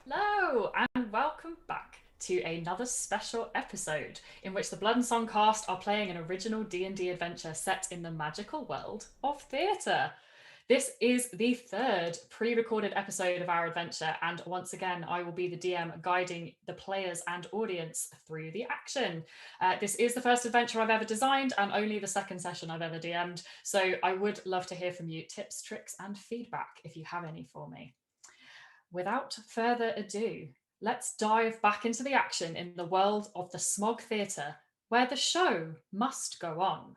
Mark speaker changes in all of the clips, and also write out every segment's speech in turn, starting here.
Speaker 1: Hello, and welcome back to another special episode in which the Blood and Song cast are playing an original D&D adventure set in the magical world of theatre. This is the third pre-recorded episode of our adventure, and once again, I will be the DM guiding the players and audience through the action. This is the first adventure I've ever designed and only the second session I've ever DM'd, so I would love to hear from you tips, tricks, and feedback if you have any for me. Without further ado, let's dive back into the action in the world of the Smog Theatre, where the show must go on.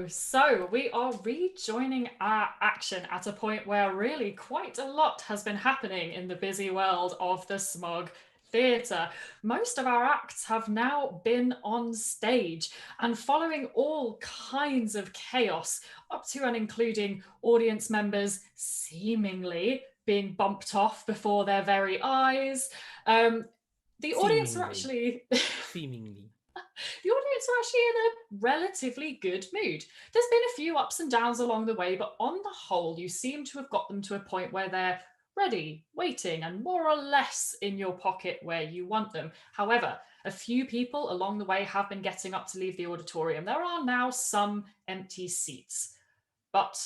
Speaker 1: So we are rejoining our action at a point where really quite a lot has been happening in the busy world of the Smog Theatre. Most of our acts have now been on stage and following all kinds of chaos, up to and including audience members seemingly being bumped off before their very eyes. The audience are actually
Speaker 2: seemingly.
Speaker 1: The audience are actually in a relatively good mood. There's been a few ups and downs along the way, but on the whole, you seem to have got them to a point where they're ready, waiting, and more or less in your pocket where you want them. However, a few people along the way have been getting up to leave the auditorium. There are now some empty seats. But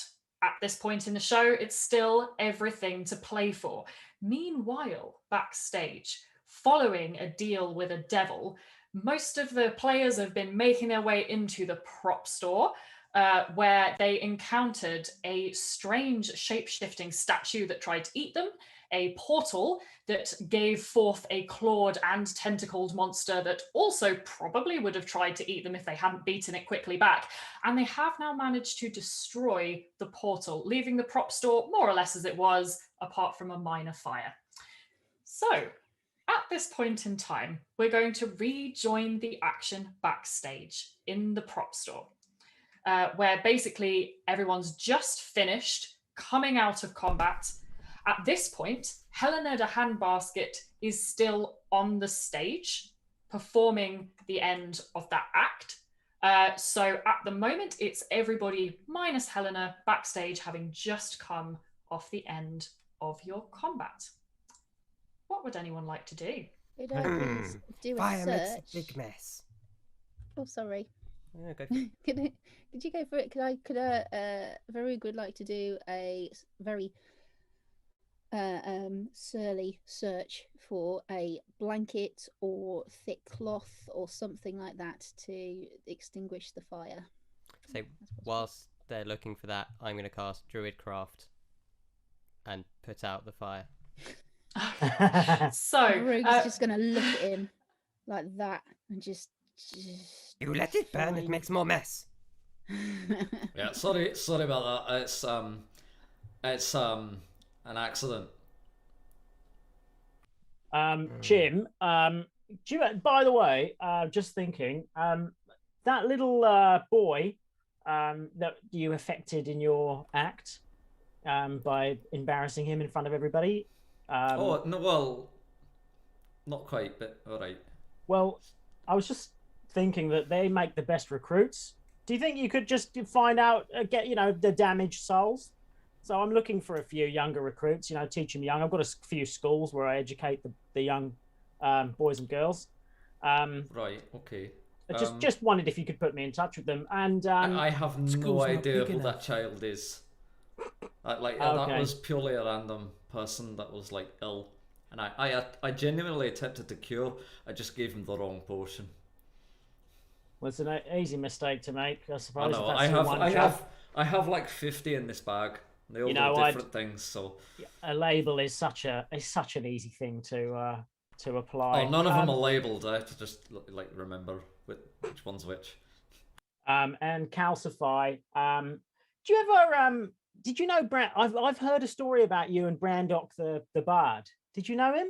Speaker 1: at this point in the show, it's still everything to play for. Meanwhile, backstage, following a deal with a devil, most of the players have been making their way into the prop store, where they encountered a strange shape-shifting statue that tried to eat them, a portal that gave forth a clawed and tentacled monster that also probably would have tried to eat them if they hadn't beaten it quickly back. And they have now managed to destroy the portal, leaving the prop store more or less as it was, apart from a minor fire. So, at this point in time, we're going to rejoin the action backstage in the prop store, where basically everyone's just finished coming out of combat. At this point, Helena the Handbasket is still on the stage performing the end of that act. So at the moment, it's everybody minus Helena backstage having just come off the end of your combat. What would anyone like to do?
Speaker 3: Could I please do a
Speaker 2: Fire makes a
Speaker 3: search?
Speaker 2: big mess.
Speaker 3: Oh, sorry.
Speaker 2: Yeah, go for it.
Speaker 3: Could you go for it? Varoog would like to do a very surly search for a blanket or thick cloth or something like that to extinguish the fire.
Speaker 2: So whilst they're looking for that, I'm going to cast Druidcraft and put out the fire.
Speaker 1: So
Speaker 3: Varoog's just going to look at him like that and just
Speaker 2: You let it burn, it makes more mess.
Speaker 4: Yeah, sorry about that. It's an accident.
Speaker 5: Chim, do you, by the way, just thinking, that little boy that you affected in your act by embarrassing him in front of everybody.
Speaker 4: Oh no, well, not quite, but all right.
Speaker 5: Well, I was just thinking that they make the best recruits. Do you think you could just find out, get the damaged souls? So I'm looking for a few younger recruits. Teach them young. I've got a few schools where I educate the young boys and girls.
Speaker 4: Right, okay.
Speaker 5: I just wondered if you could put me in touch with them. And
Speaker 4: I have no
Speaker 2: school's not
Speaker 4: idea
Speaker 2: big
Speaker 4: who
Speaker 2: enough.
Speaker 4: that child is. That
Speaker 5: Okay.
Speaker 4: was purely a random person that was like ill, and I genuinely attempted to cure. I just gave him the wrong potion.
Speaker 5: well, it's an easy mistake to make, I
Speaker 4: I
Speaker 5: suppose.
Speaker 4: know.
Speaker 5: If that's your one job.
Speaker 4: I have like 50 in this bag. They all
Speaker 5: You
Speaker 4: do
Speaker 5: know,
Speaker 4: different things. So
Speaker 5: A label is such an easy thing to apply.
Speaker 4: oh, none of them are labelled. I have to just like remember which one's which.
Speaker 5: And Calcify. Do you ever did you know Brand? I've heard a story about you and Brandock the Bard. Did you know him?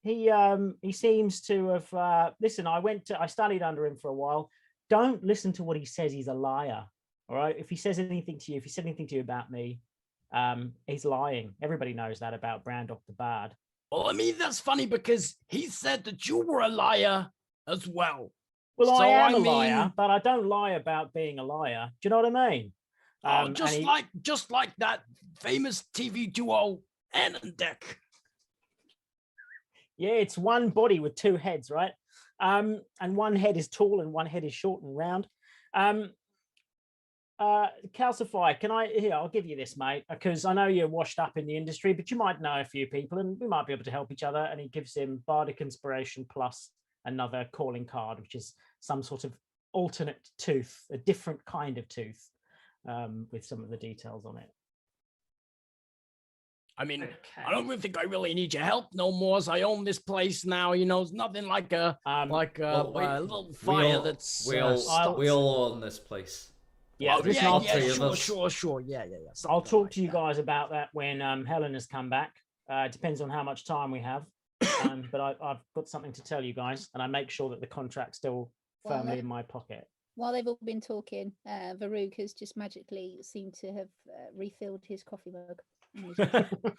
Speaker 5: He seems to have listen. I studied under him for a while. don't listen to what he says. He's a liar. All right. If he says anything to you, if he said anything to you about me, he's lying. Everybody knows that about Brand off the Bard.
Speaker 6: Well, I mean, that's funny because he said that you were a liar as well.
Speaker 5: Well,
Speaker 6: So,
Speaker 5: I am
Speaker 6: I
Speaker 5: a liar,
Speaker 6: mean-
Speaker 5: but I don't lie about being a liar. Do you know what I mean?
Speaker 6: Just like that famous TV duo, Ann and Deck.
Speaker 2: Hmm.
Speaker 5: Yeah, it's one body with two heads, right? And one head is tall and one head is short and round. Calcify, I'll give you this, mate, because I know you're washed up in the industry, but you might know a few people and we might be able to help each other. And he gives him Bardic Inspiration plus another calling card, which is some sort of alternate tooth, a different kind of tooth, with some of the details on it.
Speaker 6: I mean,
Speaker 1: Okay.
Speaker 6: I don't really think I really need your help no more, as I own this place now. You know, it's nothing like a little fire that's
Speaker 4: we all
Speaker 6: stopped.
Speaker 4: own this place.
Speaker 5: Yeah,
Speaker 6: Oh,
Speaker 5: listen,
Speaker 6: sure. Yeah.
Speaker 5: I'll
Speaker 6: Something
Speaker 5: talk
Speaker 6: like
Speaker 5: to you
Speaker 6: that.
Speaker 5: guys about that when Helena's come back. It depends on how much time we have. But I've got something to tell you guys, and I make sure that the contract's still firmly in my pocket.
Speaker 3: While they've all been talking, Varoog has just magically seemed to have refilled his coffee mug. Mhm.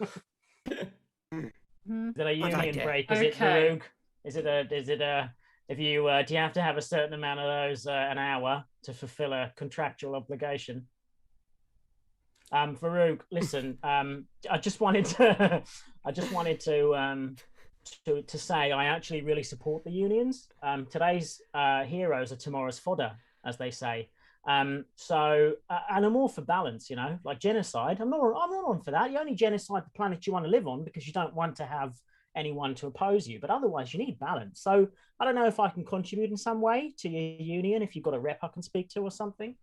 Speaker 5: Is it a union
Speaker 6: idea.
Speaker 5: break? Is it
Speaker 1: Okay.
Speaker 5: Varoog? Is it a if you do you have to have a certain amount of those an hour to fulfill a contractual obligation? Varoog, listen, I just wanted to to say I actually really support the unions. Today's heroes are tomorrow's fodder, as they say. And I'm all for balance, you know, like genocide. I'm not on for that. You only genocide the planet you want to live on because you don't want to have anyone to oppose you. But otherwise, you need balance. So I don't know if I can contribute in some way to your union. If you've got a rep I can speak to or something.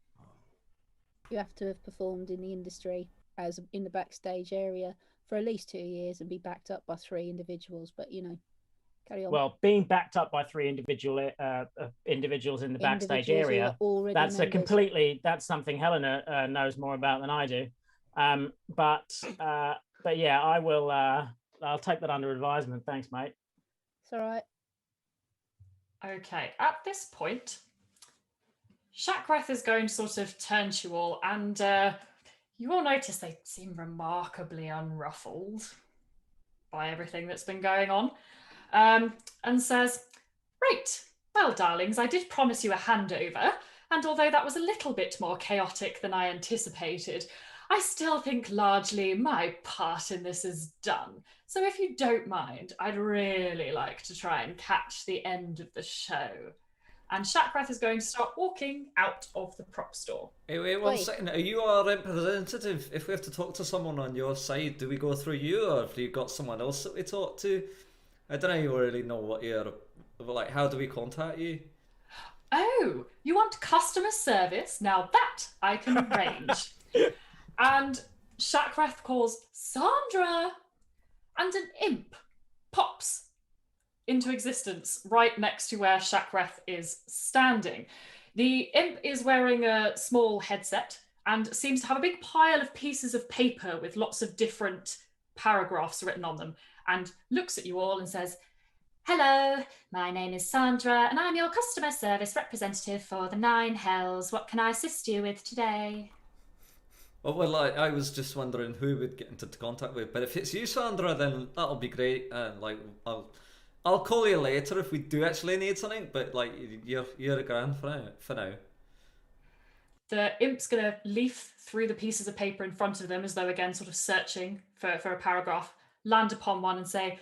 Speaker 3: You have to have performed in the industry as in the backstage area for at least 2 years and be backed up by 3 individuals. But you know, carry on.
Speaker 5: Well, being backed up by 3 individuals in the backstage
Speaker 3: Individuals who
Speaker 5: area,
Speaker 3: are already
Speaker 5: that's
Speaker 3: members.
Speaker 5: that's something Helena knows more about than I do. But yeah, I will. I'll take that under advisement. Thanks, mate.
Speaker 3: It's all right.
Speaker 1: Okay, at this point, Shakrath is going to sort of turn to you all, and you all notice they seem remarkably unruffled by everything that's been going on, and says, "Right, well, darlings, I did promise you a handover, and although that was a little bit more chaotic than I anticipated, I still think largely my part in this is done. So if you don't mind, I'd really like to try and catch the end of the show." And Shakrath is going to start walking out of the prop store.
Speaker 4: Hey, wait one
Speaker 3: Wait.
Speaker 4: second. Are you our representative? If we have to talk to someone on your side, do we go through you, or have you got someone else that we talk to? I don't really know what you're like. How do we contact you?
Speaker 1: Oh, you want customer service? Now that I can arrange. And Shakrath calls Sandra, and an imp pops into existence right next to where Shakrath is standing. The imp is wearing a small headset and seems to have a big pile of pieces of paper with lots of different paragraphs written on them, and looks at you all and says, "Hello, my name is Sandra, and I'm your customer service representative for the 9 Hells. What can I assist you with today?"
Speaker 4: Well, I was just wondering who would get into contact with, but if it's you, Sandra, then that'll be great. I'll call you later if we do actually need something. But like, you're a grand for now.
Speaker 1: The imp's going to leaf through the pieces of paper in front of them as though, again, sort of searching for a paragraph, land upon one and say,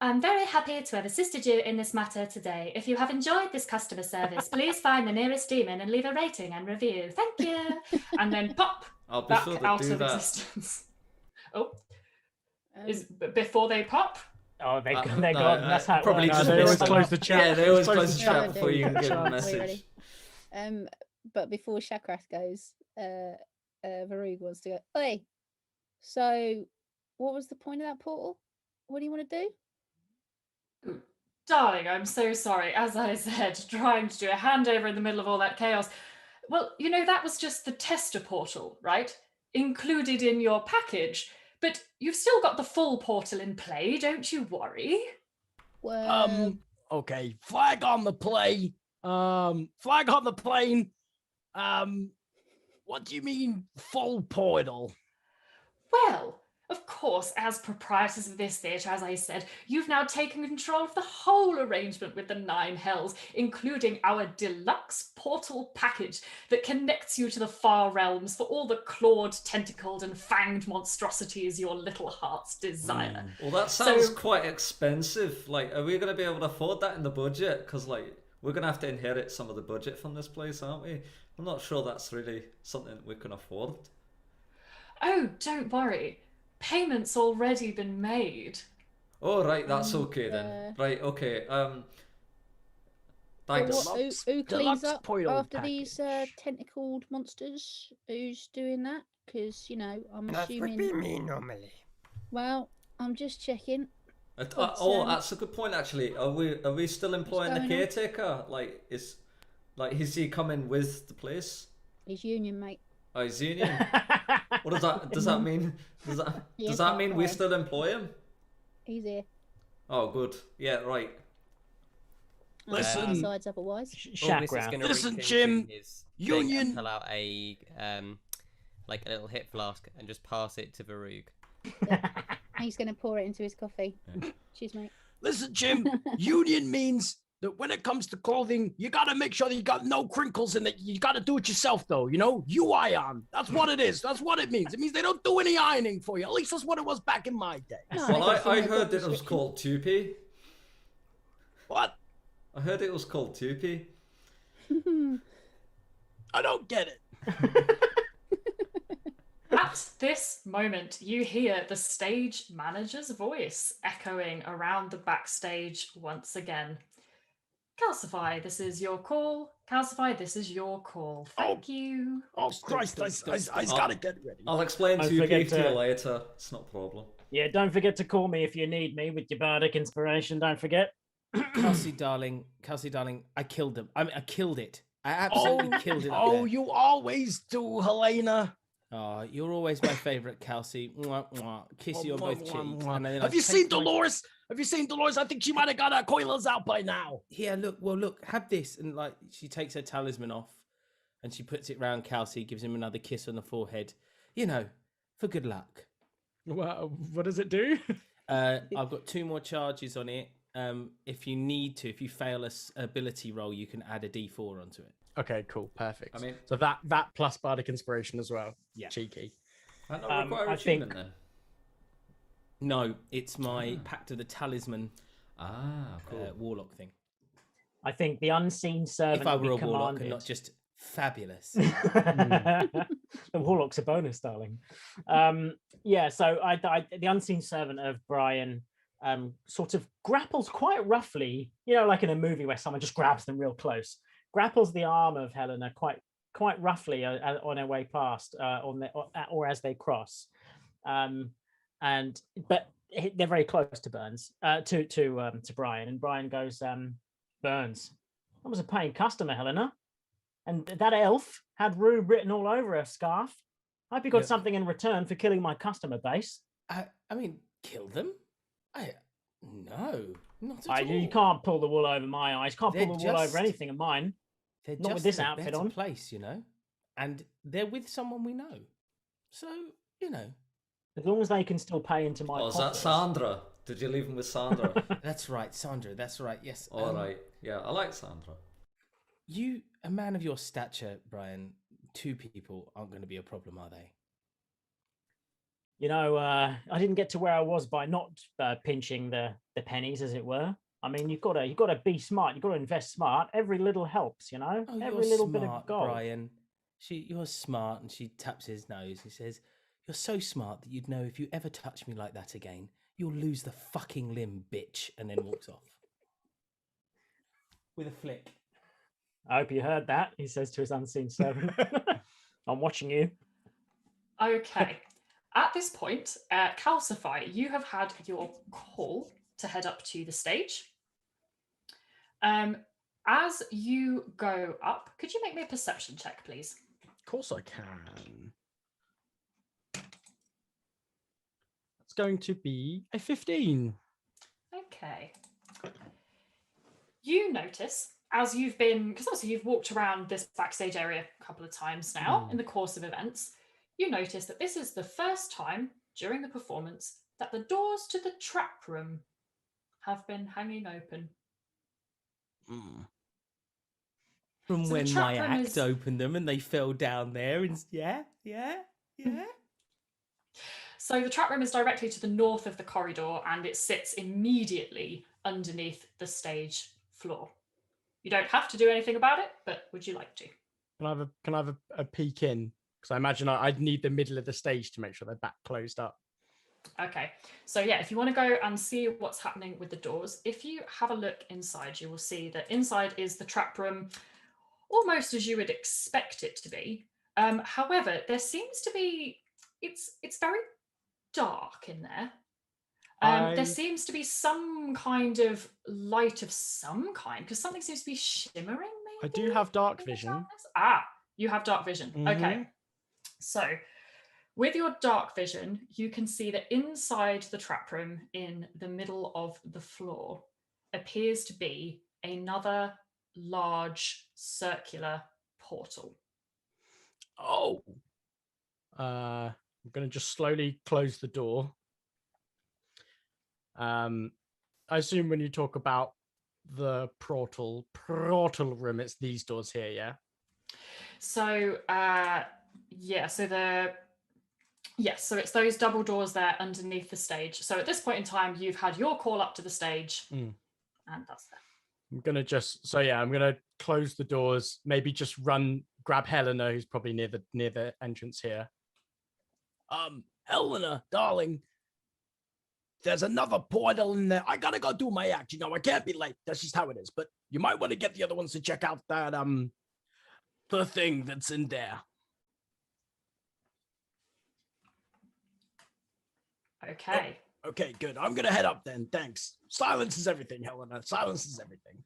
Speaker 1: "I'm very happy to have assisted you in this matter today. If you have enjoyed this customer service, please find the nearest demon and leave a rating and review. Thank you." And then pop
Speaker 4: I'll be
Speaker 1: back
Speaker 4: sure to
Speaker 1: out
Speaker 4: do
Speaker 1: of
Speaker 4: that.
Speaker 1: existence. Oh,
Speaker 3: Um,
Speaker 1: is before they pop?
Speaker 5: Oh, they're
Speaker 4: no,
Speaker 5: gone. That's how it
Speaker 4: probably
Speaker 5: works.
Speaker 4: just
Speaker 5: They
Speaker 4: missed
Speaker 5: always
Speaker 4: them.
Speaker 5: close the chat.
Speaker 4: Yeah, they always
Speaker 5: Close
Speaker 4: close
Speaker 5: the
Speaker 4: the
Speaker 5: chat.
Speaker 4: chat before you can give them a
Speaker 3: Are you
Speaker 4: message.
Speaker 3: ready? But before Shakrath goes, Varoog wants to go, "Oi, so what was the point of that portal? What do you want to do?"
Speaker 1: Darling, I'm so sorry. As I said, trying to do a handover in the middle of all that chaos. Well, you know, that was just the tester portal, right? Included in your package. But you've still got the full portal in play, don't you worry.
Speaker 3: Well,
Speaker 6: Okay, flag on the play. Flag on the plane. What do you mean full portal?
Speaker 1: Well, of course, as proprietors of this theatre, as I said, you've now taken control of the whole arrangement with the Nine Hells, including our deluxe portal package that connects you to the far realms for all the clawed, tentacled, and fanged monstrosities your little hearts desire.
Speaker 4: Well, that sounds quite expensive. Like, are we going to be able to afford that in the budget? Because, like, we're going to have to inherit some of the budget from this place, aren't we? I'm not sure that's really something we can afford.
Speaker 1: Oh, don't worry. Payment's already been made.
Speaker 4: Oh, right, that's okay then. Right, okay. Thanks.
Speaker 3: Who cleans up after
Speaker 6: package.
Speaker 3: these tentacled monsters? Who's doing that? Because, you know, I'm
Speaker 7: That
Speaker 3: assuming...
Speaker 7: would be me normally.
Speaker 3: Well, I'm just checking.
Speaker 4: That's a good point, actually. Are we still employing the caretaker? Is he coming with the place?
Speaker 3: He's union, mate.
Speaker 4: Oh, he's union. What does that mean? Does that mean we still employ him?
Speaker 3: He's here.
Speaker 4: Oh, good. Yeah, right.
Speaker 6: Listen,
Speaker 3: Besides otherwise.
Speaker 6: Listen, Chim. Union.
Speaker 2: Pull out a like a little hip flask and just pass it to Varoog.
Speaker 3: He's going to pour it into his coffee. Cheers, mate.
Speaker 6: Listen, Chim. Union means that when it comes to clothing, you got to make sure that you got no crinkles in it. You got to do it yourself, though. You know, you iron. That's what it is. That's what it means. It means they don't do any ironing for you. At least that's what it was back in my day.
Speaker 3: No,
Speaker 4: Well, I heard that it was called Tupi.
Speaker 6: What?
Speaker 4: I heard it was called Tupi.
Speaker 6: I don't get it.
Speaker 1: At this moment, you hear the stage manager's voice echoing around the backstage once again. Calcify, this is your call. Calcify, this is your call. Thank you.
Speaker 6: Oh, Christ, I gotta get ready.
Speaker 4: I'll explain to you later. It's not a problem.
Speaker 5: Yeah, don't forget to call me if you need me with your bardic inspiration. Don't forget.
Speaker 8: Kelsey, darling, I killed them. I killed it. I absolutely killed it.
Speaker 6: Oh, you always do, Helena.
Speaker 8: Oh, you're always my favorite, Kelsey. Mwah, mwah. Kiss you on both cheeks. And then
Speaker 6: Have you seen Dolores? Have you seen Dolores? I think she might have got her coilers out by now.
Speaker 8: Yeah, look, have this. And like, she takes her talisman off and she puts it round Kelsey, gives him another kiss on the forehead. You know, for good luck.
Speaker 6: Well, what does it do?
Speaker 8: I've got 2 more charges on it. If you fail a ability roll, you can add a D4 onto it.
Speaker 6: Okay, cool, perfect.
Speaker 4: I mean,
Speaker 6: so that plus bardic inspiration as well.
Speaker 8: Yeah,
Speaker 6: cheeky.
Speaker 4: I don't require achievement then.
Speaker 8: No, it's my Pact of the Talisman.
Speaker 4: Cool.
Speaker 8: Warlock thing.
Speaker 5: I think the unseen servant.
Speaker 8: If I were a
Speaker 5: commanded...
Speaker 8: warlock and not just fabulous.
Speaker 5: The warlock's a bonus, darling. Yeah, so the unseen servant of Brian sort of grapples quite roughly, you know, like in a movie where someone just grabs them real close, grapples the arm of Helena quite roughly on her way past, or as they cross, but they're very close to Burns, to Brian, and Brian goes, Burns, I was a paying customer, Helena, and that elf had Rue written all over her scarf. I hope you got something in return for killing my customer base.
Speaker 8: I mean, kill them? No, not at all.
Speaker 5: You can't pull the wool over my eyes. Can't pull the wool over anything of mine.
Speaker 8: They're
Speaker 5: not
Speaker 8: just
Speaker 5: with this
Speaker 8: in a
Speaker 5: outfit
Speaker 8: better
Speaker 5: on.
Speaker 8: place, you know, and they're with someone we know. So, you know,
Speaker 5: as long as they can still pay into my.
Speaker 4: Oh, is that Sandra? Did you leave him with Sandra?
Speaker 8: That's right, Sandra. That's right. Yes.
Speaker 4: All right. Yeah, I like Sandra.
Speaker 8: You, a man of your stature, Brian. 2 people aren't going to be a problem, are they?
Speaker 5: You know, I didn't get to where I was by not pinching the pennies, as it were. I mean, you've got to be smart. You've got to invest smart. Every little helps, you know.
Speaker 8: Oh,
Speaker 5: every little
Speaker 8: smart,
Speaker 5: bit of gold.
Speaker 8: Brian. You're smart, and she taps his nose. He says, "You're so smart that you'd know if you ever touch me like that again, you'll lose the fucking limb, bitch." And then walks off with a flick.
Speaker 5: I hope you heard that. He says to his unseen servant. I'm watching you.
Speaker 1: Okay. At this point, Calcify, you have had your call to head up to the stage. As you go up, could you make me a perception check, please?
Speaker 6: Of course I can. It's going to be a 15.
Speaker 1: Okay. You notice, as you've been, because obviously you've walked around this backstage area a couple of times now in the course of events, you notice that this is the first time during the performance that the doors to the trap room have been hanging open.
Speaker 8: From
Speaker 1: So the
Speaker 8: when
Speaker 1: trap
Speaker 8: my
Speaker 1: room
Speaker 8: act
Speaker 1: is-
Speaker 8: opened them and they fell down there, and yeah.
Speaker 1: So the trap room is directly to the north of the corridor, and it sits immediately underneath the stage floor. You don't have to do anything about it, but would you like to?
Speaker 6: Can I have a peek in? Because I imagine I'd need the middle of the stage to make sure they're back closed up.
Speaker 1: Okay, so yeah, if you want to go and see what's happening with the doors, if you have a look inside, you will see that inside is the trap room, almost as you would expect it to be. However, there seems to be, it's very dark in there. There seems to be some kind of light of some kind, because something seems to be shimmering, maybe?
Speaker 6: I do have dark
Speaker 1: in the
Speaker 6: vision.
Speaker 1: darkness. Ah, you have dark vision. Okay. So, with your dark vision, you can see that inside the trap room, in the middle of the floor, appears to be another large circular portal.
Speaker 6: Oh. I'm going to just slowly close the door. I assume when you talk about the portal room, it's these doors here, yeah?
Speaker 1: So, so it's those double doors there underneath the stage. So at this point in time, you've had your call up to the stage, and that's there.
Speaker 6: I'm going to close the doors, maybe just grab Helena, who's probably near the entrance here. Helena, darling, there's another portal in there. I gotta go do my act. I can't be late. That's just how it is. But you might want to get the other ones to check out that the thing that's in there.
Speaker 1: Okay.
Speaker 6: Oh, okay, good. I'm gonna head up then. Thanks. Silence is everything, Helena. Silence is everything.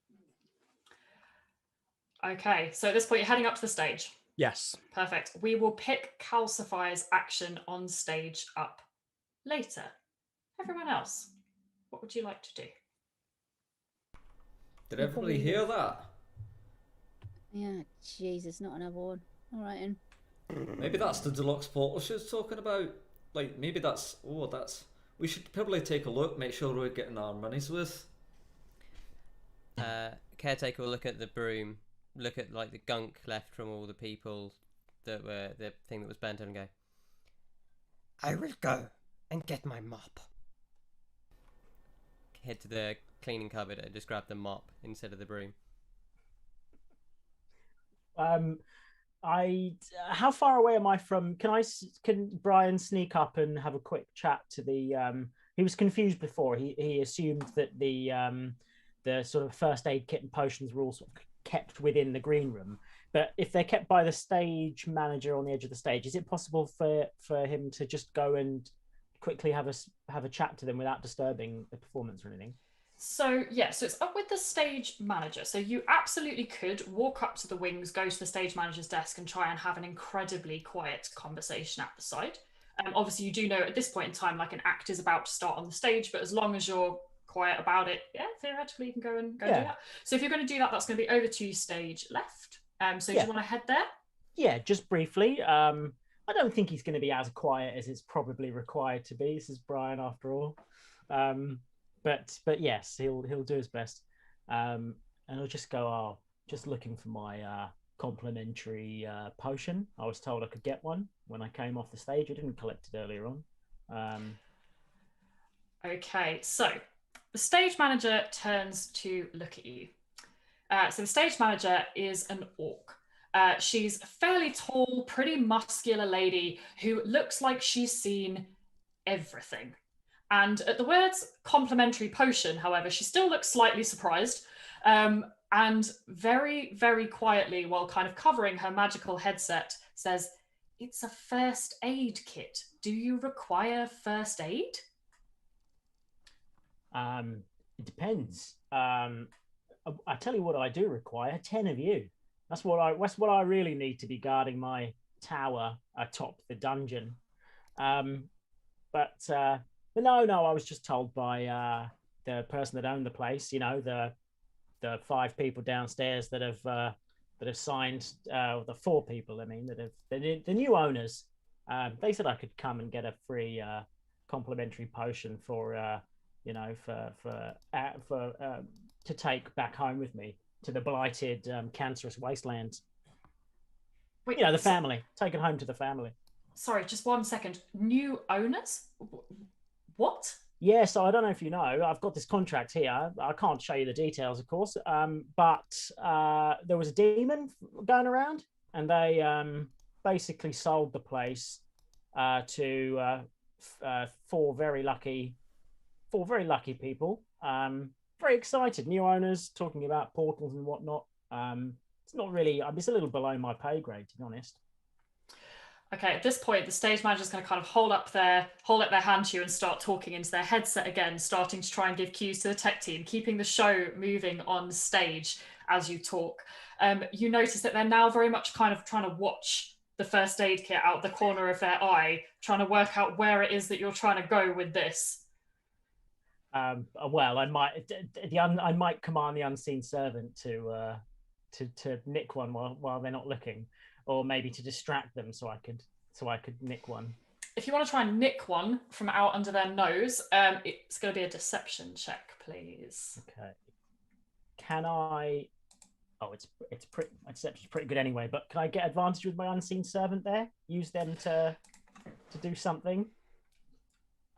Speaker 1: Okay, so at this point, you're heading up to the stage.
Speaker 6: Yes.
Speaker 1: Perfect. We will pick Calcify's action on stage up later. Everyone else, what would you like to do?
Speaker 4: Did everybody hear that?
Speaker 3: Yeah, Jesus, not another one. All right, then.
Speaker 4: Maybe that's the deluxe portal she was talking about. Like, maybe that's... We should probably take a look, make sure we're getting our money's worth.
Speaker 2: Caretaker will look at the broom, look at like the gunk left from all the people that were the thing that was burnt and go, I will go and get my mop. Head to the cleaning cupboard and just grab the mop instead of the broom.
Speaker 5: How far away am I from? Can Brian sneak up and have a quick chat to the? He was confused before. He assumed that the sort of first aid kit and potions were all sort of kept within the green room. But if they're kept by the stage manager on the edge of the stage, is it possible for him to just go and quickly have a chat to them without disturbing the performance or anything?
Speaker 1: So it's up with the stage manager. So you absolutely could walk up to the wings, go to the stage manager's desk and try and have an incredibly quiet conversation at the side. Obviously you do know at this point in time, like, an act is about to start on the stage, but as long as you're quiet about it, theoretically you can go and do that. So if you're going to do that, that's going to be over to stage left. Do you want to head there?
Speaker 5: Yeah, just briefly. I don't think he's going to be as quiet as it's probably required to be. This is Brian after all. But yes, he'll do his best. And he'll just go, just looking for my complimentary potion. I was told I could get one when I came off the stage. I didn't collect it earlier on.
Speaker 1: Okay, so the stage manager turns to look at you. So the stage manager is an orc. She's a fairly tall, pretty muscular lady who looks like she's seen everything. And at the words complimentary potion, however, she still looks slightly surprised. And very, very quietly, while kind of covering her magical headset, says, "It's a first aid kit. Do you require first aid?"
Speaker 5: It depends. I tell you what, I do require 10 of you. That's what I really need to be guarding my tower atop the dungeon. But no, I was just told by the person that owned the place, the the 5 people downstairs that have signed, the 4 people, I mean, that have the new owners. They said I could come and get a free complimentary potion for to take back home with me to the blighted, cancerous wasteland.
Speaker 1: Wait,
Speaker 5: The family. Take it home to the family.
Speaker 1: Sorry, just 1 second. New owners? What?
Speaker 5: Yeah, so I don't know if you know, I've got this contract here. I can't show you the details, of course, but there was a demon going around, and they basically sold the place to 4 very lucky people. Very excited, new owners talking about portals and whatnot. It's not really. It's a little below my pay grade, to be honest.
Speaker 1: Okay, at this point, the stage manager's going to kind of hold up their hand to you and start talking into their headset again, starting to try and give cues to the tech team, keeping the show moving on stage as you talk. You notice that they're now very much kind of trying to watch the first aid kit out the corner of their eye, trying to work out where it is that you're trying to go with this.
Speaker 5: Well, I might command the unseen servant to nick one while they're not looking. Or maybe to distract them, so I could nick one.
Speaker 1: If you want to try and nick one from out under their nose, it's going to be a deception check, please.
Speaker 5: Okay. Can I? Oh, it's deception's pretty good anyway. But can I get advantage with my unseen servant there? Use them to do something.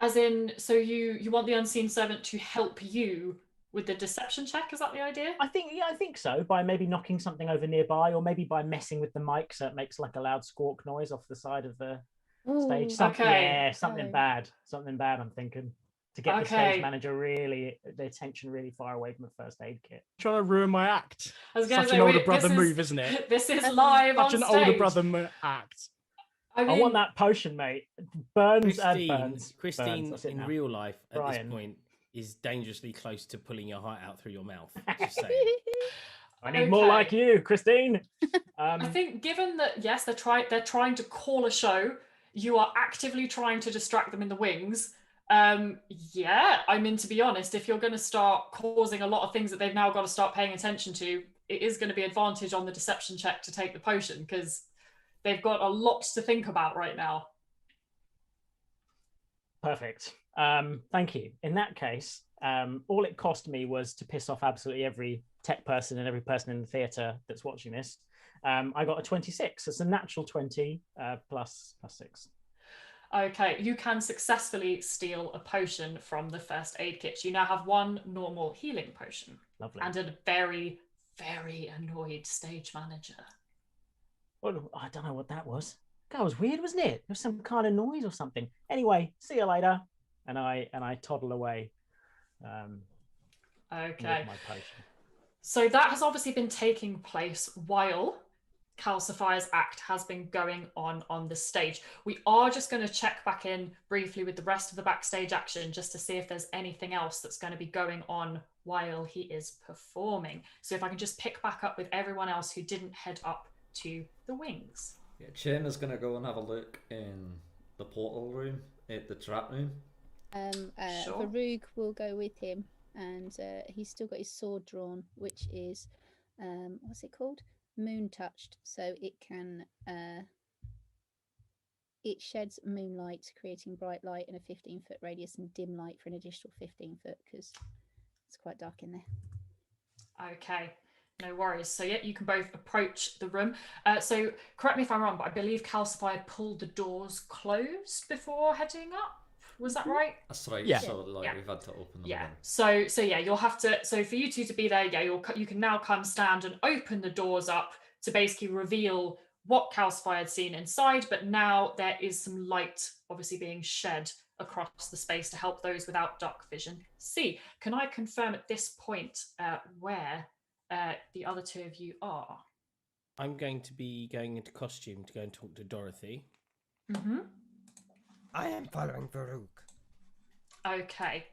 Speaker 1: As in, so you want the unseen servant to help you with the deception check? Is that the idea?
Speaker 5: I think so. By maybe knocking something over nearby, or maybe by messing with the mic so it makes like a loud squawk noise off the side of the stage. Something bad. Something bad. I'm thinking to get the stage manager the attention really far away from the first aid kit.
Speaker 6: Trying to ruin my act.
Speaker 1: I was going to say,
Speaker 6: an older brother move, isn't it?
Speaker 1: This is live on stage.
Speaker 6: Such an older brother act.
Speaker 5: I want that potion, mate. Burns.
Speaker 8: Christine
Speaker 5: Burns.
Speaker 8: in real life at
Speaker 5: Brian.
Speaker 8: this point is dangerously close to pulling your heart out through your mouth. Just saying.
Speaker 5: I need more like you, Christine.
Speaker 1: I think, given that yes, they're trying to call a show, you are actively trying to distract them in the wings. Yeah, I mean, to be honest, if you're going to start causing a lot of things that they've now got to start paying attention to, it is going to be advantage on the deception check to take the potion, because they've got a lot to think about right now.
Speaker 5: Perfect. Thank you. In that case, all it cost me was to piss off absolutely every tech person and every person in the theatre that's watching this. I got a 26. It's a natural 20 plus 6.
Speaker 1: Okay, you can successfully steal a potion from the first aid kit. You now have 1 normal healing potion.
Speaker 5: Lovely.
Speaker 1: And a very, very annoyed stage manager.
Speaker 5: Well, I don't know what that was. That was weird, wasn't it? It was some kind of noise or something. Anyway, see you later. And I toddle away.
Speaker 1: Okay.
Speaker 5: With my potion.
Speaker 1: So that has obviously been taking place while Calcify's act has been going on the stage. We are just going to check back in briefly with the rest of the backstage action just to see if there's anything else that's going to be going on while he is performing. So if I can just pick back up with everyone else who didn't head up to the wings.
Speaker 4: Yeah, Chim is going to go and have a look in the portal room, at the trap room.
Speaker 1: Sure.
Speaker 3: Varoog will go with him, and he's still got his sword drawn, which is what's it called? Moon touched, so it can it sheds moonlight, creating bright light in a 15-foot radius and dim light for an additional 15 foot because it's quite dark in there.
Speaker 1: Okay, no worries. So yeah, you can both approach the room. So correct me if I'm wrong, but I believe Calcify pulled the doors closed before heading up. Was that right?
Speaker 4: That's right.
Speaker 6: Yeah.
Speaker 4: So we've had to open them.
Speaker 1: Yeah.
Speaker 4: again.
Speaker 1: So yeah, you'll have to. So for you two to be there, yeah, you can now come stand and open the doors up to basically reveal what Calcify had seen inside. But now there is some light, obviously being shed across the space to help those without dark vision see. Can I confirm at this point where the other two of you are?
Speaker 8: I'm going to be going into costume to go and talk to Dorothy.
Speaker 1: Mm-hmm.
Speaker 2: I am following Varoog.
Speaker 1: Okay.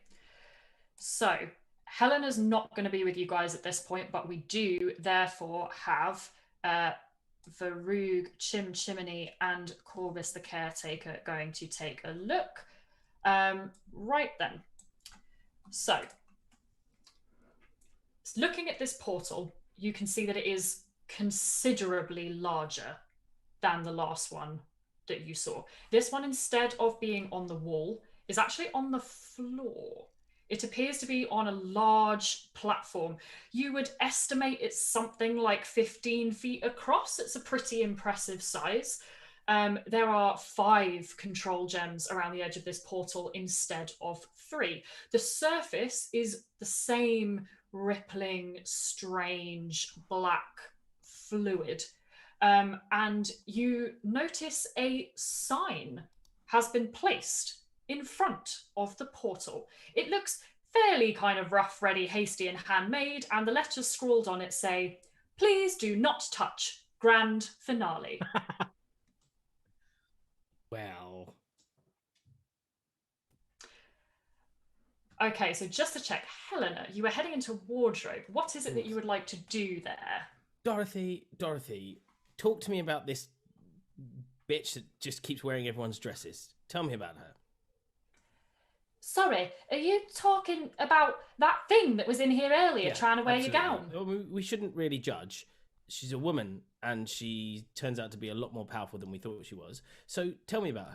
Speaker 1: So Helena's not going to be with you guys at this point, but we do therefore have Varoog, Chim, Chimini, and Korbis the Caretaker going to take a look. Right then. So looking at this portal, you can see that it is considerably larger than the last one that you saw. This one, instead of being on the wall, is actually on the floor. It appears to be on a large platform. You would estimate it's something like 15 feet across. It's a pretty impressive size. There are 5 control gems around the edge of this portal instead of 3. The surface is the same rippling, strange black fluid. And you notice a sign has been placed in front of the portal. It looks fairly kind of rough, ready, hasty, and handmade, and the letters scrawled on it say, "Please do not touch. Grand finale."
Speaker 8: Well,
Speaker 1: Okay, so just to check, Helena, you were heading into wardrobe. What is it that you would like to do there?
Speaker 8: Dorothy, talk to me about this bitch that just keeps wearing everyone's dresses. Tell me about her.
Speaker 1: Sorry, are you talking about that thing that was in here earlier trying to wear your gown?
Speaker 8: Well, we shouldn't really judge. She's a woman, and she turns out to be a lot more powerful than we thought she was. So tell me about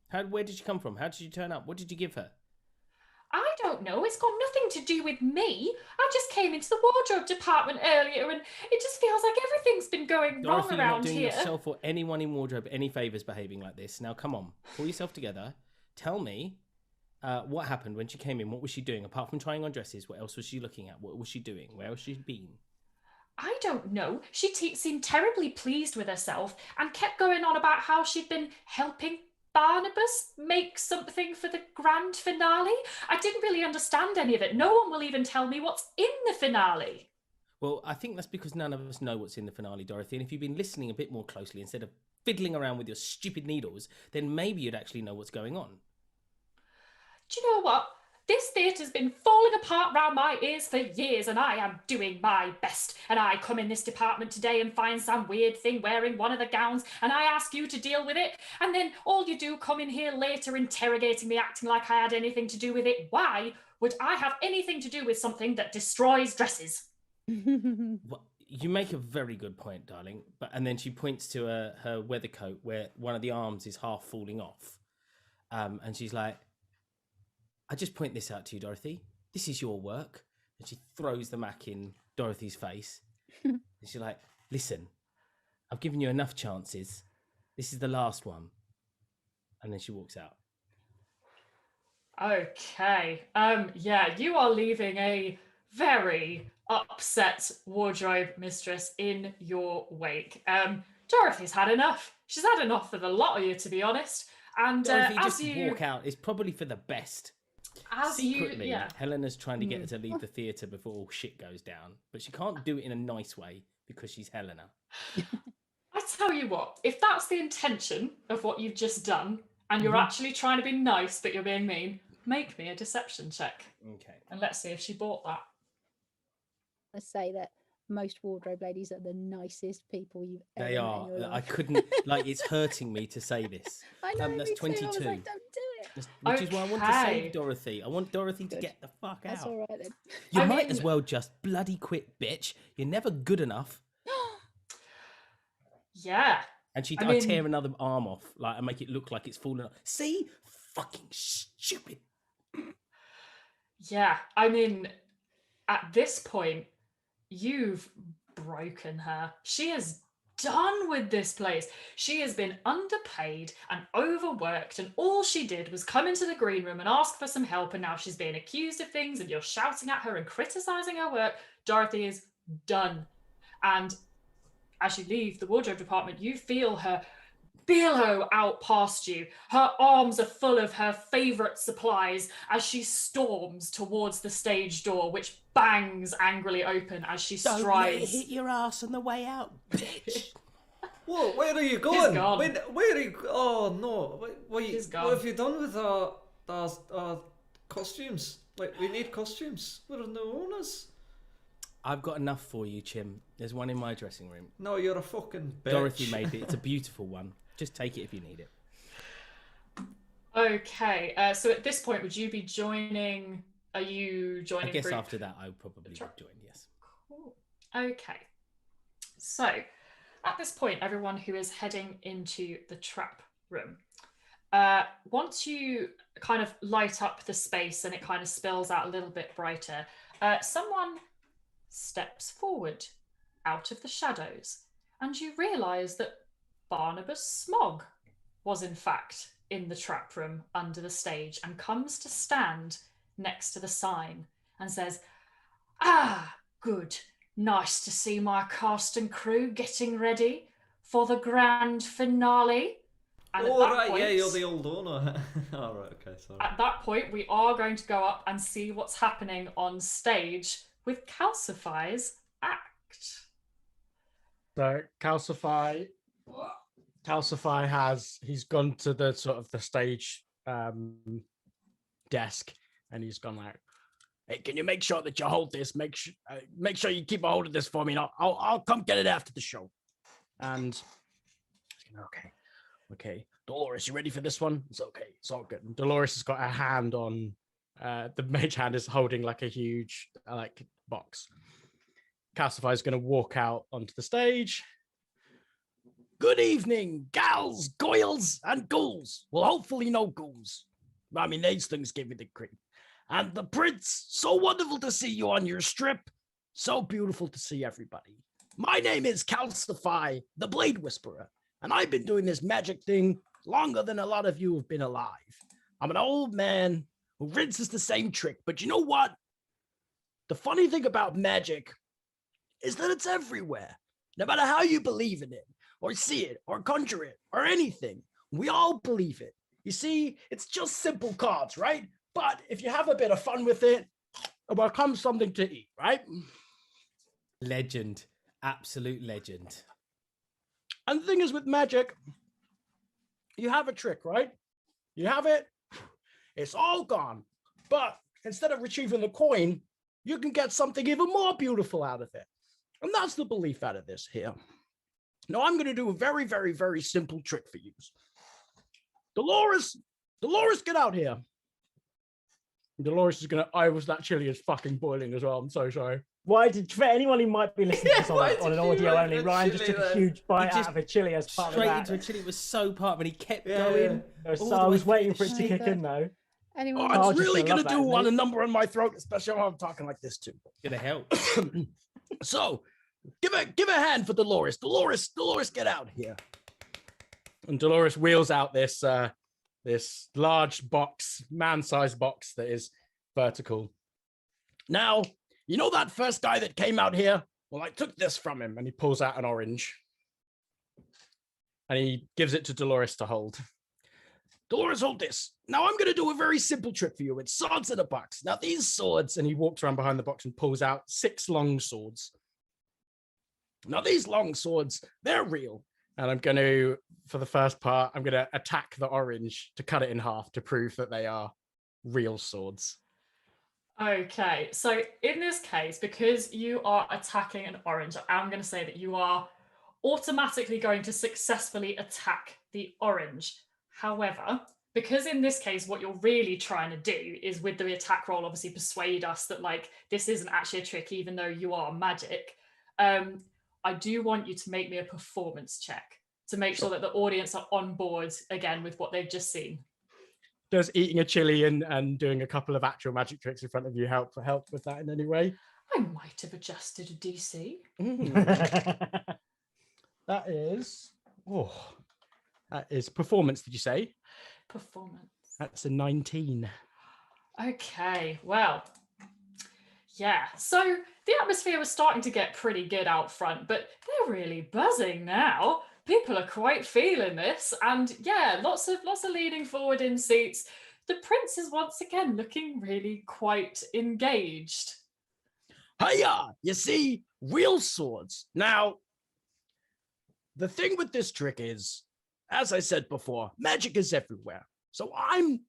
Speaker 8: her. Where did she come from? How did she turn up? What did you give her?
Speaker 1: I don't know. It's got nothing to do with me. I just came into the wardrobe department earlier, and it just feels like everything's been going
Speaker 8: Dorothy,
Speaker 1: wrong
Speaker 8: you're not
Speaker 1: around
Speaker 8: doing
Speaker 1: here.
Speaker 8: yourself or anyone in wardrobe any favours behaving like this. Now, come on. Pull yourself together. Tell me what happened when she came in. What was she doing? Apart from trying on dresses, what else was she looking at? What was she doing? Where has she been?
Speaker 1: I don't know. She seemed terribly pleased with herself and kept going on about how she'd been helping Barnabas make something for the grand finale. I didn't really understand any of it. No one will even tell me what's in the finale.
Speaker 8: Well, I think that's because none of us know what's in the finale, Dorothy. And if you've been listening a bit more closely instead of fiddling around with your stupid needles, then maybe you'd actually know what's going on.
Speaker 1: Do you know what? This theatre's been falling apart round my ears for years, and I am doing my best. And I come in this department today and find some weird thing wearing one of the gowns, and I ask you to deal with it. And then all you do come in here later interrogating me, acting like I had anything to do with it. Why would I have anything to do with something that destroys dresses?
Speaker 8: Well, you make a very good point, darling. And then she points to her weather coat where one of the arms is half falling off. And she's like, I just point this out to you, Dorothy. This is your work. And she throws the Mac in Dorothy's face. And she's like, listen, I've given you enough chances. This is the last one. And then she walks out.
Speaker 1: Okay. Yeah, you are leaving a very upset wardrobe mistress in your wake. Dorothy's had enough. She's had enough of the lot of you, to be honest. And
Speaker 8: Dorothy,
Speaker 1: as
Speaker 8: just
Speaker 1: you
Speaker 8: walk out. It's probably for the best.
Speaker 1: as
Speaker 8: Secretly,
Speaker 1: you yeah.
Speaker 8: Helena's trying to get her to leave the theatre before all shit goes down. But she can't do it in a nice way because she's Helena.
Speaker 1: I tell you what, if that's the intention of what you've just done, and you're actually trying to be nice but you're being mean, make me a deception check.
Speaker 8: Okay.
Speaker 1: And let's see if she bought that.
Speaker 3: Let's say that most wardrobe ladies are the nicest people you've ever
Speaker 8: They
Speaker 3: met
Speaker 8: are.
Speaker 3: in your life.
Speaker 8: I couldn't, like, it's hurting me to say this.
Speaker 3: I know,
Speaker 8: that's
Speaker 3: me too.
Speaker 8: 22.
Speaker 3: I was like, don't do it.
Speaker 8: Which is why I want to
Speaker 1: Okay.
Speaker 8: save Dorothy. I want Dorothy to
Speaker 3: Good.
Speaker 8: get the fuck
Speaker 3: That's
Speaker 8: out.
Speaker 3: all right then.
Speaker 8: You
Speaker 1: I
Speaker 8: might
Speaker 1: mean-
Speaker 8: as well just bloody quit, bitch. You're never good enough.
Speaker 1: Yeah.
Speaker 8: And
Speaker 1: I
Speaker 8: I
Speaker 1: mean-
Speaker 8: tear another arm off, like, and make it look like it's fallen off. See? Fucking stupid.
Speaker 1: Yeah. I mean, at this point, you've broken her. She is done with this place. She has been underpaid and overworked, and all she did was come into the green room and ask for some help, and now she's being accused of things and you're shouting at her and criticizing her work. Dorothy is done. And as you leave the wardrobe department, you feel her billow out past you. Her arms are full of her favourite supplies as she storms towards the stage door, which bangs angrily open as she
Speaker 8: Don't let it
Speaker 1: strides.
Speaker 8: hit your ass on the way out, bitch.
Speaker 4: Whoa, where are you going?
Speaker 1: gone.
Speaker 4: Where are you? Oh no!
Speaker 1: He's gone.
Speaker 4: What have you done with our costumes? Like, we need costumes. We're no owners.
Speaker 8: I've got enough for you, Chim. There's one in my dressing room.
Speaker 4: No, you're a fucking bitch.
Speaker 8: Dorothy made it. It's a beautiful one. Just take it if you need it.
Speaker 1: Okay, so at this point, would you be joining? Are you joining?
Speaker 8: I guess
Speaker 1: group?
Speaker 8: after that, I would probably would join, yes.
Speaker 1: Okay. So, at this point, everyone who is heading into the trap room, once you kind of light up the space and it kind of spills out a little bit brighter, someone steps forward out of the shadows, and you realise that Barnabas Smog was in fact in the trap room under the stage and comes to stand next to the sign and says, "Ah, good. Nice to see my cast and crew getting ready for the grand finale." And
Speaker 4: Oh,
Speaker 1: at that
Speaker 4: right,
Speaker 1: point,
Speaker 4: yeah, you're the old owner. Oh, right, okay, sorry.
Speaker 1: at that point, we are going to go up and see what's happening on stage with Calcify's act.
Speaker 6: So Calcify he's gone to the sort of the stage desk, and he's gone like, "Hey, can you make sure that you hold this? Make sure you keep a hold of this for me, and I'll come get it after the show." And okay, Dolores, you ready for this one? It's okay, it's all good. And Dolores has got a hand on the mage hand is holding like a huge like box. Calcify is going to walk out onto the stage. "Good evening, gals, goyles, and ghouls. Well, hopefully no ghouls. I mean, these things give me the creep. And the prince, so wonderful to see you on your strip. So beautiful to see everybody. My name is Calcify, the Blade Whisperer, and I've been doing this magic thing longer than a lot of you have been alive. I'm an old man who rinses the same trick, but you know what? The funny thing about magic is that it's everywhere. No matter how you believe in it, or see it, or conjure it, or anything, we all believe it. You see, it's just simple cards, right? But if you have a bit of fun with it, it becomes something to eat, right?"
Speaker 8: Legend. Absolute legend.
Speaker 6: And the thing is with magic, you have a trick, right? You have it, it's all gone. But instead of retrieving the coin, you can get something even more beautiful out of it. And that's the belief out of this here. Now I'm going to do a very, very, very simple trick for you. Dolores, get out here. Dolores is going to, that chili is fucking boiling as well. I'm so sorry.
Speaker 5: For anyone who might be listening to this
Speaker 4: why
Speaker 5: on
Speaker 4: did
Speaker 5: an
Speaker 4: you
Speaker 5: audio
Speaker 4: like
Speaker 5: only,
Speaker 4: the
Speaker 5: Ryan just
Speaker 4: chili
Speaker 5: took a
Speaker 4: then?
Speaker 5: huge bite
Speaker 8: He
Speaker 5: out of a chili as part of
Speaker 8: Straight
Speaker 5: that.
Speaker 8: into a chili. It was so part, and he kept
Speaker 4: Yeah,
Speaker 8: going.
Speaker 5: So
Speaker 8: all
Speaker 5: I
Speaker 8: the
Speaker 5: was
Speaker 8: way
Speaker 5: waiting for
Speaker 8: through
Speaker 5: it
Speaker 8: the
Speaker 5: to
Speaker 8: shit.
Speaker 5: kick in though.
Speaker 3: Anyone?
Speaker 6: Oh,
Speaker 5: Oh,
Speaker 6: it's
Speaker 5: just
Speaker 6: really
Speaker 5: gonna
Speaker 6: going
Speaker 5: love
Speaker 6: to do
Speaker 5: that,
Speaker 6: want a
Speaker 5: mate.
Speaker 6: number on my throat, especially when I'm talking like this too.
Speaker 8: Gonna help.
Speaker 6: So give a hand for Dolores. Dolores, get out here. And Dolores wheels out this this large box, man-sized box that is vertical. Now, you know that first guy that came out here? Well, I took this from him, and he pulls out an orange. And he gives it to Dolores to hold. Dolores, hold this. Now I'm going to do a very simple trick for you. It's swords in a box. Now these swords, and he walks around behind the box and pulls out 6 long swords. Now these long swords, they're real. And I'm going to, for the first part, I'm going to attack the orange to cut it in half to prove that they are real swords.
Speaker 1: Okay, so in this case, because you are attacking an orange, I'm going to say that you are automatically going to successfully attack the orange. However, because in this case, what you're really trying to do is with the attack roll, obviously persuade us that like this isn't actually a trick, even though you are magic. I do want you to make me a performance check to make sure that the audience are on board again with what they've just seen.
Speaker 6: Does eating a chili and doing a couple of actual magic tricks in front of you help with that in any way?
Speaker 1: I might have adjusted a DC.
Speaker 6: That is performance, did you say?
Speaker 1: Performance.
Speaker 6: That's a 19.
Speaker 1: Okay, well, yeah. So the atmosphere was starting to get pretty good out front, but they're really buzzing now. People are quite feeling this, and yeah, lots of leaning forward in seats. The prince is once again looking really quite engaged.
Speaker 6: Hiya! You see, real swords. Now, the thing with this trick is, as I said before, magic is everywhere. So I'm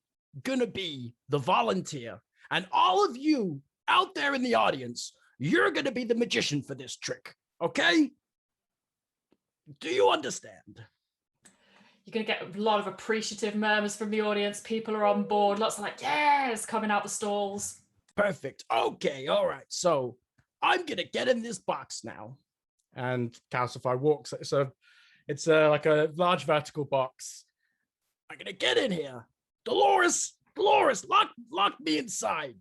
Speaker 6: gonna be the volunteer, and all of you out there in the audience, you're gonna be the magician for this trick, okay? Do you understand?
Speaker 1: You're going to get a lot of appreciative murmurs from the audience. People are on board. Lots of like, yes, coming out the stalls.
Speaker 6: Perfect. Okay, all right. So I'm gonna get in this box now. And Calcify walks. It's like a large vertical box. I'm gonna get in here. Dolores, lock me inside.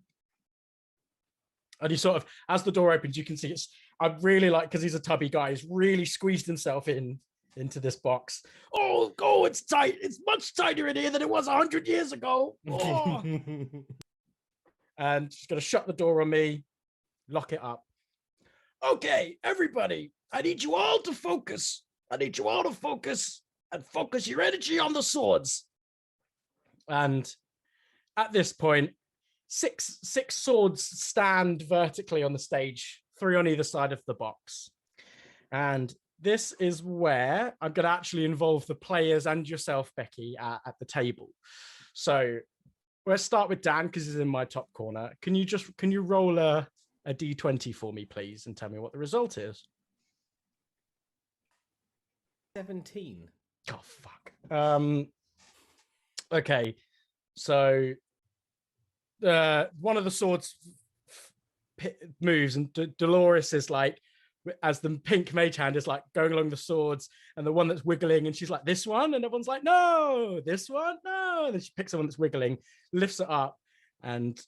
Speaker 6: And he sort of, as the door opens, you can see I really like, because he's a tubby guy, he's really squeezed himself into this box. Oh, it's tight. It's much tighter in here than it was 100 years ago. Oh. And she's going to shut the door on me, lock it up. Okay, everybody, I need you all to focus. And focus your energy on the swords. And at this point, six swords stand vertically on the stage, 3 on either side of the box. And this is where I'm going to actually involve the players and yourself, Becky, at the table. So let's start with Dan, because he's in my top corner. Can you roll a d20 for me, please, and tell me what the result is?
Speaker 8: 17.
Speaker 6: Oh, fuck. Okay, so one of the swords moves, and Dolores is like, as the pink mage hand is like going along the swords, and the one that's wiggling, and she's like, this one, and everyone's like, no, this one, no. And then she picks the one that's wiggling, lifts it up, and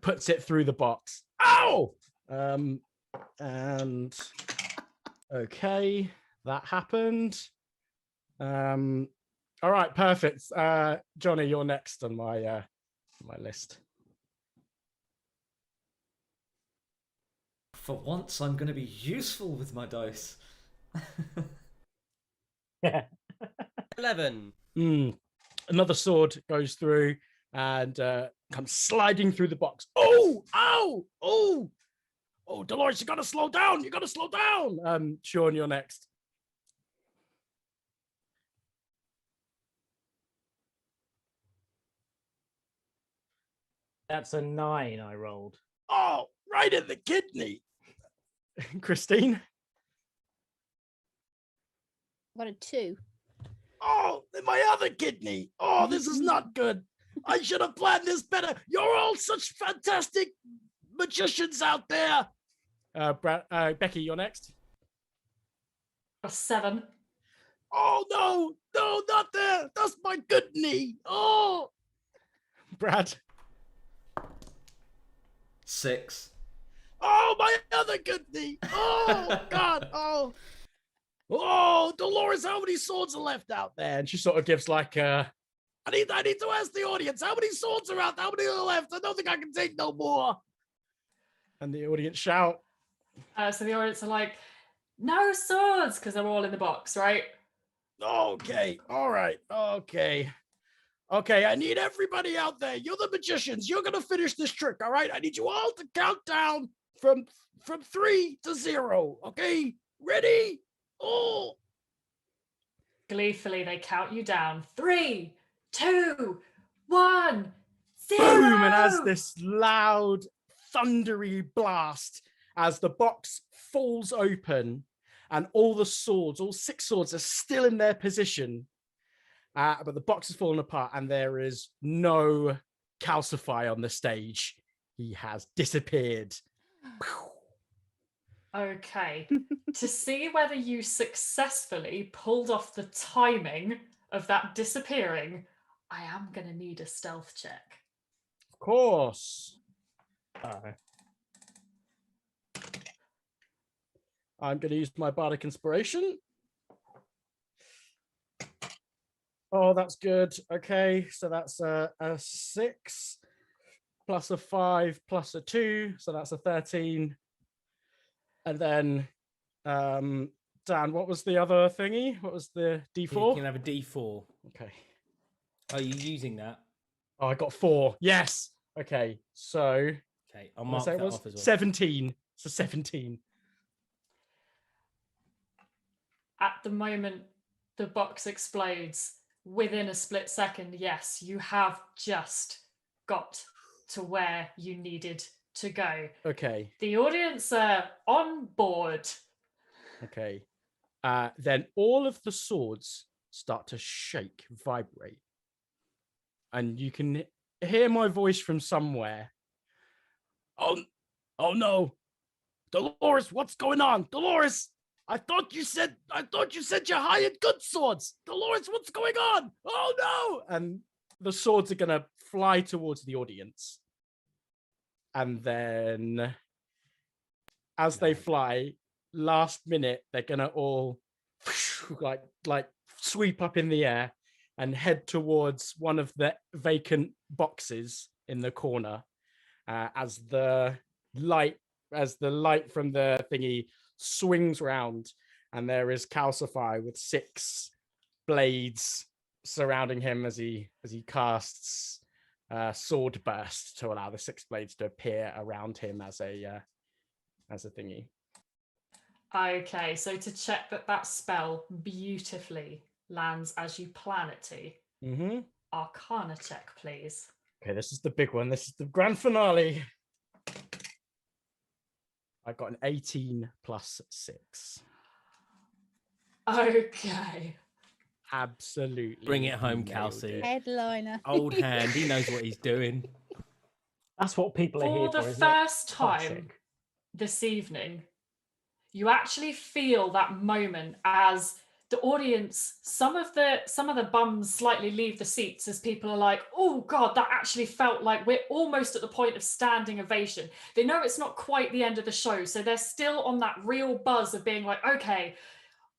Speaker 6: puts it through the box. Ow! And okay, that happened. All right, perfect. Johnny, you're next on my list.
Speaker 4: For once, I'm going to be useful with my dice.
Speaker 5: Yeah.
Speaker 2: 11.
Speaker 6: Another sword goes through and comes sliding through the box. Oh, ow, oh, Dolores, you got to slow down. Sean, you're next.
Speaker 5: That's a 9 I rolled.
Speaker 6: Oh, right in the kidney. Christine?
Speaker 3: Got a 2.
Speaker 6: Oh, in my other kidney. Oh, this is not good. I should have planned this better. You're all such fantastic magicians out there. Becky, you're next.
Speaker 1: A 7.
Speaker 6: Oh, no, not there. That's my good knee. Oh. Brad.
Speaker 4: 6.
Speaker 6: Oh, my other good knee. Oh, God. Oh, Dolores, how many swords are left out there? And she sort of gives like I need to ask the audience, how many swords are out there? How many are left? I don't think I can take no more. And the audience shout.
Speaker 1: So the audience are like, no swords, because they're all in the box, right?
Speaker 6: Okay, all right, okay, I need everybody out there. You're the magicians. You're going to finish this trick, all right? I need you all to count down from 3 to 0, okay? Ready? Oh.
Speaker 1: Gleefully, they count you down. 3, 2, 1, 0.
Speaker 6: Boom! And as this loud, thundery blast, as the box falls open, and all 6 swords are still in their position, but the box has fallen apart, and there is no Calcify on the stage. He has disappeared.
Speaker 1: Okay. To see whether you successfully pulled off the timing of that disappearing, I am going to need a stealth check.
Speaker 6: Of course. I'm going to use my Bardic Inspiration. Oh, that's good. Okay, so that's a 6 plus a 5 plus a 2, so that's a 13. And then, Dan, what was the other thingy? What was the D4?
Speaker 8: You can have a D4.
Speaker 6: Okay.
Speaker 8: Are you using that?
Speaker 6: Oh, I got 4. Yes. Okay, so...
Speaker 8: Okay, I'll mark that off as well.
Speaker 6: 17. So 17.
Speaker 1: At the moment the box explodes, within a split second, yes, you have just got to where you needed to go.
Speaker 6: Okay.
Speaker 1: The audience are on board.
Speaker 6: Okay. Then all of the swords start to shake, vibrate. And you can hear my voice from somewhere. Oh no. Dolores, what's going on? Dolores, I thought you said you hired good swords. Dolores, what's going on? Oh no! And the swords are gonna fly towards the audience. And then as they fly, last minute, they're gonna all like sweep up in the air and head towards one of the vacant boxes in the corner as the light from the thingy swings round, and there is Calcify with 6 blades surrounding him as he casts sword burst to allow the 6 blades to appear around him as a thingy.
Speaker 1: Okay, so to check that spell beautifully lands as you plan it to,
Speaker 6: Mm-hmm.
Speaker 1: Arcana check, please.
Speaker 6: Okay, this is the big one. This is the grand finale. I got an 18 plus 6.
Speaker 1: Okay.
Speaker 6: Absolutely.
Speaker 8: Bring it home,
Speaker 6: nailed
Speaker 8: Kelsey.
Speaker 6: it.
Speaker 3: Headliner.
Speaker 8: Old hand, he knows what he's doing.
Speaker 5: That's what people are here
Speaker 1: For
Speaker 5: for.
Speaker 1: the
Speaker 5: isn't it?
Speaker 1: first time
Speaker 5: Classic.
Speaker 1: this evening, you actually feel that moment as the audience, some of the bums slightly leave the seats as people are like, oh God, that actually felt like we're almost at the point of standing ovation. They know it's not quite the end of the show, so they're still on that real buzz of being like, okay,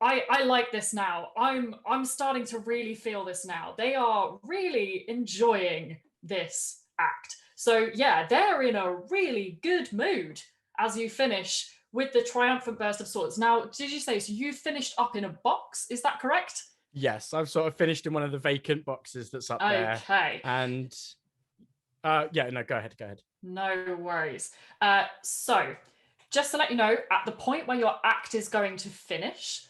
Speaker 1: I like this now. I'm starting to really feel this now. They are really enjoying this act. So yeah, they're in a really good mood as you finish with the triumphant burst of swords. Now, did you say, so you finished up in a box? Is that correct?
Speaker 6: Yes, I've sort of finished in one of the vacant boxes that's up there.
Speaker 1: Okay.
Speaker 6: And go ahead.
Speaker 1: No worries. So, just to let you know, at the point where your act is going to finish,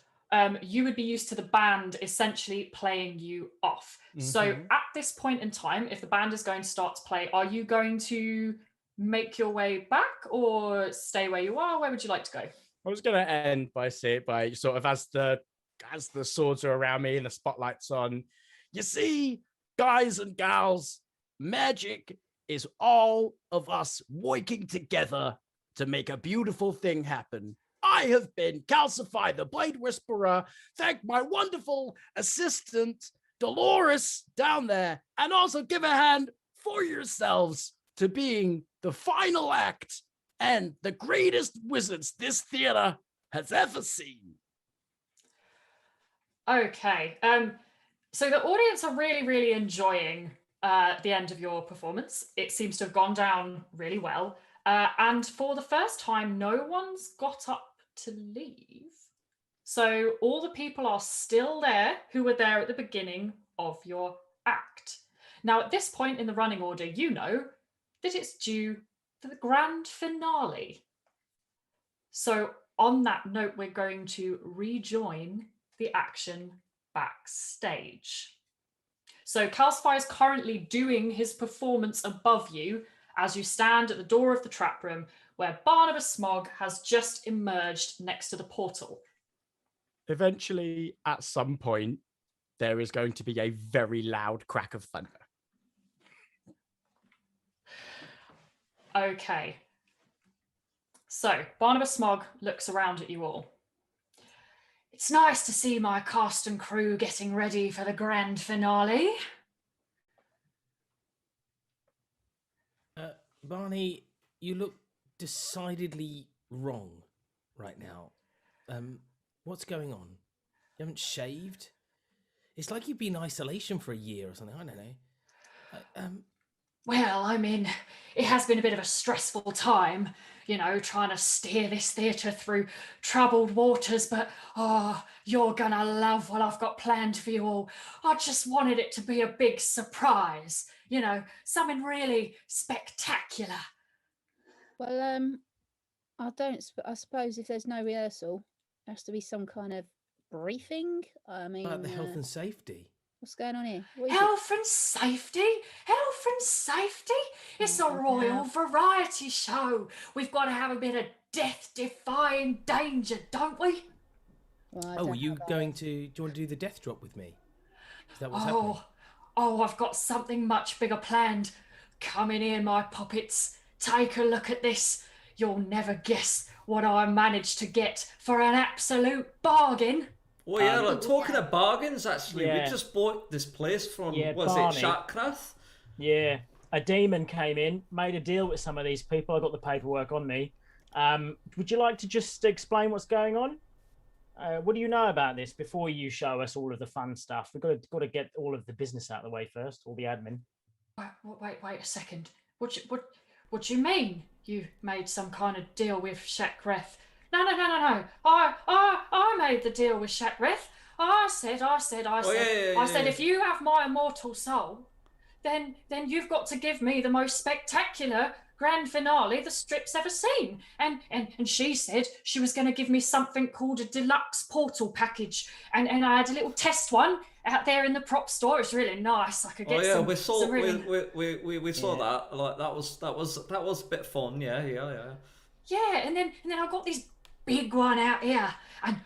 Speaker 1: you would be used to the band essentially playing you off. So at this point in time, if the band is going to start to play, are you going to make your way back or stay where you are? Where would you like to go?
Speaker 6: I was going to end by sort of as the swords are around me and the spotlight's on. You see, guys and gals, magic is all of us working together to make a beautiful thing happen. I have been Calcify the Blade Whisperer. Thank my wonderful assistant, Dolores, down there. And also give a hand for yourselves to being the final act and the greatest wizards this theater has ever seen.
Speaker 1: Okay. So the audience are really, really enjoying the end of your performance. It seems to have gone down really well. And for the first time, no one's got up to leave. So all the people are still there who were there at the beginning of your act. Now, at this point in the running order, you know that it's due for the grand finale. So on that note, we're going to rejoin the action backstage. So Calcify is currently doing his performance above you as you stand at the door of the trap room where Barnabas Smog has just emerged next to the portal.
Speaker 6: Eventually, at some point, there is going to be a very loud crack of thunder.
Speaker 1: Okay. So Barnabas Smog looks around at you all. It's nice to see my cast and crew getting ready for the grand finale.
Speaker 8: Barney, you look decidedly wrong right now. What's going on? You haven't shaved? It's like you've been in isolation for a year or something. I don't know.
Speaker 1: Well, I mean, it has been a bit of a stressful time, you know, trying to steer this theatre through troubled waters, but you're gonna love what I've got planned for you all. I just wanted it to be a big surprise, you know, something really spectacular.
Speaker 3: Well, I suppose if there's no rehearsal, there has to be some kind of briefing. I mean,
Speaker 8: About the health and safety.
Speaker 3: What's going on here? What is it?
Speaker 1: Health and safety? Health and safety? It's a royal variety show. We've got to have a bit of death-defying danger, don't we?
Speaker 3: Well, I
Speaker 8: Oh,
Speaker 3: don't
Speaker 8: are you
Speaker 3: know about
Speaker 8: going
Speaker 3: it.
Speaker 8: to? Do you want to do the death drop with me? Is that what's happening?
Speaker 1: I've got something much bigger planned. Come in here, my puppets. Take a look at this. you'll never guess what I managed to get for an absolute bargain.
Speaker 4: Oh yeah, like talking of bargains, actually, we
Speaker 5: Yeah.
Speaker 4: just bought this place from,
Speaker 5: Yeah,
Speaker 4: was
Speaker 5: Barney.
Speaker 4: it Shatkrath?
Speaker 5: Yeah, a demon came in, made a deal with some of these people. I got the paperwork on me. Would you like to just explain what's going on? What do you know about this before you show us all of the fun stuff? We've got to get all of the business out of the way first, all the admin.
Speaker 1: Wait a second. What do you mean? You made some kind of deal with Shakreth? No. I made the deal with Shakreth. I said, if you have my immortal soul, then you've got to give me the most spectacular grand finale the strip's ever seen. And she said she was going to give me something called a deluxe portal package. And I had a little test one out there in the prop store. It's really nice. I could get
Speaker 4: we saw we saw
Speaker 5: Yeah.
Speaker 4: that. Like that was a bit fun. Yeah.
Speaker 1: Yeah, and then I got this big one out here, and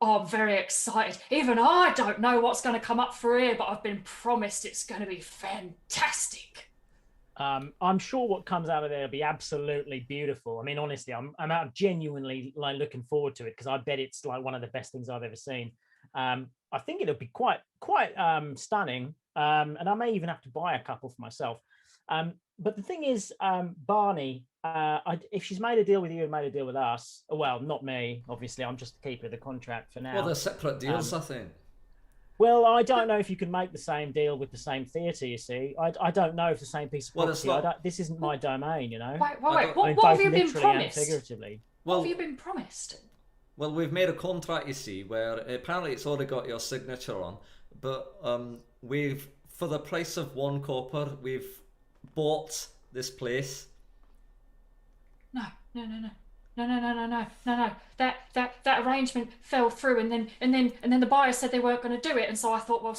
Speaker 1: I'm very excited. Even I don't know what's going to come up for here, but I've been promised it's going to be fantastic.
Speaker 5: I'm sure what comes out of there will be absolutely beautiful. I mean, honestly, I'm genuinely like looking forward to it because I bet it's like one of the best things I've ever seen. I think it'll be quite stunning, and I may even have to buy a couple for myself. But the thing is, Barney, if she's made a deal with you and made a deal with us, well, not me, obviously, I'm just the keeper of the contract for now.
Speaker 4: Well, they're separate deals, I think.
Speaker 5: Well, I don't know if you can make the same deal with the same theatre, you see. I don't know if the same piece of property, this isn't my domain, you know.
Speaker 1: Wait,
Speaker 5: I mean,
Speaker 1: what have you been
Speaker 5: literally and
Speaker 1: promised?
Speaker 5: figuratively.
Speaker 1: What have you been promised?
Speaker 4: Well, we've made a contract, you see, where apparently it's already got your signature on, but we've, for the price of 1 copper, we've bought this place.
Speaker 1: No. That arrangement fell through, and then the buyer said they weren't going to do it, and so I thought, well,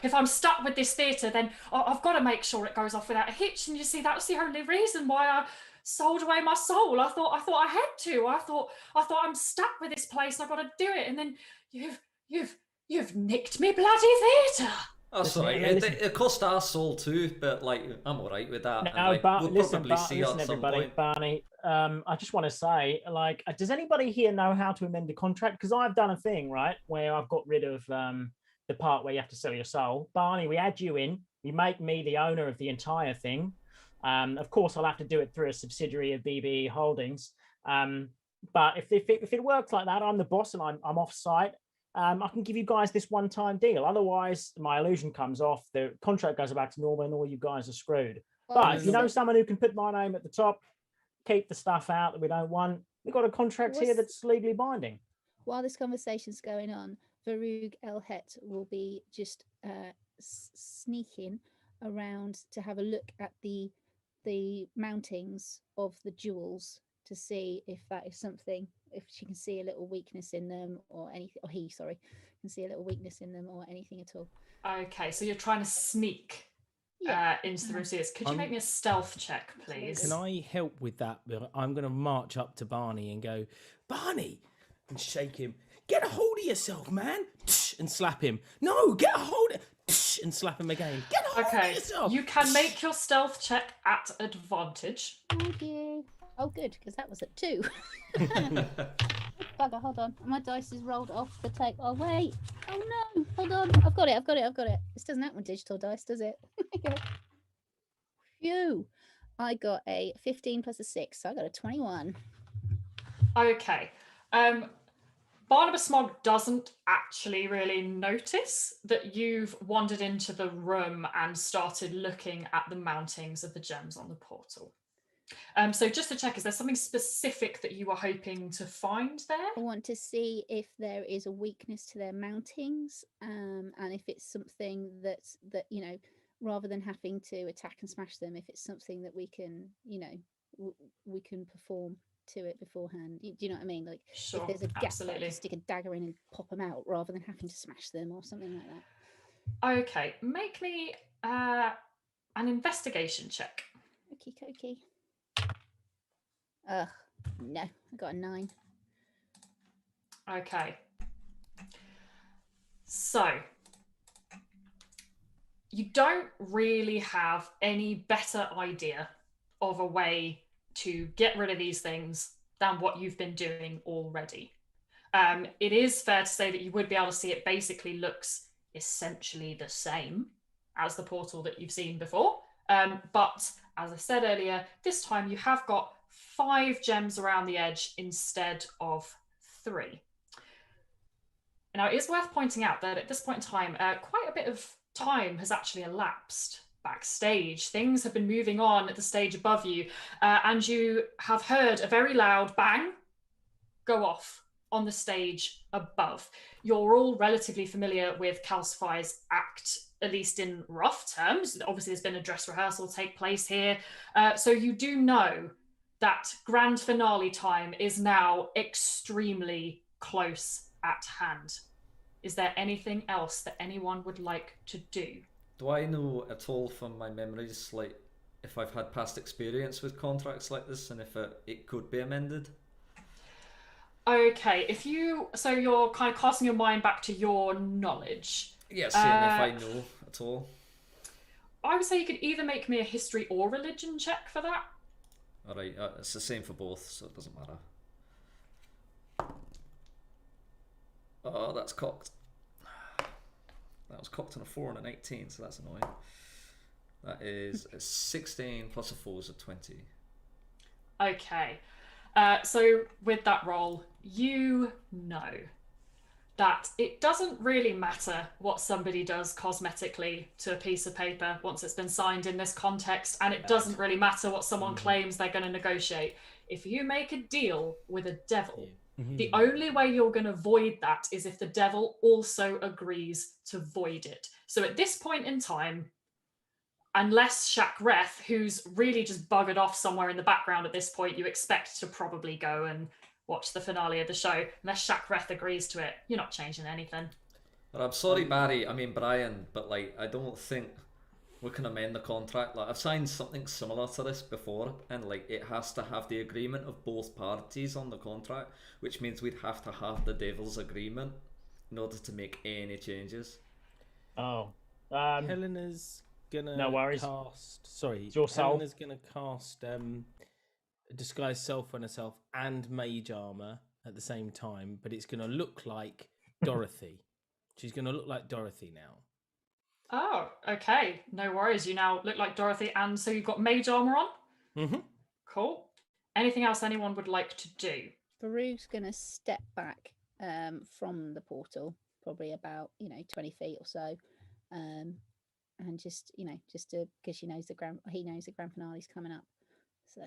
Speaker 1: if I'm stuck with this theatre, then I've got to make sure it goes off without a hitch. And you see, that's the only reason why I sold away my soul. I thought I had to. I thought I'm stuck with this place, and I've got to do it. And then you've nicked me bloody theatre.
Speaker 4: Oh, sorry, it cost our soul too, but like I'm alright with that.
Speaker 5: No,
Speaker 4: and, like, we'll probably see
Speaker 5: listen,
Speaker 4: at some
Speaker 5: everybody,
Speaker 4: point.
Speaker 5: Barney. I just want to say, like, does anybody here know how to amend a contract? Because I've done a thing, right, where I've got rid of the part where you have to sell your soul. Barney, we add you in. You make me the owner of the entire thing. Of course, I'll have to do it through a subsidiary of B.B.E.G Holdings. But if it works like that, I'm the boss and I'm off site. I can give you guys this one-time deal. Otherwise, my illusion comes off, the contract goes back to normal, and all you guys are screwed.
Speaker 3: Well,
Speaker 5: But if you know someone who can put my name at the top, keep the stuff out that we don't want, we've got a contract here that's legally binding.
Speaker 3: While this conversation's going on, Varoog Elhet will be just sneaking around to have a look at the mountings of the jewels to see if that is something, if she can see a little weakness in them or anything, or he, sorry, can see a little weakness in them or anything at all.
Speaker 1: Okay, so you're trying to sneak into the room. Could you make me a stealth check, please?
Speaker 8: Can I help with that? I'm going to march up to Barney and go, Barney, and shake him. Get a hold of yourself, man, and slap him. No, get a hold of, and slap him again. Get a hold of yourself.
Speaker 1: You can make your stealth check at advantage.
Speaker 3: Thank you. Oh, good, because that was at 2. Bugger, hold on. My dice is rolled off the tape. Oh, wait. Oh, no. Hold on. I've got it. This doesn't happen with digital dice, does it? Phew. I got a 15 plus a 6, so I got a 21.
Speaker 1: Okay. Barnabas Smog doesn't actually really notice that you've wandered into the room and started looking at the mountings of the gems on the portal. So just to check, is there something specific that you were hoping to find there?
Speaker 3: I want to see if there is a weakness to their mountings, and if it's something that you know, rather than having to attack and smash them, if it's something that we can, you know, we can perform to it beforehand. Do you know what I mean? Like,
Speaker 1: Sure,
Speaker 3: if there's a gap,
Speaker 1: absolutely.
Speaker 3: I can stick a dagger in and pop them out rather than having to smash them or something like that.
Speaker 1: Okay, make me an investigation check.
Speaker 3: Okie dokie. No, I got a 9.
Speaker 1: Okay. So, you don't really have any better idea of a way to get rid of these things than what you've been doing already. It is fair to say that you would be able to see it basically looks essentially the same as the portal that you've seen before. But as I said earlier, this time you have got 5 gems around the edge instead of 3. Now, it is worth pointing out that at this point in time, quite a bit of time has actually elapsed backstage. Things have been moving on at the stage above you, and you have heard a very loud bang go off on the stage above. You're all relatively familiar with Calcify's act, at least in rough terms. Obviously, there's been a dress rehearsal take place here. So you do know that grand finale time is now extremely close at hand. Is there anything else that anyone would like to do?
Speaker 4: Do I know at all from my memories, like, if I've had past experience with contracts like this and if it could be amended?
Speaker 1: Okay, so you're kind of casting your mind back to your knowledge.
Speaker 4: Yeah, seeing if I know at all.
Speaker 1: I would say you could either make me a history or religion check for that.
Speaker 4: Alright, it's the same for both, so it doesn't matter. Oh, that's cocked. That was cocked on a 4 and an 18, so that's annoying. That is a 16 plus a 4 is a 20.
Speaker 1: Okay. So with that roll, you know that it doesn't really matter what somebody does cosmetically to a piece of paper once it's been signed in this context, and it doesn't really matter what someone claims they're going to negotiate. If you make a deal with a devil, the only way you're going to void that is if the devil also agrees to void it. So at this point in time, unless Shakreth, who's really just buggered off somewhere in the background at this point, you expect to probably go and watch the finale of the show. Unless Shakreth agrees to it, you're not changing anything.
Speaker 4: But I'm sorry, Brian, but like, I don't think we can amend the contract. Like, I've signed something similar to this before, and like, it has to have the agreement of both parties on the contract, which means we'd have to have the devil's agreement in order to make any changes.
Speaker 5: Oh,
Speaker 8: Helena's gonna
Speaker 5: no worries.
Speaker 8: cast. Sorry,
Speaker 5: It's your soul.
Speaker 8: Helena's gonna cast disguise self on herself and mage armor at the same time, but it's gonna look like Dorothy. She's gonna look like Dorothy now.
Speaker 1: Oh, okay. No worries. You now look like Dorothy, and so you've got mage armor on?
Speaker 8: Mm-hmm.
Speaker 1: Cool. Anything else anyone would like to do?
Speaker 3: Varoog's gonna step back from the portal, probably about 20 feet or so, and just to, because he knows the grand finale's coming up, so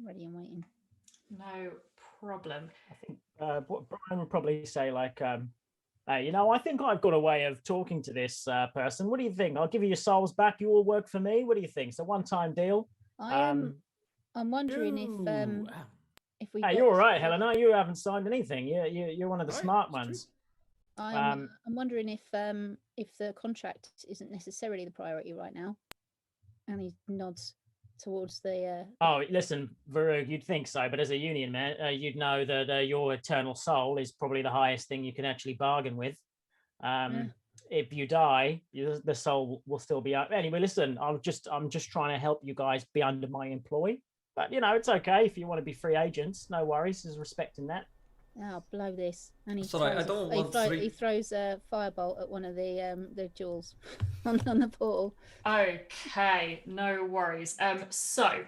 Speaker 3: ready and waiting.
Speaker 1: No problem.
Speaker 5: I think what Brian would probably say, like, hey, I think I've got a way of talking to this person. What do you think? I'll give you your souls back. You all work for me. What do you think? It's a one-time deal.
Speaker 3: I'm wondering if we.
Speaker 5: Hey, you're all right, Helena. You haven't signed anything. You're one of the smart ones.
Speaker 3: I'm wondering if the contract isn't necessarily the priority right now. And he nods towards the.
Speaker 5: Oh, listen, Varoog, you'd think so, but as a union man, you'd know that your eternal soul is probably the highest thing you can actually bargain with. If you die, the soul will still be up. Anyway, listen, I'm just trying to help you guys be under my employ. But it's okay if you want to be free agents. No worries, there's respect in that.
Speaker 3: Oh, blow this! And he
Speaker 4: throws
Speaker 3: a firebolt at one of the jewels on the portal.
Speaker 1: Okay, no worries. So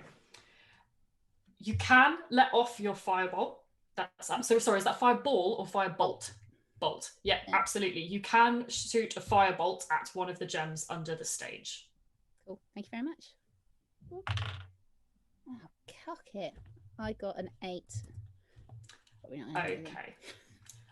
Speaker 1: you can let off your firebolt. I'm so sorry. Is that fireball or firebolt? Bolt. Yeah, absolutely. You can shoot a firebolt at one of the gems under the stage.
Speaker 3: Cool. Thank you very much. Oh, cock it! I got an 8.
Speaker 1: Okay.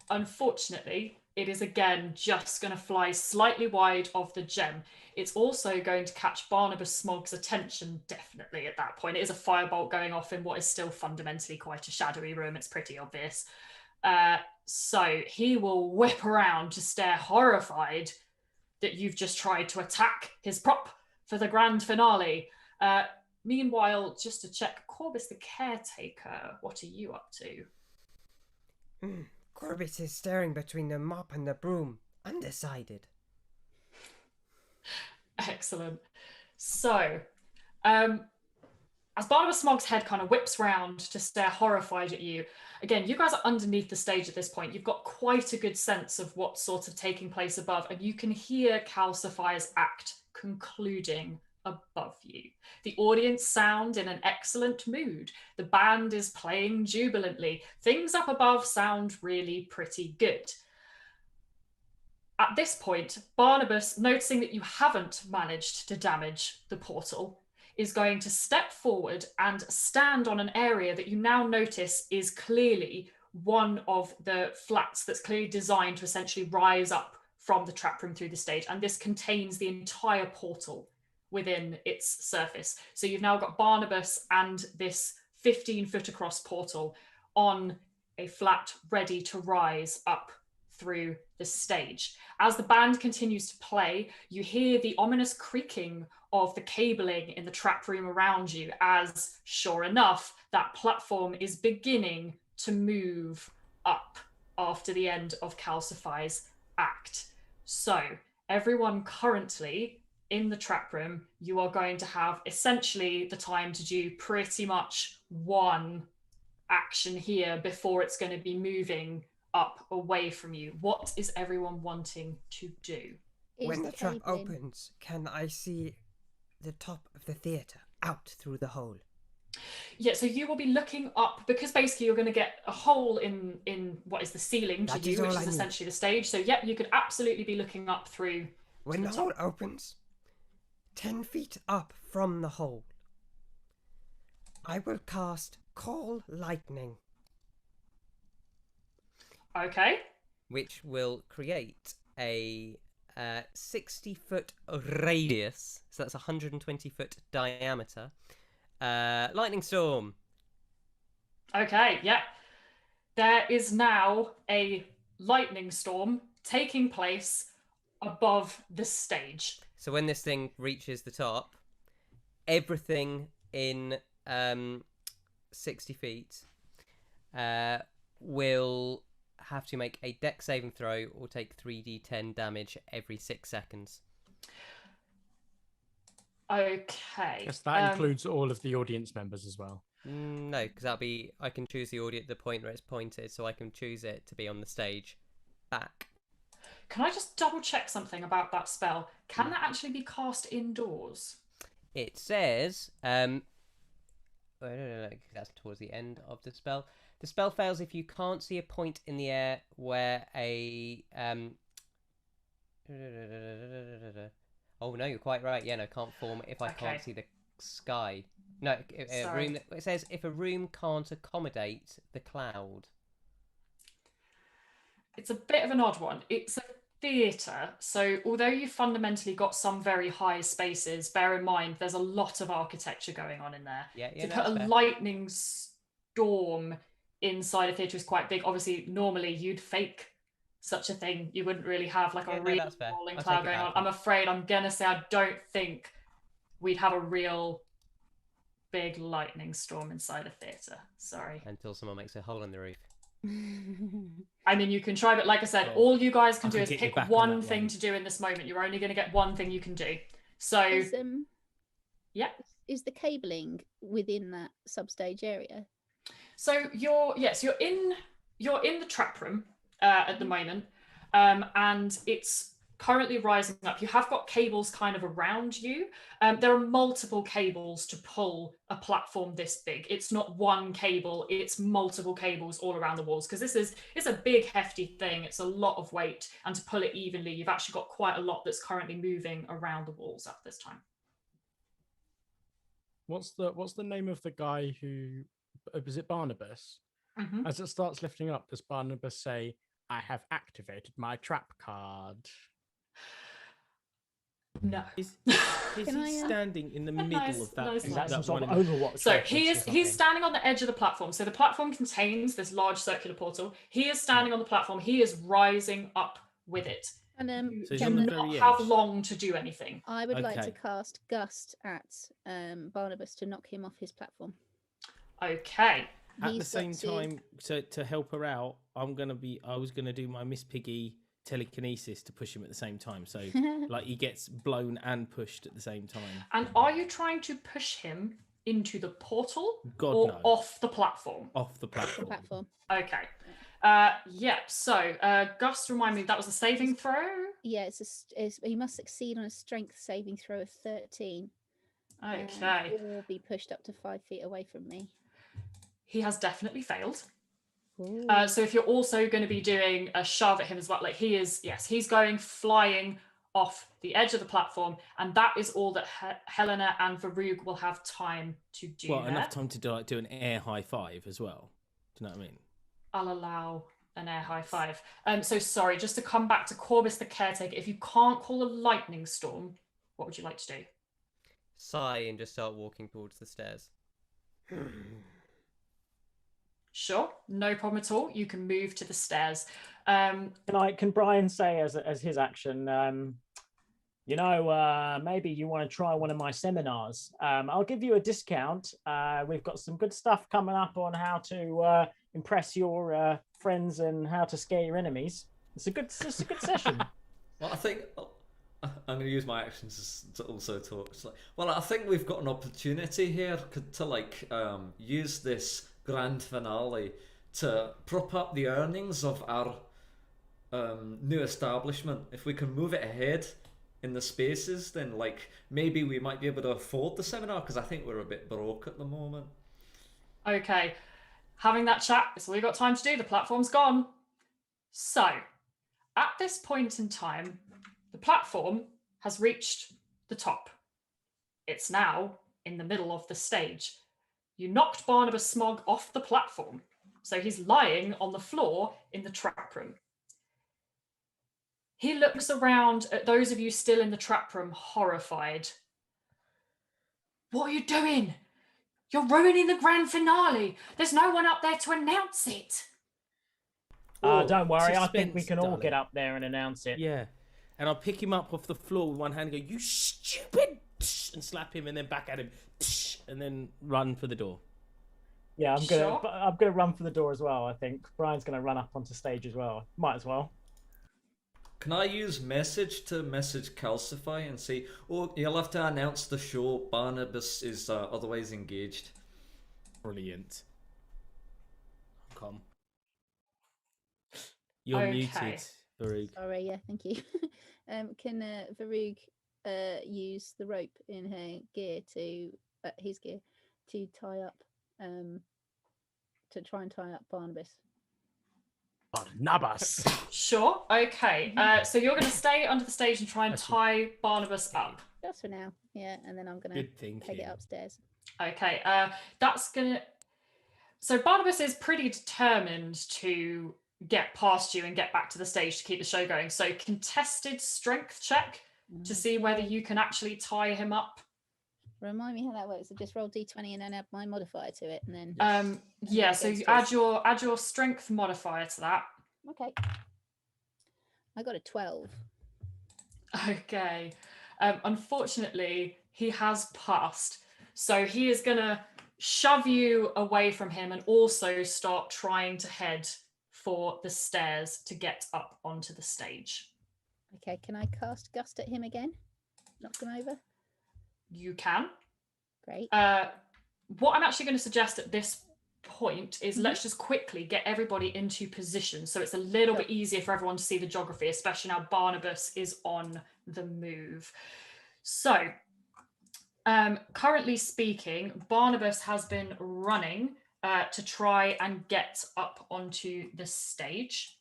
Speaker 1: Unfortunately, it is again just going to fly slightly wide of the gem. It's also going to catch Barnabas Smog's attention, definitely, at that point. It is a firebolt going off in what is still fundamentally quite a shadowy room. It's pretty obvious. So he will whip around to stare horrified that you've just tried to attack his prop for the grand finale. Meanwhile, just to check, Korbis the Caretaker, what are you up to?
Speaker 2: Korbis is staring between the mop and the broom, undecided.
Speaker 1: Excellent. So, As Barnabas Smog's head kind of whips round to stare horrified at you, again, you guys are underneath the stage at this point. You've got quite a good sense of what's sort of taking place above, and you can hear Calcify's act concluding above you. The audience sound in an excellent mood. The band is playing jubilantly. Things up above sound really pretty good. At this point, Barnabas, noticing that you haven't managed to damage the portal, is going to step forward and stand on an area that you now notice is clearly one of the flats that's clearly designed to essentially rise up from the trap room through the stage. And this contains the entire portal within its surface. So you've now got Barnabas and this 15-foot across portal on a flat ready to rise up through the stage. As the band continues to play, you hear the ominous creaking of the cabling in the trap room around you as, sure enough, that platform is beginning to move up after the end of Calcify's act. So everyone currently in the trap room, you are going to have essentially the time to do pretty much one action here before it's going to be moving up away from you. What is everyone wanting to do?
Speaker 2: When the trap opens, can I see the top of the theatre out through the hole?
Speaker 1: Yeah, so you will be looking up, because basically you're going to get a hole in what is the ceiling to you, which is essentially the stage. So yep, you could absolutely be looking up through.
Speaker 2: When the hole opens, 10 feet up from the hole, I will cast Call Lightning.
Speaker 1: Okay.
Speaker 2: Which will create a 60-foot radius, so that's 120-foot diameter, lightning storm.
Speaker 1: Okay, yeah. There is now a lightning storm taking place above the stage.
Speaker 2: So when this thing reaches the top, everything in 60 feet will have to make a dex saving throw or take 3d10 damage every 6 seconds.
Speaker 1: Okay.
Speaker 6: Yes, that includes all of the audience members as well.
Speaker 2: No, because that'll be, I can choose the point where it's pointed, so I can choose it to be on the stage back.
Speaker 1: Can I just double check something about that spell? Can that actually be cast indoors?
Speaker 2: It says, that's towards the end of the spell. The spell fails if you can't see a point in the air where a oh no, you're quite right. Yeah, no, can't form if I can't see the sky. No, a room. It says if a room can't accommodate the cloud.
Speaker 1: It's a bit of an odd one. It's a theatre, so although you fundamentally got some very high spaces, bear in mind there's a lot of architecture going on in there.
Speaker 2: Yeah,
Speaker 1: to put a lightning storm inside a theatre is quite big. Obviously, normally you'd fake such a thing. You wouldn't really have like a real rolling cloud going on. I'm afraid I'm gonna say I don't think we'd have a real big lightning storm inside a theatre. Sorry.
Speaker 2: Until someone makes a hole in the roof.
Speaker 1: I mean, you can try, but like I said, all you guys can do is pick one thing to do in this moment. You're only going to get one thing you can do. So, yeah.
Speaker 3: Is the cabling within that substage area?
Speaker 1: So you're in the trap room at the moment, and it's currently rising up. You have got cables kind of around you. There are multiple cables to pull a platform this big. It's not one cable, it's multiple cables all around the walls, because it's a big hefty thing. It's a lot of weight, and to pull it evenly, you've actually got quite a lot that's currently moving around the walls at this time.
Speaker 6: What's the name of the guy who, was it Barnabas? Mm-hmm. As it starts lifting up, does Barnabas say, "I have activated my trap card"?
Speaker 1: No.
Speaker 8: Is he standing in the middle of that?
Speaker 5: Is that some sort of Overwatch?
Speaker 1: So he's standing on the edge of the platform. So the platform contains this large circular portal. He is standing on the platform. He is rising up with it.
Speaker 3: And
Speaker 8: so he's on the very edge.
Speaker 1: Have long to do anything.
Speaker 3: I would like to cast Gust at Barnabas to knock him off his platform.
Speaker 1: Okay.
Speaker 8: At the same time, to help her out, I was gonna do my Miss Piggy telekinesis to push him at the same time, so like he gets blown and pushed at the same time.
Speaker 1: And are you trying to push him into the portal
Speaker 8: God,
Speaker 1: or
Speaker 8: no.
Speaker 1: off the platform?
Speaker 8: Off the platform.
Speaker 3: Platform.
Speaker 1: Okay. Yep. So, Gus, remind me, that was a saving throw?
Speaker 3: Yeah, he must succeed on a strength saving throw of 13.
Speaker 1: Okay.
Speaker 3: Or be pushed up to 5 feet away from me.
Speaker 1: He has definitely failed.
Speaker 3: Ooh.
Speaker 1: So if you're also going to be doing a shove at him as well, like he is, yes, he's going flying off the edge of the platform, and that is all that Helena and Varoog will have time to do.
Speaker 8: Well,
Speaker 1: there.
Speaker 8: enough time to do an air high five as well. Do you know what I mean?
Speaker 1: I'll allow an air high five. So sorry, just to come back to Korbis the Caretaker, if you can't call a lightning storm, what would you like to do?
Speaker 2: Sigh and just start walking towards the stairs.
Speaker 1: Sure, no problem at all. You can move to the stairs.
Speaker 5: Can Brian say as his action, maybe you want to try one of my seminars? I'll give you a discount. We've got some good stuff coming up on how to impress your friends and how to scare your enemies. It's a good session.
Speaker 4: Well, I think I'm going to use my actions to also talk. I think we've got an opportunity here to use this grand finale to prop up the earnings of our new establishment. If we can move it ahead in the spaces, then maybe we might be able to afford the seminar, because I think we're a bit broke at the moment.
Speaker 1: Okay, having that chat is all we've got time to do. The platform's gone. So, at this point in time, the platform has reached the top. It's now in the middle of the stage. You knocked Barnabas Smog off the platform, so he's lying on the floor in the trap room. He looks around at those of you still in the trap room, horrified. What are you doing? You're ruining the grand finale. There's no one up there to announce it.
Speaker 5: Don't worry, I think we
Speaker 8: suspense,
Speaker 5: can all
Speaker 8: darling.
Speaker 5: get up there and announce it.
Speaker 8: Yeah. And I'll pick him up off the floor with one hand and go, "You stupid!" and slap him, and then back at him, and then run for the door.
Speaker 5: Yeah, I'm
Speaker 1: Sure.
Speaker 5: gonna run for the door as well. I think Brian's gonna run up onto stage as well. Might as well.
Speaker 4: Can I use message to message Calcify and say, "Oh, you'll have to announce the show. Barnabas is otherwise engaged."
Speaker 8: Brilliant. Come. You're
Speaker 1: Okay.
Speaker 8: muted, Varoog.
Speaker 3: Sorry, yeah, thank you. Can Varoog use the rope in her gear his gear to tie up, to try and tie up Barnabas?
Speaker 6: Barnabas.
Speaker 1: Sure, okay. So you're going to stay under the stage and try and tie Barnabas up.
Speaker 3: Just for now, yeah, and then I'm gonna
Speaker 8: Good thinking.
Speaker 3: take it upstairs.
Speaker 1: Okay, that's gonna. So Barnabas is pretty determined to get past you and get back to the stage to keep the show going. So contested strength check to see whether you can actually tie him up.
Speaker 3: Remind me how that works. So just roll d20 and then add my modifier to it, and then.
Speaker 1: Yeah. So you add your strength modifier to that.
Speaker 3: Okay. I got a 12.
Speaker 1: Okay. Unfortunately, he has passed. So he is gonna shove you away from him and also start trying to head for the stairs to get up onto the stage.
Speaker 3: Okay, can I cast Gust at him again? Knock him over?
Speaker 1: You can.
Speaker 3: Great.
Speaker 1: What I'm actually going to suggest at this point is let's just quickly get everybody into position so it's a little bit easier for everyone to see the geography, especially now Barnabas is on the move. So, currently speaking, Barnabas has been running to try and get up onto the stage.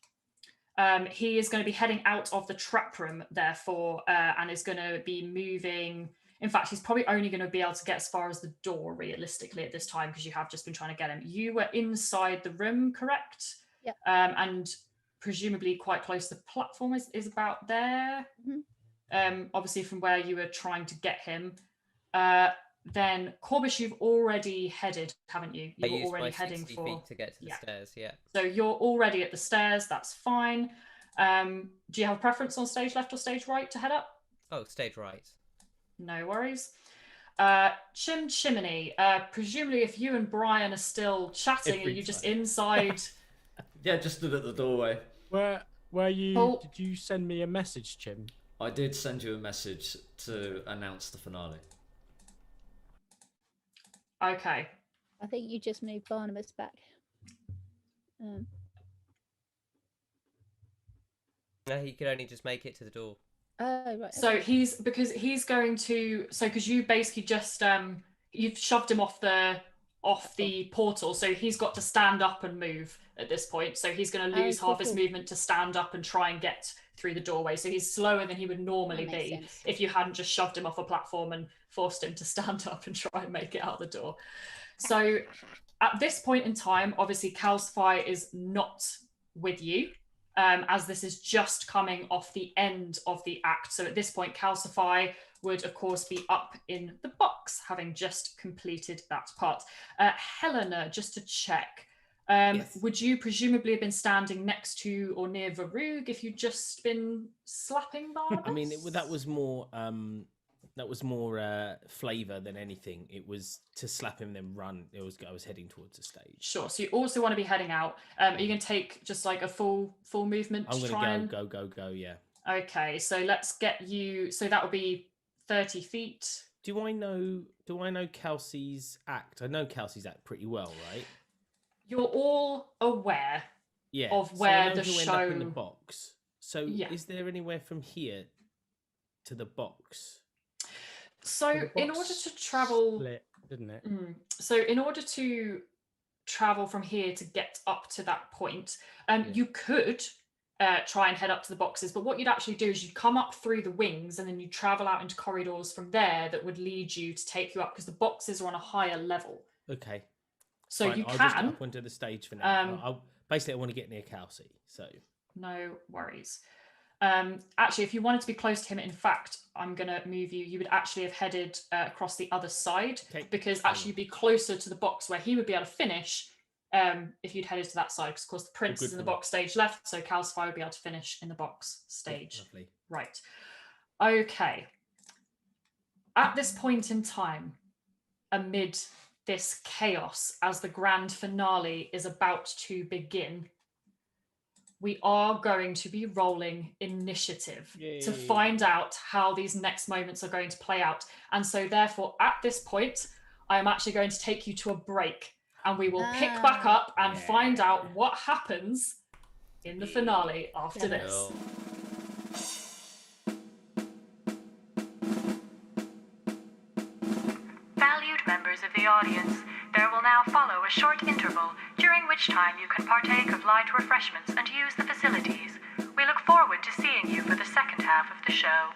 Speaker 1: He is going to be heading out of the trap room, therefore, and is going to be moving. In fact, he's probably only going to be able to get as far as the door, realistically, at this time, because you have just been trying to get him. You were inside the room, correct?
Speaker 3: Yep.
Speaker 1: And presumably quite close to the platform is about there. Obviously, from where you were trying to get him. Then, Korbis, you've already headed, haven't you? You were already heading
Speaker 2: 60
Speaker 1: for
Speaker 2: feet to get to the stairs, yeah.
Speaker 1: So you're already at the stairs, that's fine. Do you have a preference on stage left or stage right to head up?
Speaker 2: Oh, stage right.
Speaker 1: No worries. Chimini, presumably if you and Brian are still chatting, are you just inside?
Speaker 4: Yeah, just stood at the doorway.
Speaker 6: Where you?
Speaker 1: Paul-
Speaker 6: Did you send me a message, Chim?
Speaker 4: I did send you a message to announce the finale.
Speaker 1: Okay.
Speaker 3: I think you just moved Barnabas back.
Speaker 2: No, he could only just make it to the door.
Speaker 3: Oh, right.
Speaker 1: So
Speaker 3: okay.
Speaker 1: he's going to, because you basically just you've shoved him off the portal, so he's got to stand up and move at this point. So he's going to lose half his movement to stand up and try and get through the doorway. So he's slower than he would normally be
Speaker 3: sense.
Speaker 1: if you hadn't just shoved him off a platform and forced him to stand up and try and make it out the door. So at this point in time, obviously Calcify is not with you. As this is just coming off the end of the act. So at this point, Calcify would, of course, be up in the box, having just completed that part. Helena, just to check,
Speaker 8: Yes.
Speaker 1: would you presumably have been standing next to or near Varoog if you'd just been slapping Barnabas?
Speaker 8: I mean, that was more flavour than anything. It was to slap him, then run. I was heading towards the stage.
Speaker 1: Sure. So you also want to be heading out. Are you going to take just like a full movement?
Speaker 8: I'm going to go. Yeah.
Speaker 1: Okay. So let's get you. So that would be 30 feet.
Speaker 8: Do I know Kelsey's act? I know Kelsey's act pretty well, right?
Speaker 1: You're all aware
Speaker 8: Yeah.
Speaker 1: of where
Speaker 8: so I know
Speaker 1: the
Speaker 8: he'll
Speaker 1: show
Speaker 8: end up in the box. So
Speaker 1: Yeah.
Speaker 8: is there anywhere from here to the box?
Speaker 1: So
Speaker 5: The
Speaker 1: in
Speaker 5: box
Speaker 1: order to travel,
Speaker 5: split, didn't it?
Speaker 1: So in order to travel from here to get up to that point, you could try and head up to the boxes, but what you'd actually do is you'd come up through the wings and then you travel out into corridors from there that would lead you to take you up, because the boxes are on a higher level.
Speaker 8: Okay.
Speaker 1: So
Speaker 8: Fine,
Speaker 1: you
Speaker 8: I'll just
Speaker 1: can.
Speaker 8: up onto the stage for now. Basically, I want to get near Kelsey, so.
Speaker 1: No worries. Actually, if you wanted to be close to him, in fact, I'm going to move you. You would actually have headed across the other side, because actually you'd be closer to the box where he would be able to finish if you'd headed to that side. Because, of course, the prince is in the box stage left, so Calcify would be able to finish in the box stage.
Speaker 8: Lovely.
Speaker 1: Right. Okay. At this point in time, amid this chaos, as the grand finale is about to begin, we are going to be rolling initiative to find out how these next moments are going to play out. And so therefore, at this point, I am actually going to take you to a break, and we will pick back up and find out what happens in the finale after this.
Speaker 7: Valued members of the audience, there will now follow a short interval, during which time you can partake of light refreshments and use the facilities. We look forward to seeing you for the second half of the show.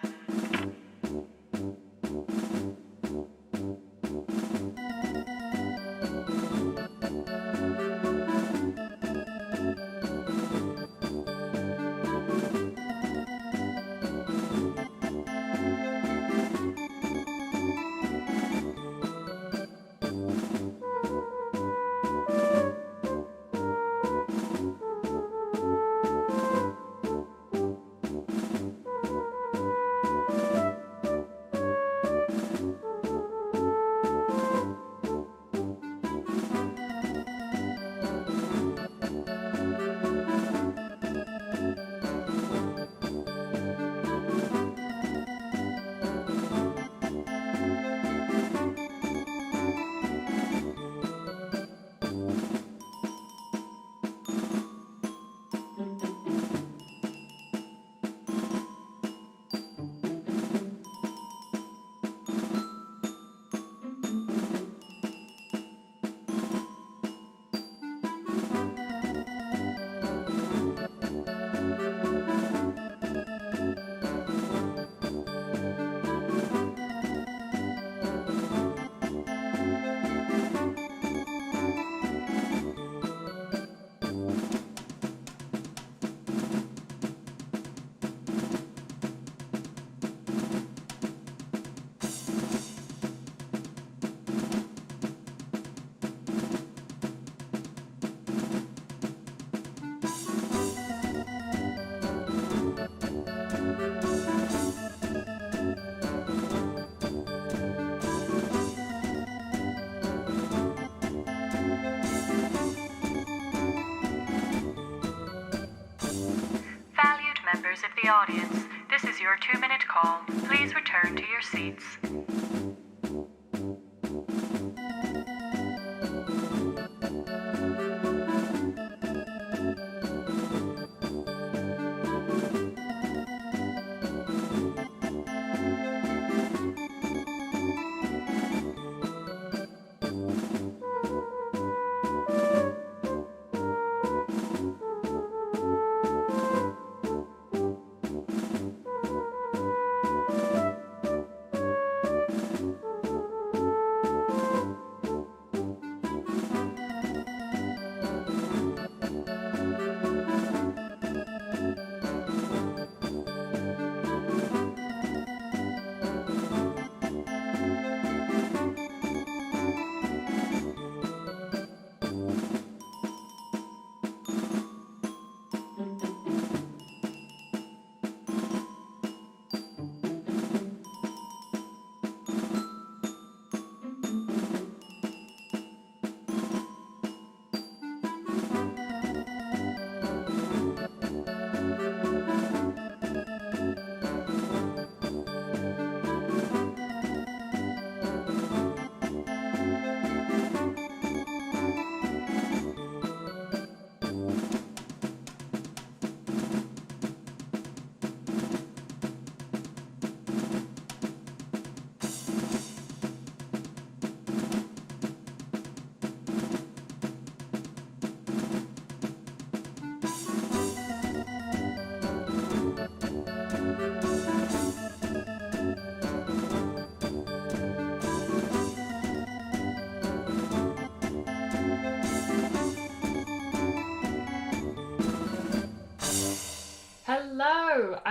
Speaker 7: Members of the audience, this is your 2-minute call. Please return to your seats.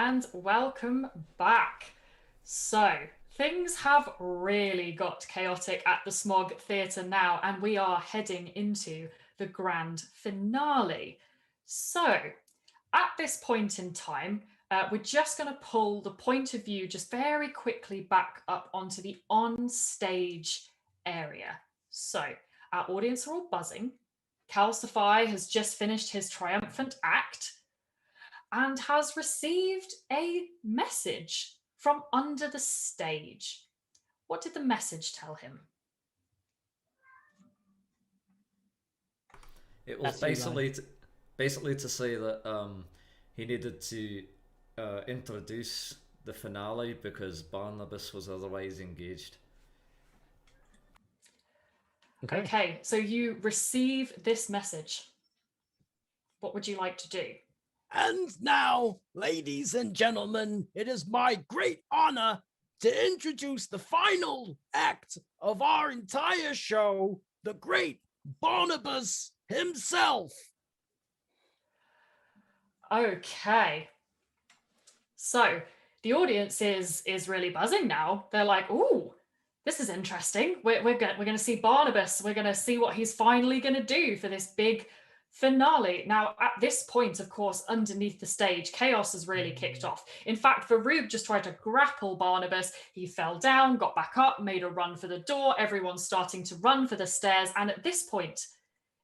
Speaker 1: and welcome back. So, things have really got chaotic at the Smog Theatre now, and we are heading into the grand finale. So, at this point in time, we're just going to pull the point of view just very quickly back up onto the on-stage area. So, our audience are all buzzing. Calcify has just finished his triumphant act and has received a message from under the stage. What did the message tell him?
Speaker 4: It was basically to say that he needed to introduce the finale because Barnabas was otherwise engaged.
Speaker 1: Okay, so you receive this message. What would you like to do?
Speaker 6: And now, ladies and gentlemen, it is my great honor to introduce the final act of our entire show, the great Barnabas himself.
Speaker 1: Okay. So the audience is really buzzing now. They're like, "Ooh, this is interesting. We're going to see Barnabas. We're going to see what he's finally going to do for this big finale." Now, at this point, of course, underneath the stage, chaos has really kicked off. In fact, Varoog just tried to grapple Barnabas. He fell down, got back up, made a run for the door. Everyone's starting to run for the stairs. And at this point,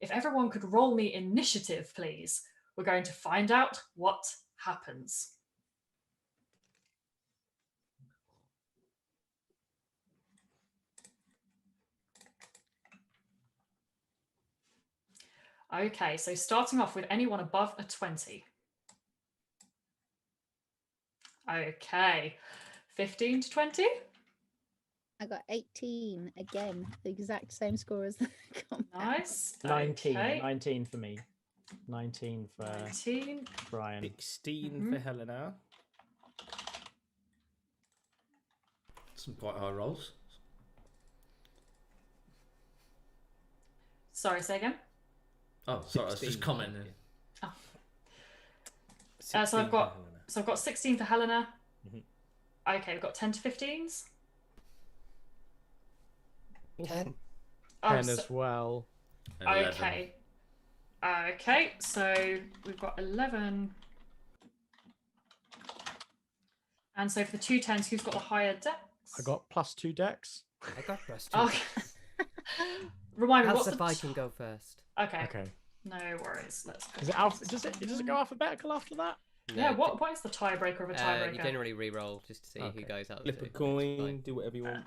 Speaker 1: if everyone could roll me initiative, please, we're going to find out what happens. Okay, so starting off with anyone above a 20. Okay, 15 to 20.
Speaker 3: I got 18 again, the exact same score as the combat.
Speaker 1: Nice.
Speaker 5: 19.
Speaker 1: Okay.
Speaker 5: 19 for me. 19 for
Speaker 1: 19.
Speaker 5: Brian.
Speaker 8: 16 for Helena.
Speaker 4: Some quite high rolls.
Speaker 1: Sorry, say again.
Speaker 4: Oh, sorry, I was just
Speaker 8: 16.
Speaker 4: commenting.
Speaker 1: Oh.
Speaker 8: 16
Speaker 1: So I've
Speaker 8: for
Speaker 1: got
Speaker 8: Helena.
Speaker 1: 16 for Helena.
Speaker 8: Mhm.
Speaker 1: Okay, we've got 10 to 15s.
Speaker 2: 10.
Speaker 1: Oh,
Speaker 9: 10
Speaker 1: so-
Speaker 9: as well.
Speaker 4: 11.
Speaker 1: Okay. Okay, so we've got 11. And so for the 2 10s, who's got the higher dex?
Speaker 9: I got +2 decks.
Speaker 2: I got plus 2.
Speaker 1: Oh, remind me, what's the...
Speaker 2: Calcify can go first.
Speaker 1: Okay,
Speaker 9: Okay.
Speaker 1: no worries. Let's go.
Speaker 9: Is it does it go alphabetical after that?
Speaker 1: Yeah,
Speaker 2: No,
Speaker 1: what is the tiebreaker of a tiebreaker?
Speaker 2: You generally re-roll just to see who
Speaker 9: Okay.
Speaker 2: goes out.
Speaker 8: Flip a
Speaker 2: to.
Speaker 8: coin, do whatever you want.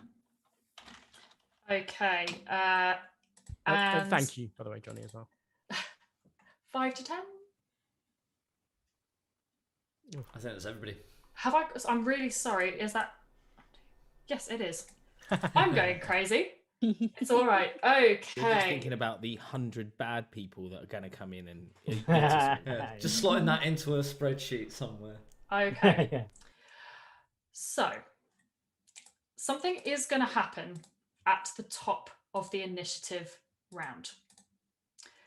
Speaker 1: Okay, and
Speaker 9: Thank you, by the way, Johnny, as well.
Speaker 1: 5 to 10?
Speaker 4: I think it's everybody.
Speaker 1: Have I? I'm really sorry. Is that? Yes, it is. I'm going crazy. It's all right.
Speaker 8: You're just
Speaker 1: Okay.
Speaker 8: thinking about the 100 bad people that are going to come in and
Speaker 4: Yeah, just slotting that into a spreadsheet somewhere.
Speaker 1: Okay.
Speaker 5: Yeah.
Speaker 1: So, something is going to happen at the top of the initiative round.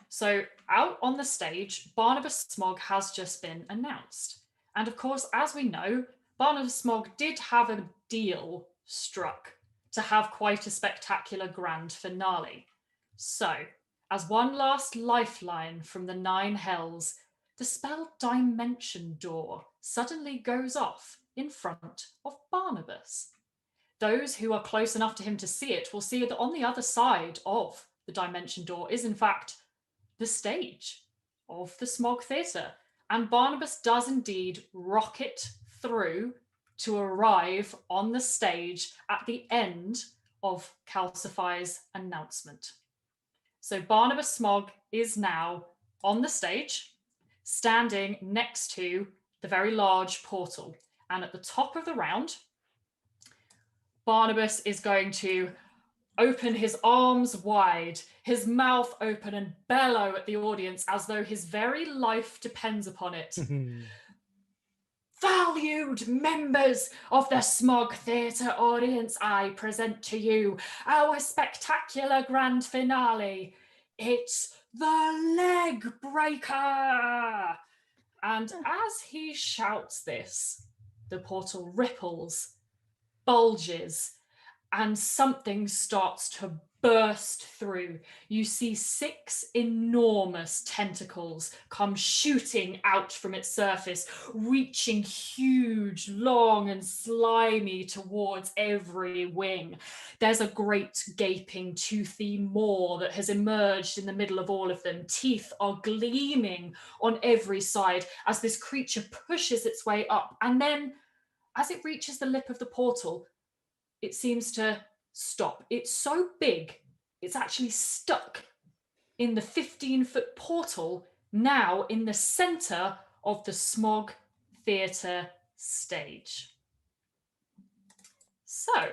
Speaker 1: So, out on the stage, Barnabas Smog has just been announced. And of course, as we know, Barnabas Smog did have a deal struck to have quite a spectacular grand finale. So, as one last lifeline from the 9 hells, the spell Dimension Door suddenly goes off in front of Barnabas. Those who are close enough to him to see it will see that on the other side of the Dimension Door is in fact the stage of the Smog Theatre. And Barnabas does indeed rocket through to arrive on the stage at the end of Calcify's announcement. So Barnabas Smog is now on the stage, standing next to the very large portal. And at the top of the round, Barnabas is going to open his arms wide, his mouth open, and bellow at the audience as though his very life depends upon it. Valued members of the Smog Theatre audience, I present to you our spectacular grand finale. It's the Leg Breaker. And as he shouts this, the portal ripples, bulges, and something starts to burst through. You see 6 enormous tentacles come shooting out from its surface, reaching huge, long, and slimy towards every wing. There's a great gaping, toothy maw that has emerged in the middle of all of them. Teeth are gleaming on every side as this creature pushes its way up. And then, as it reaches the lip of the portal, it seems to stop. It's so big, it's actually stuck in the 15-foot portal, now in the center of the Smog Theatre stage. So,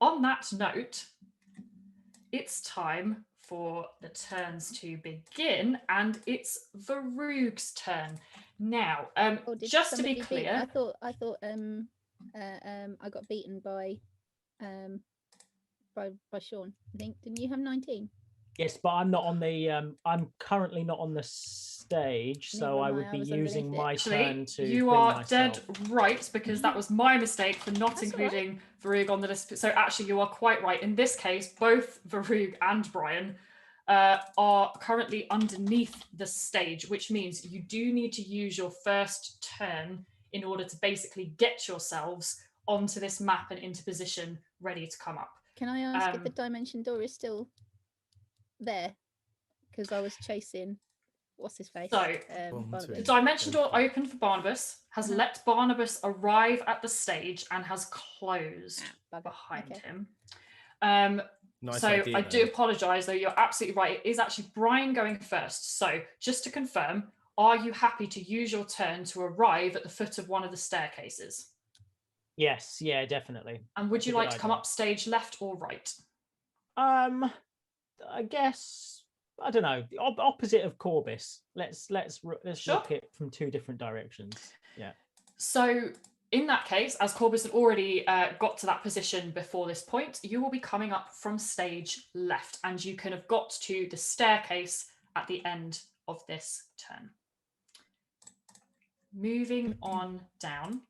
Speaker 1: on that note, it's time for the turns to begin, and it's Varoog's turn. Now,
Speaker 3: Did
Speaker 1: just to be
Speaker 3: somebody beat-
Speaker 1: clear,
Speaker 3: I thought I got beaten by Sean. I think, didn't you have 19?
Speaker 5: Yes, but I'm not on the. I'm currently not on the stage, so
Speaker 3: Neither
Speaker 5: I
Speaker 3: am
Speaker 5: would
Speaker 3: I
Speaker 5: be
Speaker 3: was
Speaker 5: using
Speaker 3: underneath it.
Speaker 5: my
Speaker 1: actually,
Speaker 5: turn to.
Speaker 1: you
Speaker 5: bring
Speaker 1: are
Speaker 5: myself.
Speaker 1: dead right, because that was my mistake for not
Speaker 3: That's all right.
Speaker 1: including Varoog on the list. So actually, you are quite right. In this case, both Varoog and Brian are currently underneath the stage, which means you do need to use your first turn in order to basically get yourselves onto this map and into position ready to come up.
Speaker 3: Can I ask if the dimension door is still there? Because I was chasing what's his face.
Speaker 1: So,
Speaker 3: Barnabas.
Speaker 1: the dimension door opened for Barnabas, has let Barnabas arrive at the stage, and has closed behind him.
Speaker 8: Nice
Speaker 1: so
Speaker 8: idea,
Speaker 1: I do
Speaker 8: though.
Speaker 1: apologise, though you're absolutely right. It is actually Brian going first. So just to confirm, are you happy to use your turn to arrive at the foot of one of the staircases?
Speaker 5: Yes, yeah, definitely.
Speaker 1: And would
Speaker 5: That's
Speaker 1: you
Speaker 5: a good
Speaker 1: like to come
Speaker 5: idea.
Speaker 1: up stage left or right?
Speaker 5: I guess I don't know. The opposite of Korbis. Let's
Speaker 1: Sure.
Speaker 5: look it from 2 different directions. Yeah.
Speaker 1: So in that case, as Korbis had already got to that position before this point, you will be coming up from stage left, and you can have got to the staircase at the end of this turn. Moving on down,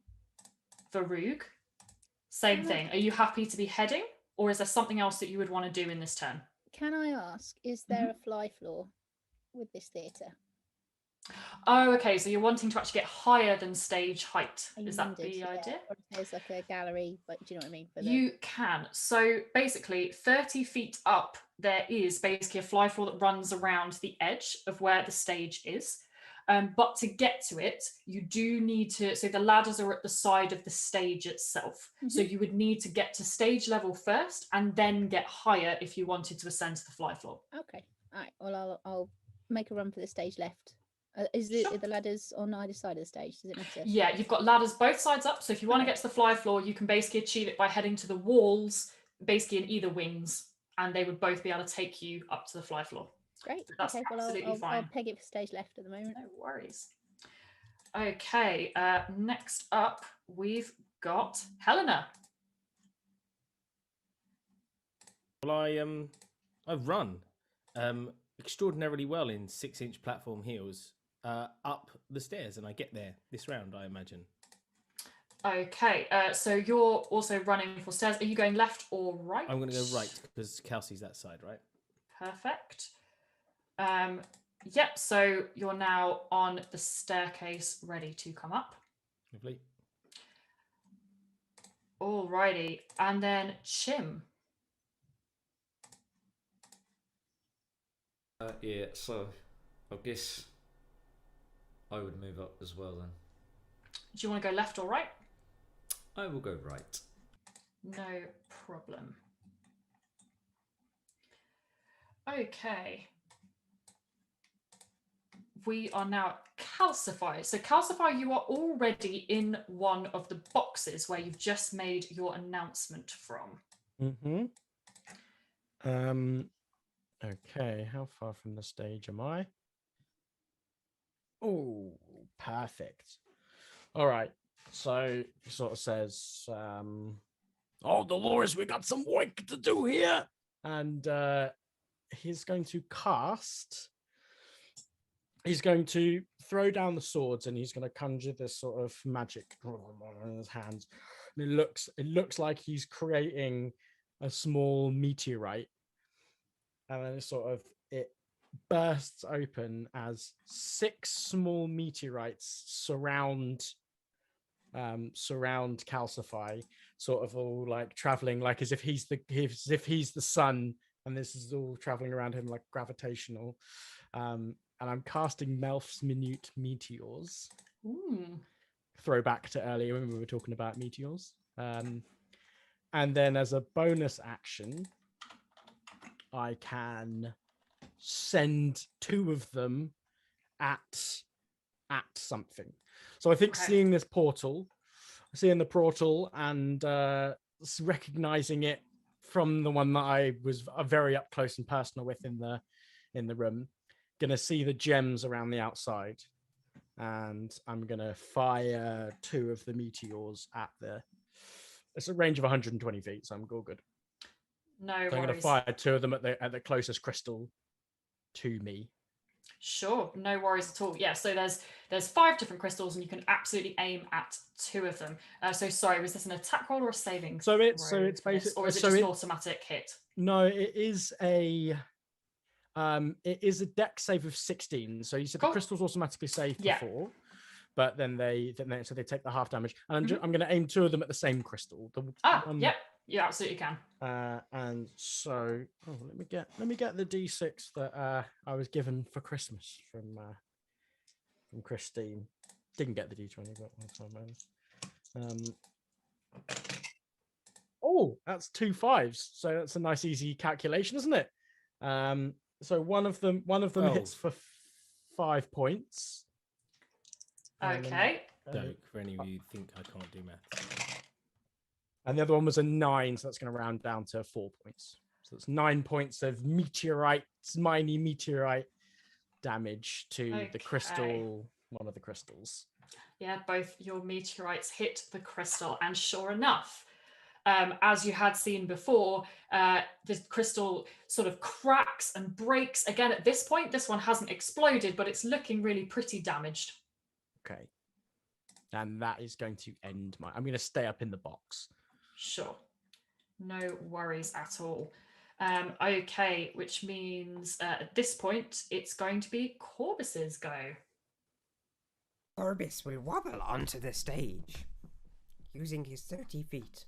Speaker 1: Varoog, same thing. Are you happy to be heading, or is there something else that you would want to do in this turn?
Speaker 3: Can I ask, is there a fly floor with this theatre?
Speaker 1: Oh, okay. So you're wanting to actually get higher than stage height.
Speaker 3: I
Speaker 1: Is that
Speaker 3: wondered,
Speaker 1: the
Speaker 3: yeah,
Speaker 1: idea?
Speaker 3: or if there's like a gallery, but do you know what I mean? For the...
Speaker 1: You can. So basically, 30 feet up, there is basically a fly floor that runs around the edge of where the stage is. But to get to it, you do need to. So the ladders are at the side of the stage itself. So you would need to get to stage level first, and then get higher if you wanted to ascend to the fly floor.
Speaker 3: Okay. All right. Well, I'll make a run for the stage left. Is the ladders on either side of the stage? Does it matter?
Speaker 1: Yeah, you've got ladders both sides up. So if you want to get to the fly floor, you can basically achieve it by heading to the walls, basically in either wings, and they would both be able to take you up to the fly floor.
Speaker 3: Great.
Speaker 1: That's
Speaker 3: okay. Well,
Speaker 1: absolutely fine.
Speaker 3: I'll peg it for stage left at the moment.
Speaker 1: No worries. Okay. Next up, we've got Helena.
Speaker 8: Well, I've run extraordinarily well in 6-inch platform heels up the stairs, and I get there this round, I imagine.
Speaker 1: Okay, so you're also running for stairs. Are you going left or right?
Speaker 8: I'm going to go right because Kelsey's that side, right?
Speaker 1: Perfect. Yep, so you're now on the staircase ready to come up.
Speaker 8: Lovely.
Speaker 1: Alrighty, and then Chim.
Speaker 4: Yeah, so I guess I would move up as well then.
Speaker 1: Do you want to go left or right?
Speaker 4: I will go right.
Speaker 1: No problem. Okay. We are now at Calcify. So Calcify, you are already in one of the boxes where you've just made your announcement from.
Speaker 9: Okay, how far from the stage am I? Oh, perfect. All right. So he sort of says, "Oh, Dolores, we got some work to do here," and he's going to cast he's going to throw down the swords and he's going to conjure this sort of magic in his hands. And it looks like he's creating a small meteorite, and then it bursts open as 6 small meteorites surround Calcify, sort of all like traveling, like as if he's the sun, and this is all traveling around him like gravitational. And I'm casting Melf's Minute Meteors.
Speaker 1: Ooh.
Speaker 9: Throwback to earlier when we were talking about meteors. And then as a bonus action, I can send 2 of them at something. So I think seeing the portal and recognizing it from the one that I was very up close and personal with in the room, gonna see the gems around the outside, and I'm gonna fire 2 of the meteors at it's a range of 120 feet, so I'm all good.
Speaker 1: No
Speaker 9: So
Speaker 1: worries.
Speaker 9: I'm gonna fire 2 of them at the closest crystal to me.
Speaker 1: Sure, no worries at all. Yeah, so there's 5 different crystals, and you can absolutely aim at 2 of them. So sorry, was this an attack roll or a saving?
Speaker 9: So it's
Speaker 1: basically, or is it just an automatic hit?
Speaker 9: No, it is a dex save of 16. So you said the crystals automatically save before, but then they take the half damage. And I'm going to aim 2 of them at the same crystal.
Speaker 1: Yep, you absolutely can.
Speaker 9: And so let me get the D6 that I was given for Christmas from Christine. Didn't get the D20, but one time. Oh, that's 2 5s. So that's a nice easy calculation, isn't it? So one of them hits for 5 points.
Speaker 1: Okay.
Speaker 8: Don't for any of you think I can't do math.
Speaker 9: And the other one was a 9, so that's going to round down to 4 points. So it's 9 points of mini meteorite damage to the crystal, one of the crystals.
Speaker 1: Yeah, both your meteorites hit the crystal, and sure enough, as you had seen before, the crystal sort of cracks and breaks. Again, at this point, this one hasn't exploded, but it's looking really pretty damaged.
Speaker 9: Okay. And that is going to end I'm going to stay up in the box.
Speaker 1: Sure. No worries at all. Okay, which means at this point, it's going to be Korbis's go.
Speaker 2: Korbis will wobble onto the stage, using his 30 feet.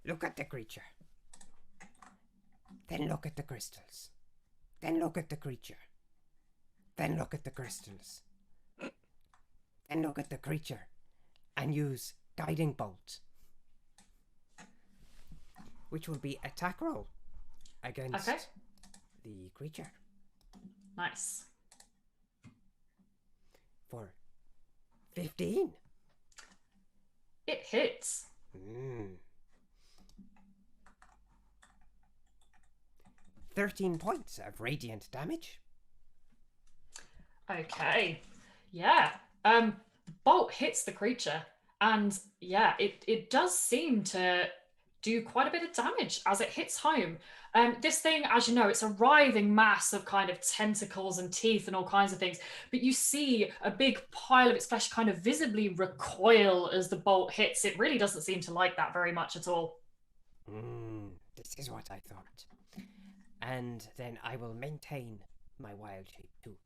Speaker 2: Look at the creature. Then look at the crystals. Then look at the creature. Then look at the crystals. Then look at the creature. And use Guiding Bolt, which will be attack roll against the creature.
Speaker 1: Nice.
Speaker 2: For 15.
Speaker 1: It hits.
Speaker 2: 13 points of radiant damage.
Speaker 1: Okay. Yeah. Bolt hits the creature, and yeah, it does seem to do quite a bit of damage as it hits home. This thing, as you know, it's a writhing mass of kind of tentacles and teeth and all kinds of things, but you see a big pile of its flesh kind of visibly recoil as the bolt hits. It really doesn't seem to like that very much at all.
Speaker 2: This is what I thought. And then I will maintain my wild shape too.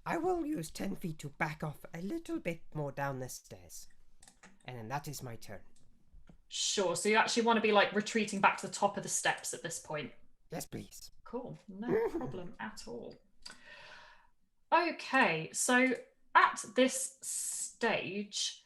Speaker 2: I will use 10 feet to back off a little bit more down the stairs. And then that is my turn.
Speaker 1: Sure, so you actually want to be like retreating back to the top of the steps at this point?
Speaker 2: Yes, please.
Speaker 1: Cool, no problem at all. Okay, so at this stage,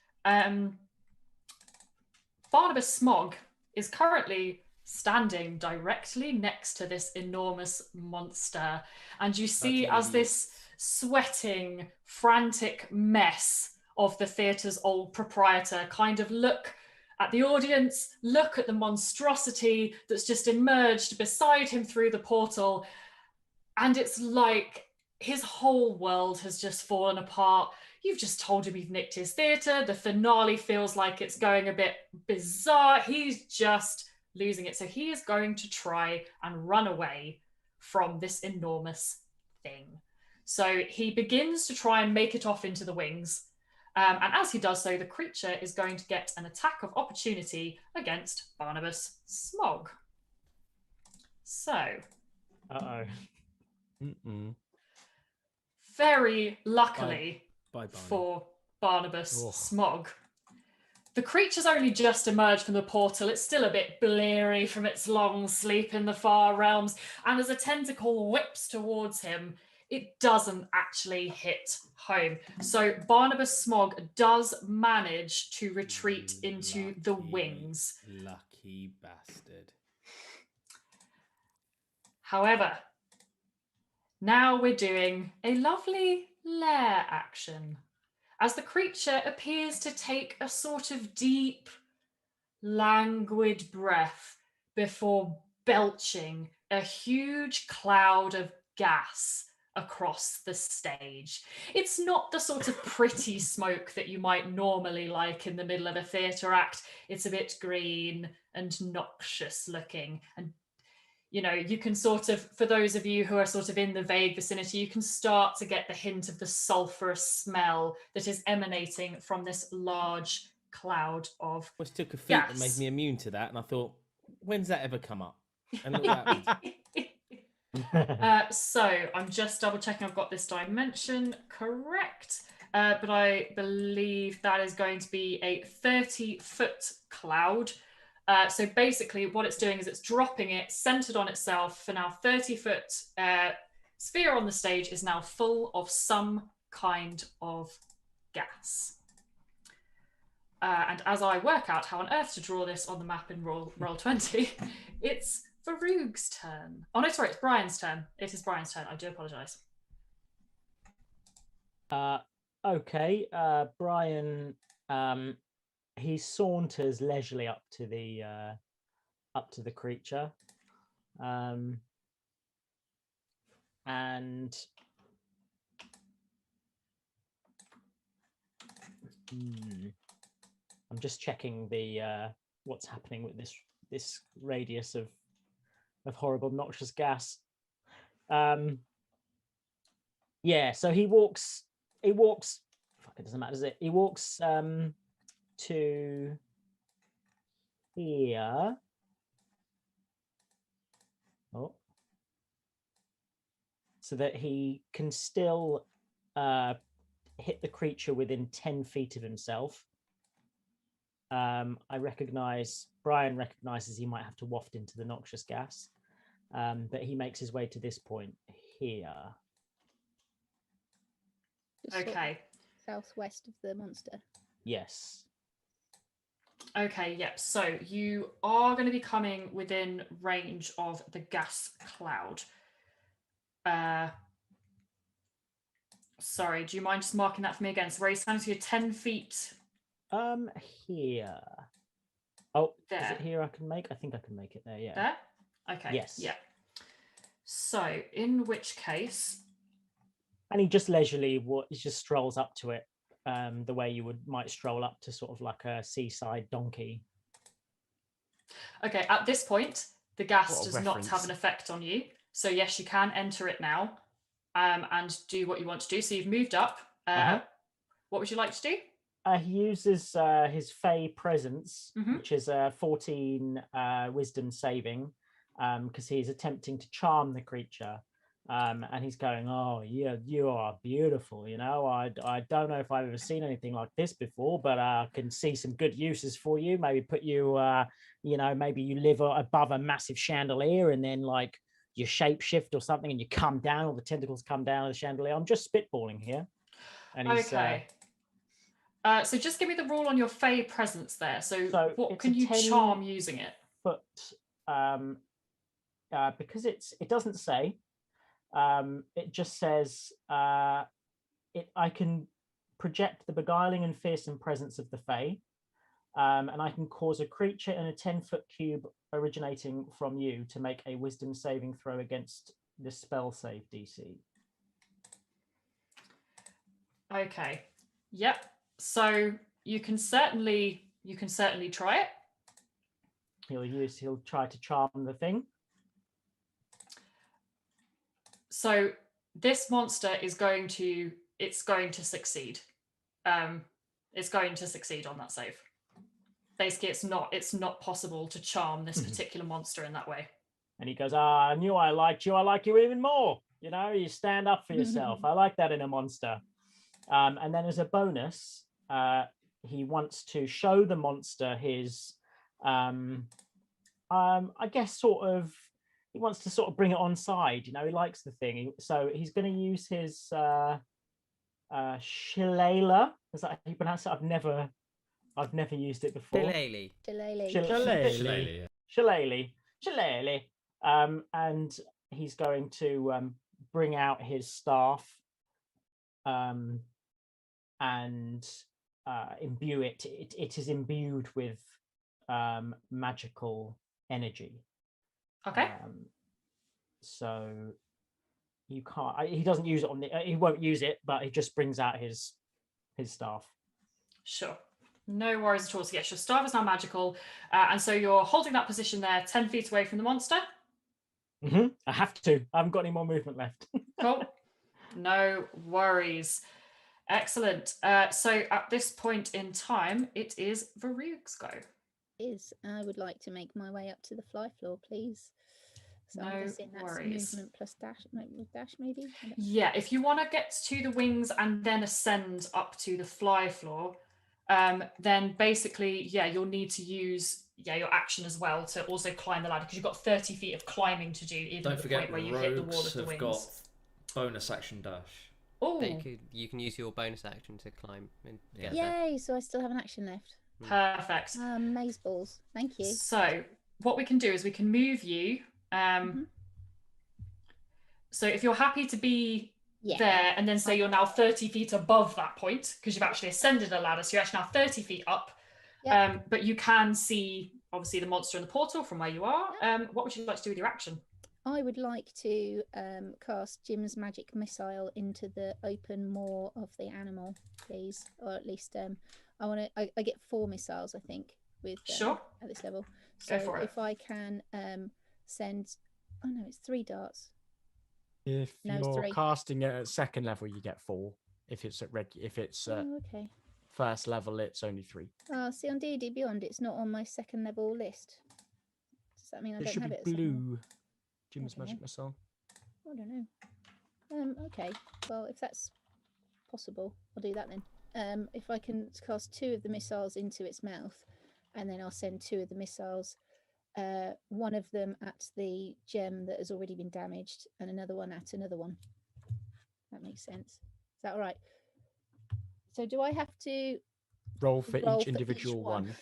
Speaker 1: Barnabas Smog is currently standing directly next to this enormous monster, and you see as this sweating, frantic mess of the theatre's old proprietor kind of look at the audience, look at the monstrosity that's just emerged beside him through the portal, and it's like his whole world has just fallen apart. You've just told him you've nicked his theatre. The finale feels like it's going a bit bizarre. He's just losing it. So he is going to try and run away from this enormous thing. So he begins to try and make it off into the wings. And as he does so, the creature is going to get an attack of opportunity against Barnabas Smog. So,
Speaker 5: Uh-oh.
Speaker 1: very luckily
Speaker 8: Bye, Barney.
Speaker 1: for Barnabas
Speaker 9: Oh.
Speaker 1: Smog, the creature's only just emerged from the portal. It's still a bit bleary from its long sleep in the far realms, and as a tentacle whips towards him, it doesn't actually hit home. So Barnabas Smog does manage to retreat into the wings.
Speaker 8: Lucky bastard.
Speaker 1: However, now we're doing a lovely lair action, as the creature appears to take a sort of deep, languid breath before belching a huge cloud of gas across the stage. It's not the sort of pretty smoke that you might normally like in the middle of a theatre act. It's a bit green and noxious looking. And, you know, you can sort of, for those of you who are sort of in the vague vicinity, you can start to get the hint of the sulphurous smell that is emanating from this large cloud of
Speaker 8: I took a feat that made
Speaker 1: gas.
Speaker 8: me immune to that, and I thought, when's that ever come up? And look what happened.
Speaker 1: So I'm just double checking I've got this dimension correct, but I believe that is going to be a 30-foot cloud. So basically what it's doing is it's dropping it centered on itself for now 30-foot sphere on the stage is now full of some kind of gas. And as I work out how on earth to draw this on the map in Roll20, it's Varoog's turn. Oh no, sorry, it's Brian's turn. It is Brian's turn. I do apologise.
Speaker 5: Okay, Brian. He saunters leisurely up to the creature, and I'm just checking the what's happening with this radius of horrible noxious gas. Yeah, so he walks. Fuck, it doesn't matter, does it? He walks to here. Oh, so that he can still hit the creature within 10 feet of himself. Brian recognizes he might have to waft into the noxious gas, but he makes his way to this point here.
Speaker 3: Just sort of
Speaker 1: Okay.
Speaker 3: southwest of the monster.
Speaker 5: Yes.
Speaker 1: Okay, yep. So you are going to be coming within range of the gas cloud. Sorry, do you mind just marking that for me again? So where he's standing, so you're 10 feet.
Speaker 5: Here. Oh,
Speaker 1: There.
Speaker 5: is it here I can make? I think I can make it there, yeah.
Speaker 1: There? Okay.
Speaker 5: Yes.
Speaker 1: Yeah. So in which case...
Speaker 5: And he just leisurely he just strolls up to it, the way you might stroll up to sort of like a seaside donkey.
Speaker 1: Okay, at this point, the gas
Speaker 9: What a
Speaker 1: does not have
Speaker 9: reference.
Speaker 1: an effect on you. So yes, you can enter it now and do what you want to do. So you've moved up. What would you like to do?
Speaker 5: He uses his Fey presence,
Speaker 1: Mhm.
Speaker 5: which is a 14 wisdom saving, because he's attempting to charm the creature. And he's going, oh, yeah, you are beautiful. You know, I don't know if I've ever seen anything like this before, but I can see some good uses for you. Maybe put you, maybe you live above a massive chandelier and then like you shape shift or something and you come down, or the tentacles come down the chandelier. I'm just spitballing here. And he's,
Speaker 1: Okay. So just give me the rule on your Fey presence there. So what
Speaker 5: it's
Speaker 1: can
Speaker 5: a
Speaker 1: you
Speaker 5: 10
Speaker 1: charm using it?
Speaker 5: foot, because it doesn't say. It just says I can project the beguiling and fearsome presence of the Fae, and I can cause a creature in a 10-foot cube originating from you to make a wisdom saving throw against the spell save DC.
Speaker 1: Okay. Yep. So you can certainly try it.
Speaker 5: He'll try to charm the thing.
Speaker 1: So this monster is going to succeed. It's going to succeed on that save. Basically, it's not possible to charm this particular monster in that way.
Speaker 5: And he goes, I knew I liked you. I like you even more. You know, you stand up for yourself. I like that in a monster. And then as a bonus, he wants to show the monster his, I guess, he wants to sort of bring it on side. You know, he likes the thing. So he's going to use his shillelagh. Is that how you pronounce it? I've never used it before. Shillelagh. And he's going to bring out his staff and imbue it. It is imbued with magical energy.
Speaker 1: Okay.
Speaker 5: So you can't. He doesn't use it on the. He won't use it, but he just brings out his staff.
Speaker 1: Sure. No worries at all. So yes, your staff is now magical, and so you're holding that position there, 10 feet away from the monster.
Speaker 5: I have to. I haven't got any more movement left.
Speaker 1: Cool. No worries. Excellent. So at this point in time, it is Varoog's go.
Speaker 3: I would like to make my way up to the fly floor, please. So I'm guessing that's
Speaker 1: worries.
Speaker 3: movement plus dash, maybe?
Speaker 1: Yeah, if you want to get to the wings and then ascend up to the fly floor, then basically, you'll need to use your action as well to also climb the ladder, because you've got 30 feet of climbing to do, even
Speaker 4: Don't
Speaker 1: at the
Speaker 4: forget,
Speaker 1: point where you hit the wall of
Speaker 4: rogues
Speaker 1: the
Speaker 4: have
Speaker 1: wings.
Speaker 4: got bonus action dash.
Speaker 1: Oh,
Speaker 2: You can use your bonus action to climb and get
Speaker 3: Yay! So I still have an action left.
Speaker 1: perfect.
Speaker 3: Maze balls. Thank you.
Speaker 1: So what we can do is we can move you. So if you're happy to be there, and then say you're now 30 feet above that point, because you've actually ascended a ladder, so you're actually now 30 feet up.
Speaker 3: Yep.
Speaker 1: But you can see, obviously, the monster in the portal from where you are. What would you like to do with your action?
Speaker 3: I would like to cast Jim's magic missile into the open maw of the animal, please, or at least I want to. I get 4 missiles, I think, with
Speaker 1: Sure.
Speaker 3: at this level. So
Speaker 1: Go for it.
Speaker 3: if I can send, oh no, it's 3 darts.
Speaker 9: If
Speaker 3: No, it's
Speaker 9: you're
Speaker 3: 3.
Speaker 9: casting it at second level, you get 4. If it's at
Speaker 3: Okay.
Speaker 9: first level, it's only 3.
Speaker 3: See, on D&D Beyond, it's not on my second level list. Does that mean I
Speaker 9: It
Speaker 3: don't
Speaker 9: should
Speaker 3: have
Speaker 9: be
Speaker 3: it? At second level?
Speaker 9: blue. Jim's
Speaker 3: Okay.
Speaker 9: magic missile.
Speaker 3: I don't know. Okay. Well, if that's possible, I'll do that then. If I can cast 2 of the missiles into its mouth, and then I'll send 2 of the missiles, one of them at the gem that has already been damaged, and another one at another one. That makes sense. Is that all right? So do I have to
Speaker 9: Roll for
Speaker 3: roll
Speaker 9: each individual one.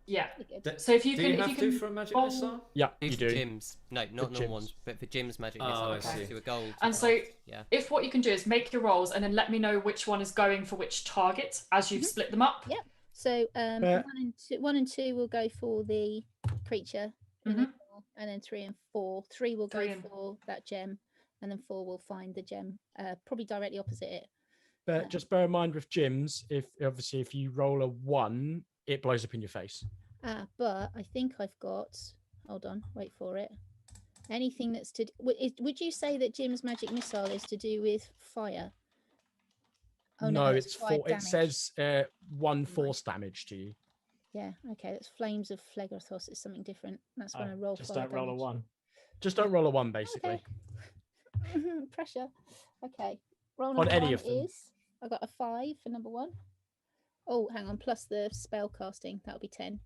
Speaker 1: Yeah.
Speaker 3: Pretty good.
Speaker 1: So if you
Speaker 4: Do
Speaker 1: can,
Speaker 4: you
Speaker 1: if
Speaker 4: have
Speaker 1: you
Speaker 4: to
Speaker 1: can
Speaker 4: for a magic
Speaker 1: roll-
Speaker 4: missile?
Speaker 9: Yeah,
Speaker 2: Do
Speaker 9: you
Speaker 2: for
Speaker 9: do.
Speaker 2: Jim's, no, not normal
Speaker 9: Jim's.
Speaker 2: ones, but for Jim's magic
Speaker 4: Oh,
Speaker 2: missile,
Speaker 4: I
Speaker 2: it costs
Speaker 4: see.
Speaker 2: you a gold.
Speaker 1: And
Speaker 2: to
Speaker 1: so
Speaker 2: cast, yeah.
Speaker 1: if what you can do is make your rolls and then let me know which one is going for which target as you've split them up.
Speaker 3: Yep. So 1 and 2 will go for the creature, in the middle, and then 3 and 4. 3 will go for that gem, and then 4 will find the gem, probably directly opposite it.
Speaker 9: But just bear in mind with Jim's, if you roll a 1, it blows up in your face.
Speaker 3: But I think I've got. Hold on, wait for it. Anything that's to. Would you say that Jim's magic missile is to do with fire? Oh
Speaker 9: no,
Speaker 3: that's
Speaker 9: it's
Speaker 3: fire
Speaker 9: 4. It
Speaker 3: damage.
Speaker 9: says 1 force damage to you.
Speaker 3: Yeah. Okay, that's flames of Phlegethos. It's something different. That's when I roll.
Speaker 5: Just
Speaker 3: fire
Speaker 5: don't roll a
Speaker 3: damage.
Speaker 5: 1.
Speaker 9: Just don't roll a 1, basically.
Speaker 3: Okay. Pressure. Okay. Roll
Speaker 9: On
Speaker 3: number
Speaker 9: any
Speaker 3: 1
Speaker 9: of them.
Speaker 3: is. I got a 5 for number 1. Oh, hang on. Plus the spell casting, that'll be 10.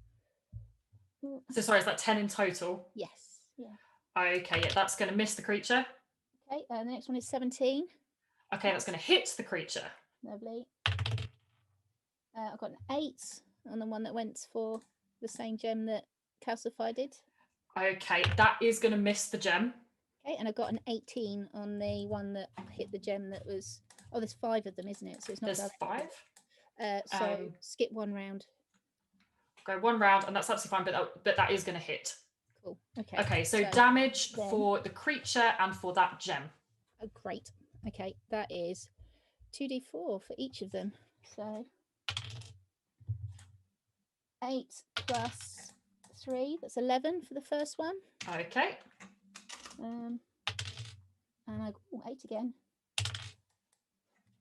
Speaker 1: So sorry, is that 10 in total?
Speaker 3: Yes. Yeah.
Speaker 1: Okay, yeah, that's going to miss the creature.
Speaker 3: Okay. The next one is 17.
Speaker 1: Okay, that's going to hit the creature.
Speaker 3: Lovely. I've got an 8 on the one that went for the same gem that Calcify did.
Speaker 1: Okay, that is going to miss the gem.
Speaker 3: Okay, and I got an 18 on the one that hit the gem that was. Oh, there's 5 of them, isn't it? So it's not.
Speaker 1: There's 5.
Speaker 3: So skip 1 round.
Speaker 1: Go 1 round, and that's absolutely fine. But that is going to hit.
Speaker 3: Cool. Okay.
Speaker 1: Okay, so damage
Speaker 3: then,
Speaker 1: for the creature and for that gem.
Speaker 3: Oh, great. Okay, that is 2d4 for each of them. So 8 plus 3. That's 11 for the first one.
Speaker 1: Okay.
Speaker 3: And I 8 again.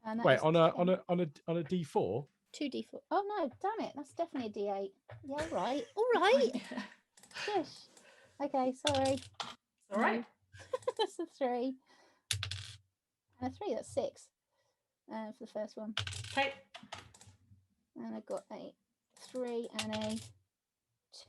Speaker 3: And that
Speaker 9: Wait,
Speaker 3: is
Speaker 9: on a D4.
Speaker 3: 2d4. Oh no, damn it. That's definitely a d8. Yeah, all right. All right. Shush. Okay, sorry.
Speaker 1: All right.
Speaker 3: That's a 3. And a 3, that's 6. For the first one.
Speaker 1: Okay.
Speaker 3: And I got a 3 and a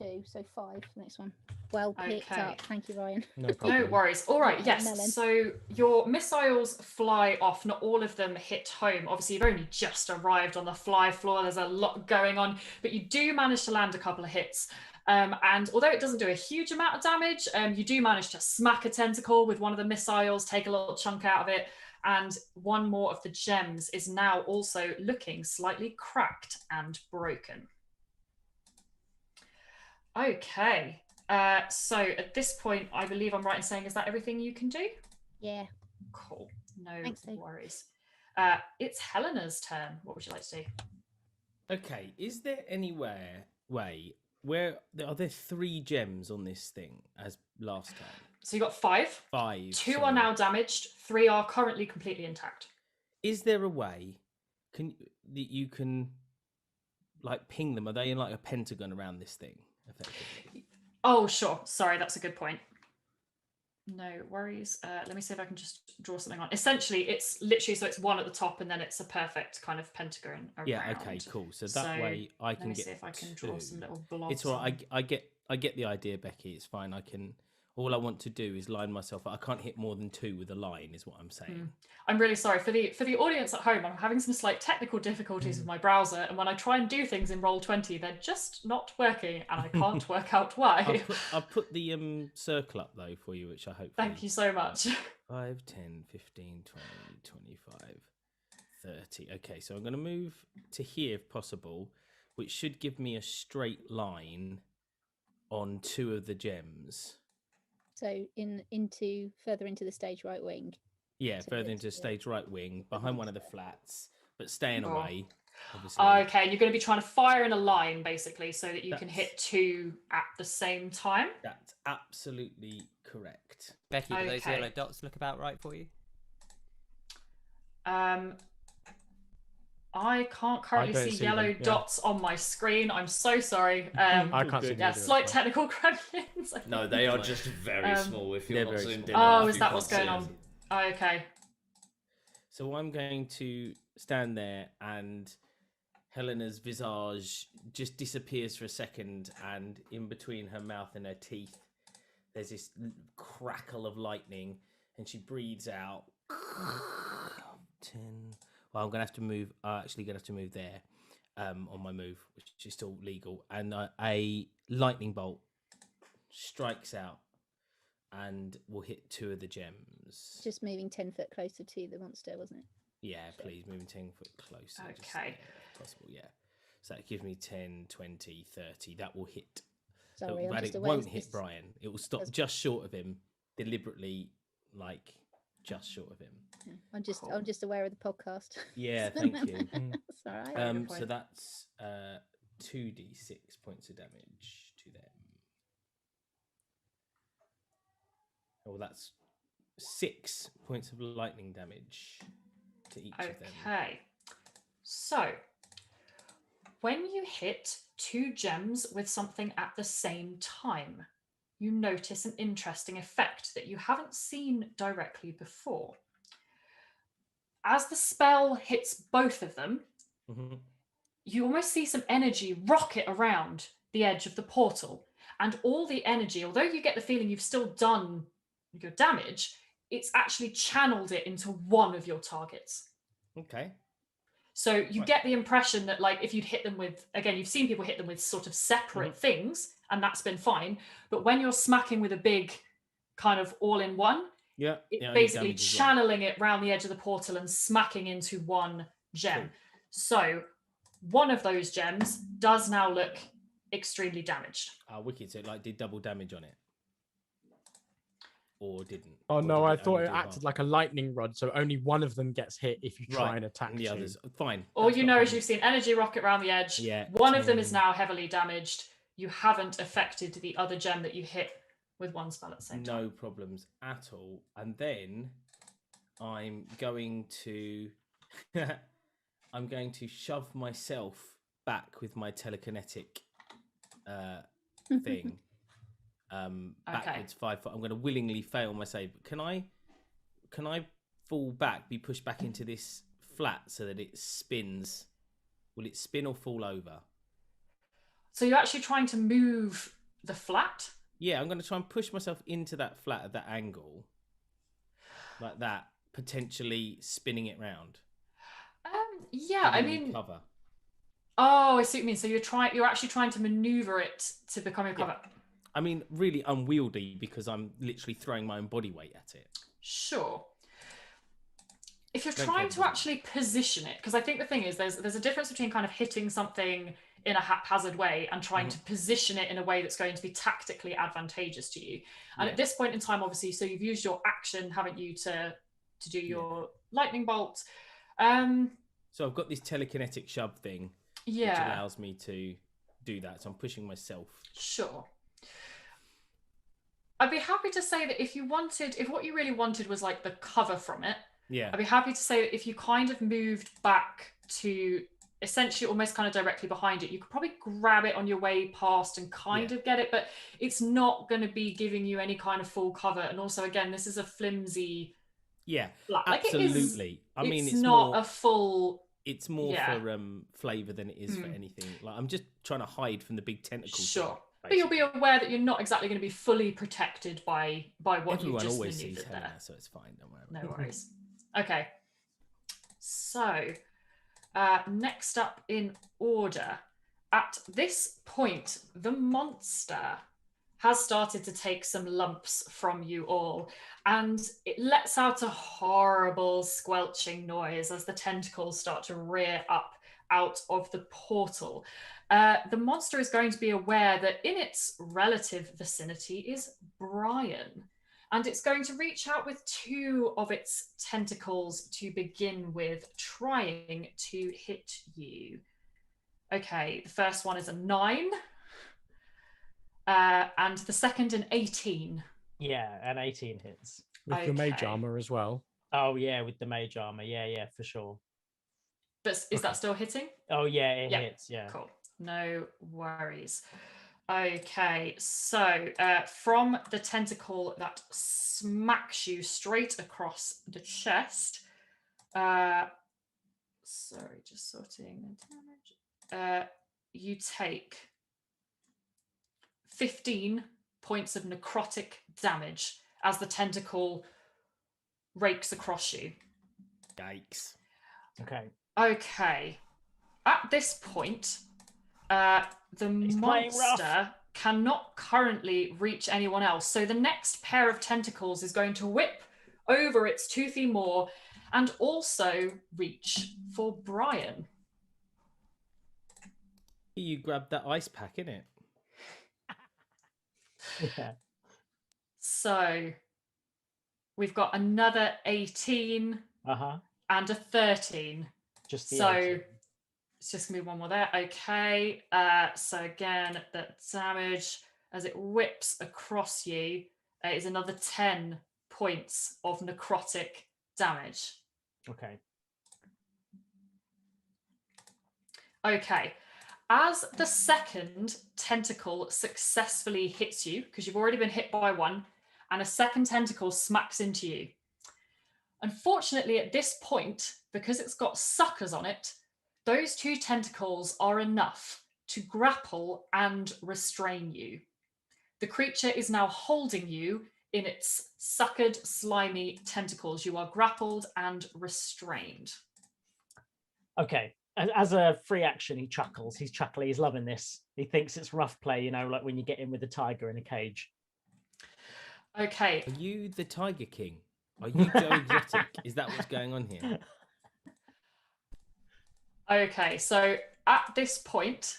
Speaker 3: 2, so 5 for the next one. Well picked
Speaker 1: Okay.
Speaker 3: up. Thank you, Ryan.
Speaker 9: No problem.
Speaker 1: No worries. All right,
Speaker 3: Melon.
Speaker 1: yes. So your missiles fly off. Not all of them hit home. Obviously, you've only just arrived on the fly floor. There's a lot going on, but you do manage to land a couple of hits. And although it doesn't do a huge amount of damage, you do manage to smack a tentacle with one of the missiles, take a little chunk out of it, and one more of the gems is now also looking slightly cracked and broken. Okay. So at this point, I believe I'm right in saying, is that everything you can do?
Speaker 3: Yeah.
Speaker 1: Cool. No
Speaker 3: Thanks, Dave.
Speaker 1: worries. It's Helena's turn. What would you like to do?
Speaker 8: Okay, is there any way where are there 3 gems on this thing as last time?
Speaker 1: So you got 5.
Speaker 8: 5.
Speaker 1: 2
Speaker 8: sorry.
Speaker 1: are now damaged. 3 are currently completely intact.
Speaker 8: Is there a way that you can like ping them? Are they in like a pentagon around this thing effectively?
Speaker 1: Oh, sure. Sorry, that's a good point. No worries. Let me see if I can just draw something on. Essentially, it's literally, so it's one at the top and then it's a perfect kind of pentagon around.
Speaker 8: Yeah, okay, cool. So that way I can
Speaker 1: let me
Speaker 8: get
Speaker 1: see if I can draw some little blobs.
Speaker 8: It's all right.
Speaker 1: on.
Speaker 8: I get the idea, Becky. It's fine. All I want to do is line myself up. I can't hit more than 2 with a line, is what I'm saying.
Speaker 1: I'm really sorry for the audience at home. I'm having some slight technical difficulties with my browser, and when I try and do things in Roll20, they're just not working, and I can't work out why.
Speaker 8: I'll put the circle up though for you, which I hope.
Speaker 1: Thank you so much.
Speaker 8: 5, 10, 15, 20, 25, 30. Okay, so I'm going to move to here if possible, which should give me a straight line on 2 of the gems.
Speaker 3: So further into the stage right wing.
Speaker 8: Yeah,
Speaker 3: So
Speaker 8: further
Speaker 3: it's-
Speaker 8: into stage right wing, behind one of the flats, but staying away, obviously.
Speaker 1: Okay, you're going to be trying to fire in a line, basically, so that you can hit 2 at the same time?
Speaker 8: That's absolutely correct.
Speaker 2: Becky, do those
Speaker 1: Okay.
Speaker 2: yellow dots look about right for you?
Speaker 1: I can't currently
Speaker 9: don't
Speaker 1: see
Speaker 9: see
Speaker 1: yellow
Speaker 9: them, yeah.
Speaker 1: dots on my screen. I'm so sorry.
Speaker 9: I can't see
Speaker 1: Yeah,
Speaker 9: them
Speaker 1: slight
Speaker 9: either,
Speaker 1: technical gremlins.
Speaker 4: No, they are just very small if you're
Speaker 8: They're
Speaker 4: not
Speaker 8: very
Speaker 4: zoomed
Speaker 8: small.
Speaker 4: in.
Speaker 1: Oh,
Speaker 4: enough,
Speaker 1: is
Speaker 4: you
Speaker 1: that
Speaker 4: can't
Speaker 1: what's
Speaker 4: see
Speaker 1: going
Speaker 4: them.
Speaker 1: on? Okay.
Speaker 8: So I'm going to stand there, and Helena's visage just disappears for a second, and in between her mouth and her teeth, there's this crackle of lightning, and she breathes out. 10. Well, I'm gonna have to move. Actually, gonna have to move there on my move, which is still legal. And a lightning bolt strikes out and will hit 2 of the gems.
Speaker 3: Just moving 10 foot closer to the monster, wasn't it?
Speaker 8: Yeah, please, moving 10 foot closer. just
Speaker 1: Okay.
Speaker 8: there, if possible, yeah. So that gives me 10, 20, 30. That will hit.
Speaker 3: Sorry, I'm
Speaker 8: But
Speaker 3: just
Speaker 8: it
Speaker 3: aware
Speaker 8: won't
Speaker 3: this-
Speaker 8: hit Brian. It will stop
Speaker 3: That's-
Speaker 8: just short of him, deliberately, like, just short of him.
Speaker 3: I'm just
Speaker 1: Cool.
Speaker 3: I'm just aware of the podcast.
Speaker 8: Yeah, thank you.
Speaker 3: That's all right.
Speaker 1: Good
Speaker 8: So
Speaker 1: point.
Speaker 8: that's 2d6 points of damage to them. Oh, that's 6 points of lightning damage to each of them.
Speaker 1: Okay. So, when you hit 2 gems with something at the same time, you notice an interesting effect that you haven't seen directly before. As the spell hits both of them,
Speaker 8: Mhm.
Speaker 1: you almost see some energy rocket around the edge of the portal. And all the energy, although you get the feeling you've still done your damage, it's actually channeled it into one of your targets.
Speaker 8: Okay.
Speaker 1: So you
Speaker 8: Right.
Speaker 1: get the impression that, like, if you'd hit them with, again, you've seen people hit them with sort of separate things, and that's been fine. But when you're smacking with a big kind of all-in-one,
Speaker 8: Yeah.
Speaker 1: it's
Speaker 8: the only
Speaker 1: basically
Speaker 8: damage is one.
Speaker 1: channeling it round the edge of the portal and smacking into one gem.
Speaker 8: Cool.
Speaker 1: So one of those gems does now look extremely damaged.
Speaker 8: Wicked. So it like did double damage on it, or didn't?
Speaker 9: Oh
Speaker 8: Or
Speaker 9: no,
Speaker 8: did
Speaker 9: I
Speaker 8: it
Speaker 9: thought
Speaker 8: only
Speaker 9: it
Speaker 8: do
Speaker 9: acted
Speaker 8: half?
Speaker 9: like a lightning rod, so only one of them gets hit if you try
Speaker 8: Right,
Speaker 9: and attack
Speaker 8: the
Speaker 9: two.
Speaker 8: others. Fine.
Speaker 1: All
Speaker 8: that's
Speaker 1: you
Speaker 8: not a
Speaker 1: know is
Speaker 8: problem.
Speaker 1: you've seen energy rocket around the edge.
Speaker 8: Yeah,
Speaker 1: One of them is
Speaker 8: 10.
Speaker 1: now heavily damaged. You haven't affected the other gem that you hit with one spell at the same time.
Speaker 8: No problems at all. And then I'm going to I'm going to shove myself back with my telekinetic thing. Backwards 5 foot. I'm going to willingly fail my save. Can I fall back, be pushed back into this flat so that it spins? Will it spin or fall over?
Speaker 1: So you're actually trying to move the flat?
Speaker 8: Yeah, I'm going to try and push myself into that flat at that angle, like that, potentially spinning it round.
Speaker 1: Yeah, I mean,
Speaker 8: cover.
Speaker 1: Oh, I see what you mean. So you're actually trying to maneuver it to become your cover.
Speaker 8: I mean, really unwieldy because I'm literally throwing my own body weight at it.
Speaker 1: Sure. If you're trying to actually position it, because I think the thing is there's a difference between kind of hitting something in a haphazard way and trying to position it in a way that's going to be tactically advantageous to you. And at this point in time, obviously, so you've used your action, haven't you, to do your lightning bolt.
Speaker 8: So I've got this telekinetic shove thing, which allows me to do that. So I'm pushing myself.
Speaker 1: Sure. I'd be happy to say that if what you really wanted was like the cover from it, I'd be happy to say that if you kind of moved back to essentially almost kind of directly behind it, you could probably grab it on your way past and kind of get it, but it's not going to be giving you any kind of full cover. And also, again, this is a flimsy flat.
Speaker 8: Absolutely.
Speaker 1: It's not a full...
Speaker 8: It's more for flavour than it is for anything. Like I'm just trying to hide from the big tentacles.
Speaker 1: Sure. But you'll be aware that you're not exactly going to be fully protected by what you just
Speaker 8: always sees
Speaker 1: maneuvered there.
Speaker 8: Helena, so it's fine. Don't worry about
Speaker 1: No worries. Okay. So, next up in order. At this point, the monster has started to take some lumps from you all, and it lets out a horrible squelching noise as the tentacles start to rear up out of the portal. The monster is going to be aware that in its relative vicinity is Brian, and it's going to reach out with 2 of its tentacles to begin with, trying to hit you. Okay, the first one is a 9. And the second an 18.
Speaker 5: Yeah, an 18 hits.
Speaker 9: With your mage armor as well.
Speaker 5: Oh yeah, with the mage armor. Yeah, for sure.
Speaker 1: But is that still hitting?
Speaker 5: Oh yeah, it hits, yeah.
Speaker 1: Cool. No worries. Okay, so from the tentacle that smacks you straight across the chest, sorry, just sorting the damage. You take 15 points of necrotic damage as the tentacle rakes across you.
Speaker 8: Yikes.
Speaker 1: Okay. At this point, the monster cannot currently reach anyone else. So the next pair of tentacles is going to whip over its toothy maw and also reach for Brian.
Speaker 8: You grabbed that ice pack, innit?
Speaker 5: Yeah.
Speaker 1: So we've got another 18 and a 13.
Speaker 5: Just the
Speaker 1: so
Speaker 5: 18.
Speaker 1: It's just gonna be one more there. Okay. So again, the damage as it whips across you is another 10 points of necrotic damage. Okay. As the second tentacle successfully hits you, because you've already been hit by one, and a second tentacle smacks into you. Unfortunately, at this point, because it's got suckers on it, those 2 tentacles are enough to grapple and restrain you. The creature is now holding you in its suckered, slimy tentacles. You are grappled and restrained.
Speaker 5: Okay. As a free action, he chuckles. He's chuckling. He's loving this. He thinks it's rough play, you know, like when you get in with a tiger in a cage.
Speaker 1: Okay.
Speaker 8: Are you the Tiger King? Are you Joe Exotic? Is that what's going on here?
Speaker 1: Okay, so at this point,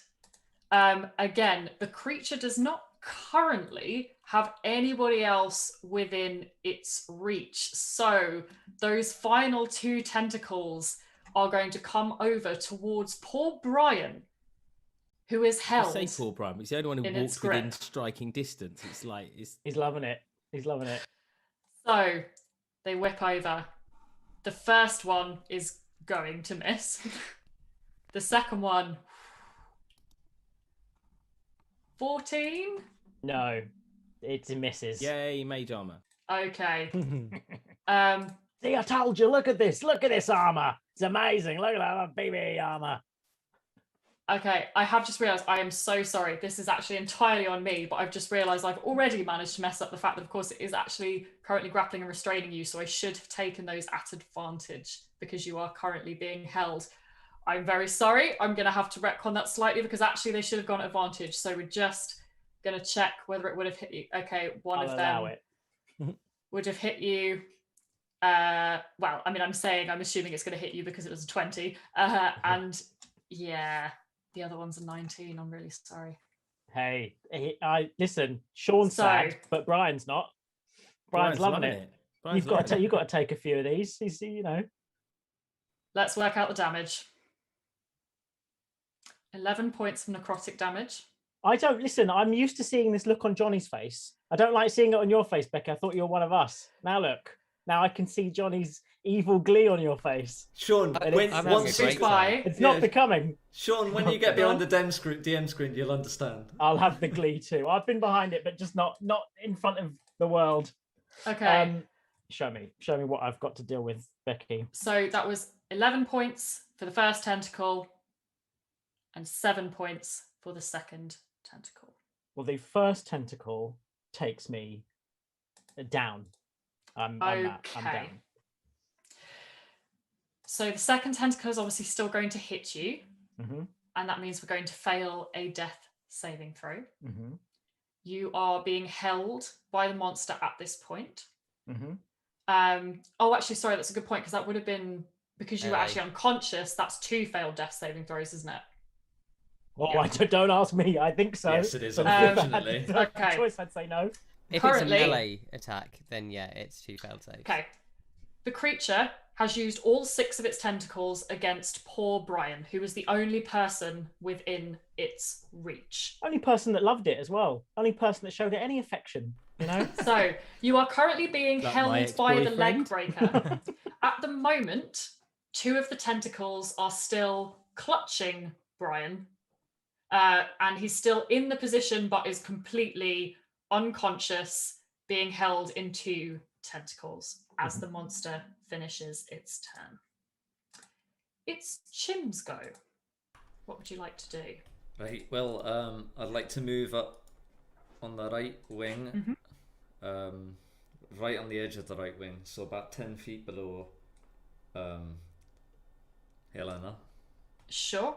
Speaker 1: again, the creature does not currently have anybody else within its reach. So those final 2 tentacles are going to come over towards poor Brian, who is held.
Speaker 8: I say poor Brian, but he's the only one who walks within striking distance. It's like
Speaker 5: he's loving it. He's loving it.
Speaker 1: So they whip over. The first one is going to miss. The second one, 14.
Speaker 5: No, it misses.
Speaker 8: Yay, mage armor.
Speaker 1: Okay.
Speaker 5: See, I told you. Look at this. Look at this armor. It's amazing. Look at that BB armor.
Speaker 1: Okay, I have just realised I am so sorry. This is actually entirely on me, but I've just realised I've already managed to mess up the fact that, of course, it is actually currently grappling and restraining you, so I should have taken those at advantage because you are currently being held. I'm very sorry. I'm going to have to retcon that slightly because actually they should have gone advantage, so we're just going to check whether it would have hit you. Okay, one
Speaker 5: I'll
Speaker 1: of
Speaker 5: allow
Speaker 1: them
Speaker 5: it.
Speaker 1: would have hit you. Well, I mean, I'm assuming it's going to hit you because it was a 20. And yeah, the other one's a 19. I'm really sorry.
Speaker 5: Hey, I listen. Sean's sad, but Brian's not. Brian's loving it.
Speaker 8: Brian's
Speaker 5: You've got to take a few of these. He's,
Speaker 1: Let's work out the damage. 11 points of necrotic damage.
Speaker 5: I don't listen. I'm used to seeing this look on Johnny's face. I don't like seeing it on your face, Becca. I thought you were one of us. Now look. Now I can see Johnny's evil glee on your face.
Speaker 4: Sean,
Speaker 5: it's not becoming.
Speaker 4: Sean, when you get behind the DM screen, you'll understand.
Speaker 5: I'll have the glee too. I've been behind it, but just not in front of the world.
Speaker 1: Okay.
Speaker 5: Show me what I've got to deal with, Becky.
Speaker 1: So that was 11 points for the first tentacle and 7 points for the second tentacle.
Speaker 5: Well, the first tentacle takes me down. I'm down.
Speaker 1: So the second tentacle is obviously still going to hit you,
Speaker 5: Mm-hmm.
Speaker 1: and that means we're going to fail a death saving throw.
Speaker 5: Mm-hmm.
Speaker 1: You are being held by the monster at this point.
Speaker 5: Mm-hmm.
Speaker 1: Oh, actually, sorry, that's a good point because that would have been because you were actually unconscious. That's 2 failed death saving throws, isn't it?
Speaker 5: Oh, yeah. Don't ask me. I think so.
Speaker 4: Yes, it is. Unfortunately,
Speaker 1: okay.
Speaker 5: Choice, I'd say no.
Speaker 2: If it's a melee attack, then yeah, it's 2 failed saves.
Speaker 1: Okay. The creature has used all 6 of its tentacles against poor Brian, who was the only person within its reach.
Speaker 5: Only person that loved it as well. Only person that showed it any affection,
Speaker 1: So you are currently being
Speaker 8: like
Speaker 1: held by the leg
Speaker 8: ex-boyfriend?
Speaker 1: breaker. At the moment, 2 of the tentacles are still clutching Brian, and he's still in the position but is completely unconscious, being held in 2 tentacles as the monster finishes its turn. It's Chim's go. What would you like to do?
Speaker 4: Right, well, I'd like to move up on the right wing, right on the edge of the right wing, so about 10 feet below Helena.
Speaker 1: Sure.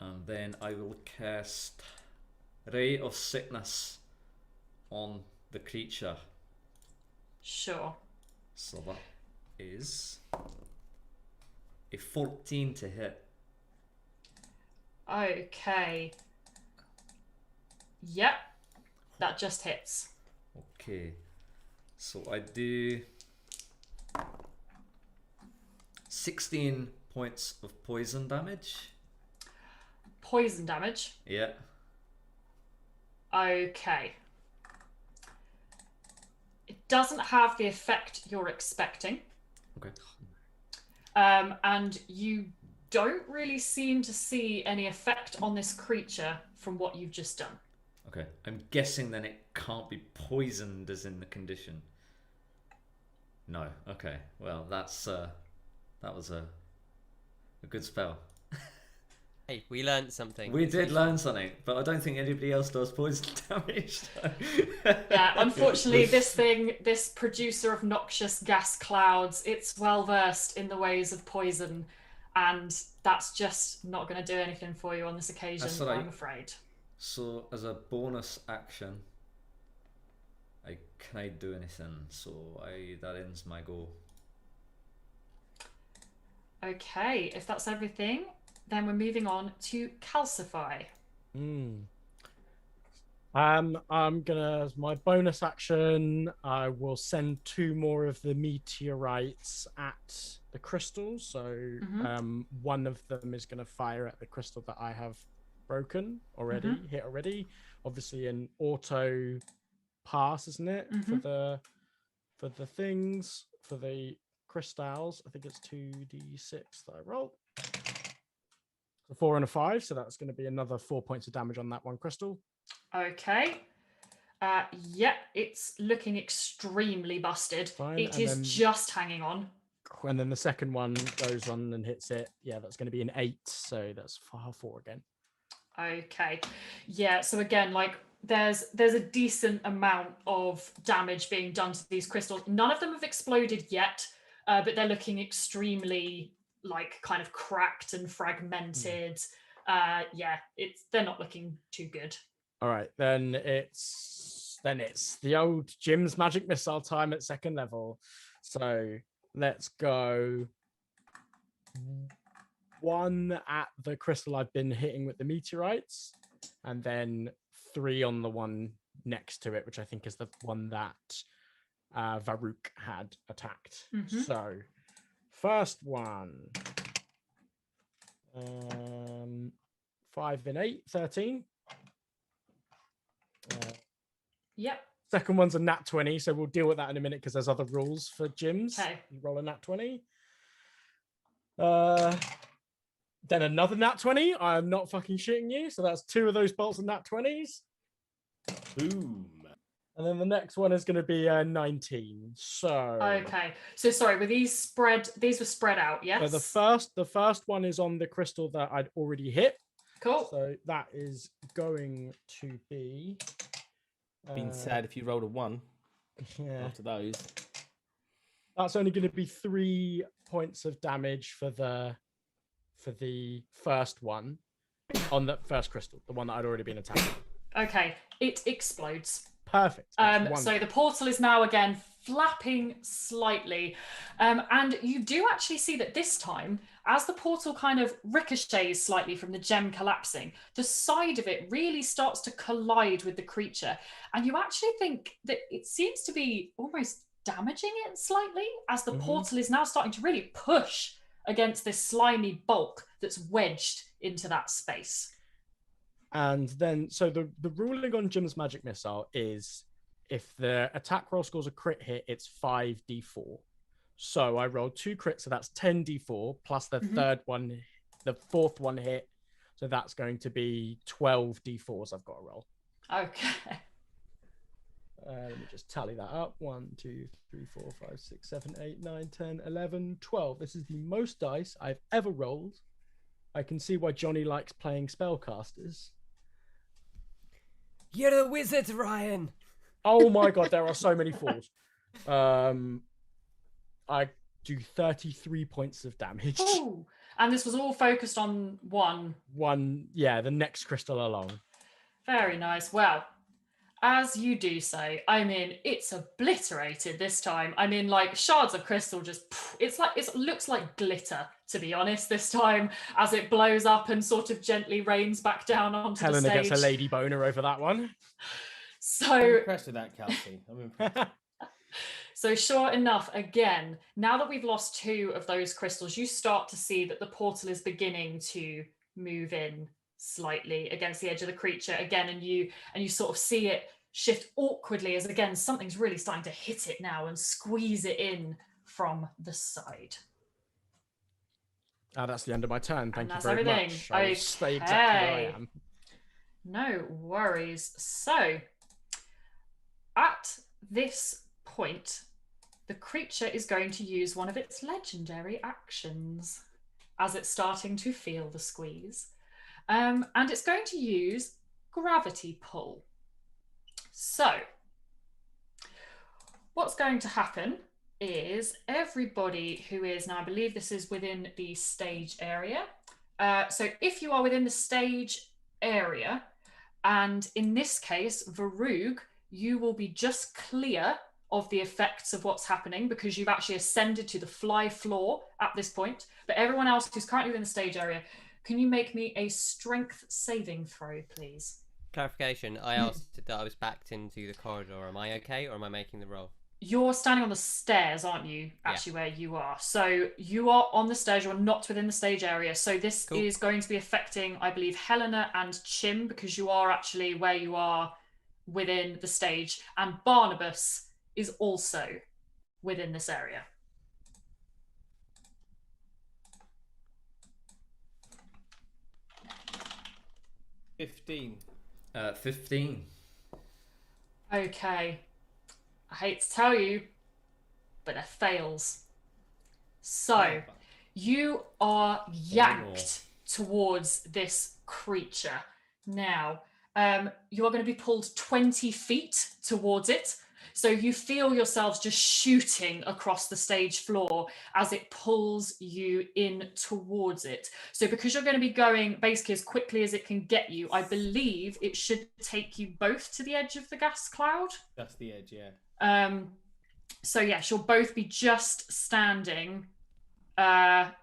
Speaker 4: And then I will cast Ray of Sickness on the creature.
Speaker 1: Sure.
Speaker 4: So that is a 14 to hit.
Speaker 1: Okay. Yep. That just hits.
Speaker 4: Okay. So I do 16 points of poison damage.
Speaker 1: Poison damage.
Speaker 4: Yeah.
Speaker 1: Okay. It doesn't have the effect you're expecting.
Speaker 4: Okay.
Speaker 1: And you don't really seem to see any effect on this creature from what you've just done.
Speaker 4: Okay. I'm guessing then it can't be poisoned as in the condition. No. Okay. Well, that was a good spell.
Speaker 2: Hey, we learned something.
Speaker 4: We did learn something, but I don't think anybody else does poison damage. So.
Speaker 1: Yeah, unfortunately, this producer of noxious gas clouds, it's well versed in the ways of poison, and that's just not going to do anything for you on this occasion,
Speaker 4: right.
Speaker 1: I'm afraid.
Speaker 4: So, as a bonus action, can I do anything? So that ends my go.
Speaker 1: Okay, if that's everything, then we're moving on to Calcify.
Speaker 9: I'm gonna, as my bonus action, I will send 2 more of the meteorites at the crystal. So one of them is gonna fire at the crystal that I have broken already, hit already. Obviously an auto pass, isn't it? For the things, for the crystals. I think it's 2d6 that I roll. A 4 and a 5, so that's going to be another 4 points of damage on that one crystal.
Speaker 1: Okay. Yeah, it's looking extremely busted.
Speaker 9: Fine,
Speaker 1: It
Speaker 9: and
Speaker 1: is
Speaker 9: then-
Speaker 1: just hanging on.
Speaker 9: And then the second one goes on and hits it. Yeah, that's going to be an 8, so that's 4 again.
Speaker 1: Okay. Yeah, so again, like there's a decent amount of damage being done to these crystals. None of them have exploded yet, but they're looking extremely like kind of cracked and fragmented. Yeah, they're not looking too good.
Speaker 9: All right, then it's the old Jim's magic missile time at second level. So let's go 1 at the crystal I've been hitting with the meteorites, and then 3 on the one next to it, which I think is the one that Varoog had attacked.
Speaker 1: Mhm.
Speaker 9: So first one, 5 and 8, 13.
Speaker 1: Yep.
Speaker 9: Second one's a nat 20, so we'll deal with that in a minute because there's other rules for gyms.
Speaker 1: Okay.
Speaker 9: You roll a nat 20. Then another nat 20. I'm not fucking shitting you. So that's 2 of those bolts of nat 20s.
Speaker 8: Boom.
Speaker 9: And then the next one is going to be 19. So
Speaker 1: Okay. So sorry, were these spread? These were spread out, yes?
Speaker 9: so the first one is on the crystal that I'd already hit.
Speaker 1: Cool.
Speaker 9: So that is going to be
Speaker 8: Been sad if you rolled a 1
Speaker 9: yeah.
Speaker 8: after those.
Speaker 9: That's only going to be 3 points of damage for the first one on the first crystal, the one that I'd already been attacking.
Speaker 1: Okay. It explodes.
Speaker 9: Perfect. That's
Speaker 1: So the
Speaker 9: wonderful.
Speaker 1: portal is now again flapping slightly. And you do actually see that this time, as the portal kind of ricochets slightly from the gem collapsing, the side of it really starts to collide with the creature. And you actually think that it seems to be almost damaging it slightly as the portal is now starting to really push against this slimy bulk that's wedged into that space.
Speaker 9: And then, so the ruling on Jim's magic missile is if the attack roll scores a crit hit, it's 5d4. So I rolled 2 crits, so that's 10d4 plus the the fourth one hit. So that's going to be 12 d4s I've got to roll.
Speaker 1: Okay.
Speaker 9: Let me just tally that up. 1, 2, 3, 4, 5, 6, 7, 8, 9, 10, 11, 12. This is the most dice I've ever rolled. I can see why Johnny likes playing spellcasters.
Speaker 2: You're a wizard, Ryan.
Speaker 9: Oh my god, there are so many falls. I do 33 points of damage.
Speaker 1: Ooh. And this was all focused on one.
Speaker 9: Yeah, the next crystal along.
Speaker 1: Very nice. Well, as you do say, I mean, it's obliterated this time. I mean, like shards of crystal just, it looks like glitter, to be honest, this time, as it blows up and sort of gently rains back down onto
Speaker 9: Helena
Speaker 1: the stage.
Speaker 9: gets a lady boner over that one.
Speaker 8: I'm
Speaker 1: So,
Speaker 8: impressed with that, Kelsey. I'm impressed.
Speaker 1: so sure enough, again, now that we've lost 2 of those crystals, you start to see that the portal is beginning to move in slightly against the edge of the creature again, and you sort of see it shift awkwardly as again something's really starting to hit it now and squeeze it in from the side.
Speaker 9: That's the end of my turn. Thank you
Speaker 1: that's
Speaker 9: very
Speaker 1: everything.
Speaker 9: much. I will stay exactly where I
Speaker 1: Okay.
Speaker 9: am.
Speaker 1: No worries. So at this point, the creature is going to use one of its legendary actions as it's starting to feel the squeeze. And it's going to use gravity pull. So what's going to happen is everybody who is, now I believe this is within the stage area. So if you are within the stage area, and in this case, Varoog, you will be just clear of the effects of what's happening because you've actually ascended to the fly floor at this point. But everyone else who's currently within the stage area, can you make me a strength saving throw, please?
Speaker 2: Clarification, I asked that I was backed into the corridor. Am I okay, or am I making the roll?
Speaker 1: You're standing on the stairs, aren't you? Actually, where you are. So you are on the stairs. You're not within the stage area. So this is going to be affecting, I believe, Helena and Chim, because you are actually where you are within the stage. And Barnabas is also within this area.
Speaker 8: 15.
Speaker 4: 15.
Speaker 1: Okay. I hate to tell you, but it fails. So, you are yanked towards this creature. Now, you are going to be pulled 20 feet towards it. So you feel yourselves just shooting across the stage floor as it pulls you in towards it. So because you're going to be going basically as quickly as it can get you, I believe it should take you both to the edge of the gas cloud.
Speaker 8: That's the edge, yeah.
Speaker 1: So yes, you'll both be just standing. Let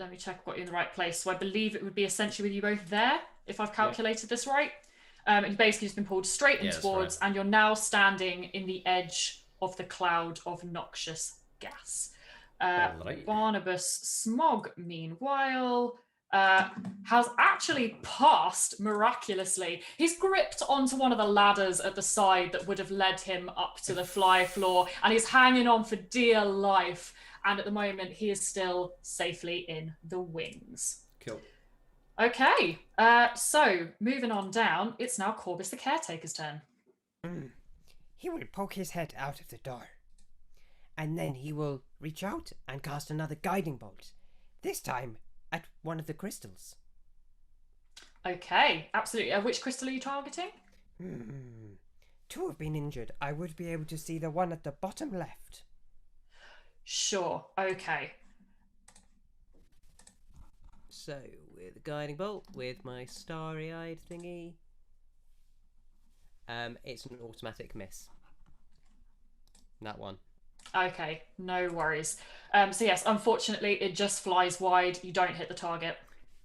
Speaker 1: me check I've got you in the right place. So I believe it would be essentially with you both there, if I've calculated this right. And you've basically just been pulled straight in towards, and you're now standing in the edge of the cloud of noxious gas.
Speaker 4: Right.
Speaker 1: Barnabas Smog, meanwhile, has actually passed miraculously. He's gripped onto one of the ladders at the side that would have led him up to the fly floor, and he's hanging on for dear life. And at the moment, he is still safely in the wings.
Speaker 4: Cool.
Speaker 1: Okay, so moving on down, it's now Korbis the Caretaker's turn.
Speaker 2: He will poke his head out of the door. And then he will reach out and cast another guiding bolt. This time at one of the crystals.
Speaker 1: Okay, absolutely. Which crystal are you targeting?
Speaker 2: Two have been injured. I would be able to see the one at the bottom left.
Speaker 1: Sure, okay.
Speaker 2: So, with the guiding bolt, with my starry-eyed thingy, it's an automatic miss. That one.
Speaker 1: Okay, no worries. So yes, unfortunately, it just flies wide. You don't hit the target.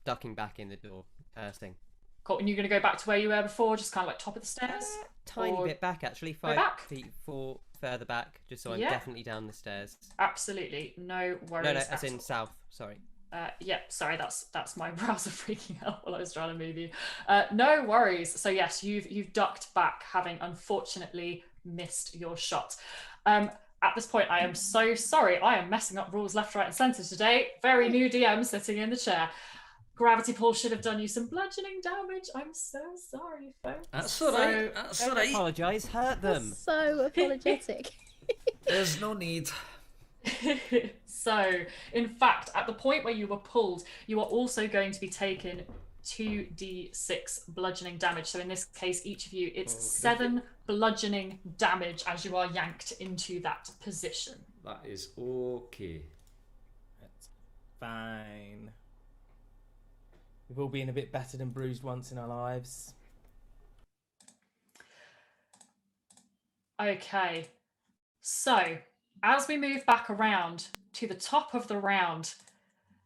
Speaker 2: Ducking back in the door, thing.
Speaker 1: Cool. And you're going to go back to where you were before, just kind of like top of the stairs?
Speaker 2: Tiny bit back, actually. 5 feet further back, just so I'm definitely down the stairs.
Speaker 1: Absolutely, no worries.
Speaker 2: No, as in south. Sorry.
Speaker 1: Sorry, that's my browser freaking out while I was trying to move you. No worries. So yes, you've ducked back, having unfortunately missed your shot. At this point, I am so sorry. I am messing up rules left, right, and centre today. Very new DM sitting in the chair. Gravity pull should have done you some bludgeoning damage. I'm so sorry, folks.
Speaker 4: That's all right. That's all right.
Speaker 2: Apologise. Hurt them.
Speaker 3: That's so apologetic.
Speaker 4: There's no need.
Speaker 1: So, in fact, at the point where you were pulled, you are also going to be taken 2d6 bludgeoning damage. So in this case, each of you, it's 7 bludgeoning damage as you are yanked into that position.
Speaker 4: That is okay.
Speaker 8: That's fine. We've all been a bit battered and bruised once in our lives.
Speaker 1: Okay. So, as we move back around to the top of the round,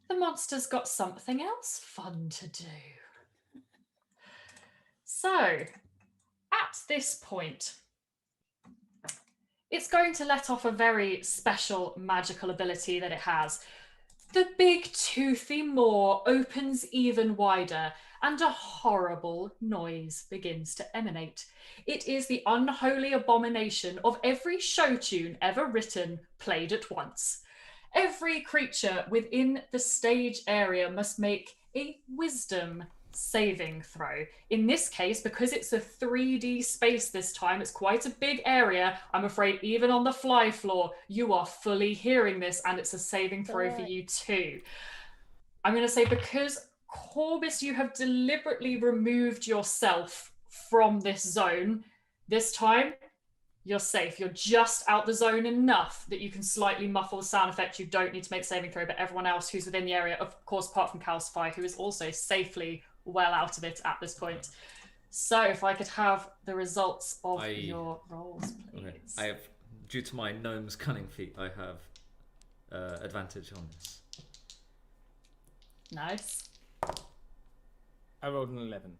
Speaker 1: the monster's got something else fun to do. So, at this point, it's going to let off a very special magical ability that it has. The big toothy maw opens even wider, and a horrible noise begins to emanate. It is the unholy abomination of every show tune ever written, played at once. Every creature within the stage area must make a wisdom saving throw. In this case, because it's a 3D space this time, it's quite a big area. I'm afraid even on the fly floor, you are fully hearing this, and it's a saving throw for you too. I'm going to say, because Korbis, you have deliberately removed yourself from this zone, this time you're safe. You're just out the zone enough that you can slightly muffle the sound effect. You don't need to make saving throw, but everyone else who's within the area, of course, apart from Calcify, who is also safely well out of it at this point. So if I could have the results of your rolls, please.
Speaker 4: Okay. I have, due to my gnome's cunning feat, I have advantage on this.
Speaker 1: Nice.
Speaker 8: I rolled an 11.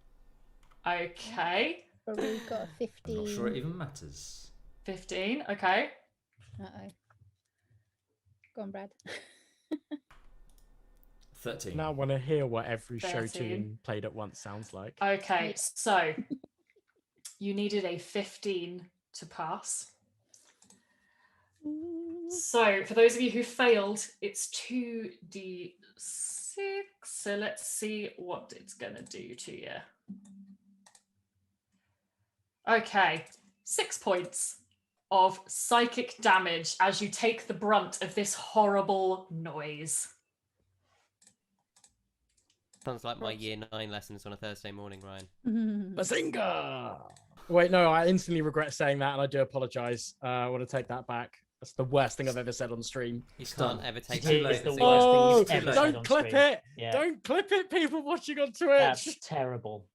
Speaker 1: Okay.
Speaker 3: We've got a 15.
Speaker 4: I'm not sure it even matters.
Speaker 1: 15, okay.
Speaker 3: Uh-oh. Go on, Brad.
Speaker 4: 13.
Speaker 9: Now I want to hear what every show
Speaker 1: 13.
Speaker 9: tune played at once sounds like.
Speaker 1: Okay, so you needed a 15 to pass. So, for those of you who failed, it's 2d6. So let's see what it's going to do to you. Okay, 6 points of psychic damage as you take the brunt of this horrible noise.
Speaker 2: Sounds like my year 9 lessons on a Thursday morning, Ryan.
Speaker 9: Bazinga! Wait, no, I instantly regret saying that, and I do apologize. I want to take that back. That's the worst thing I've ever said on stream.
Speaker 2: You can't ever take
Speaker 5: It
Speaker 2: that
Speaker 5: is the
Speaker 2: back.
Speaker 5: worst thing you've ever said
Speaker 9: Don't
Speaker 5: on
Speaker 9: clip
Speaker 5: stream.
Speaker 9: it!
Speaker 5: Yeah.
Speaker 9: Don't clip it, people watching on Twitch!
Speaker 5: That's terrible.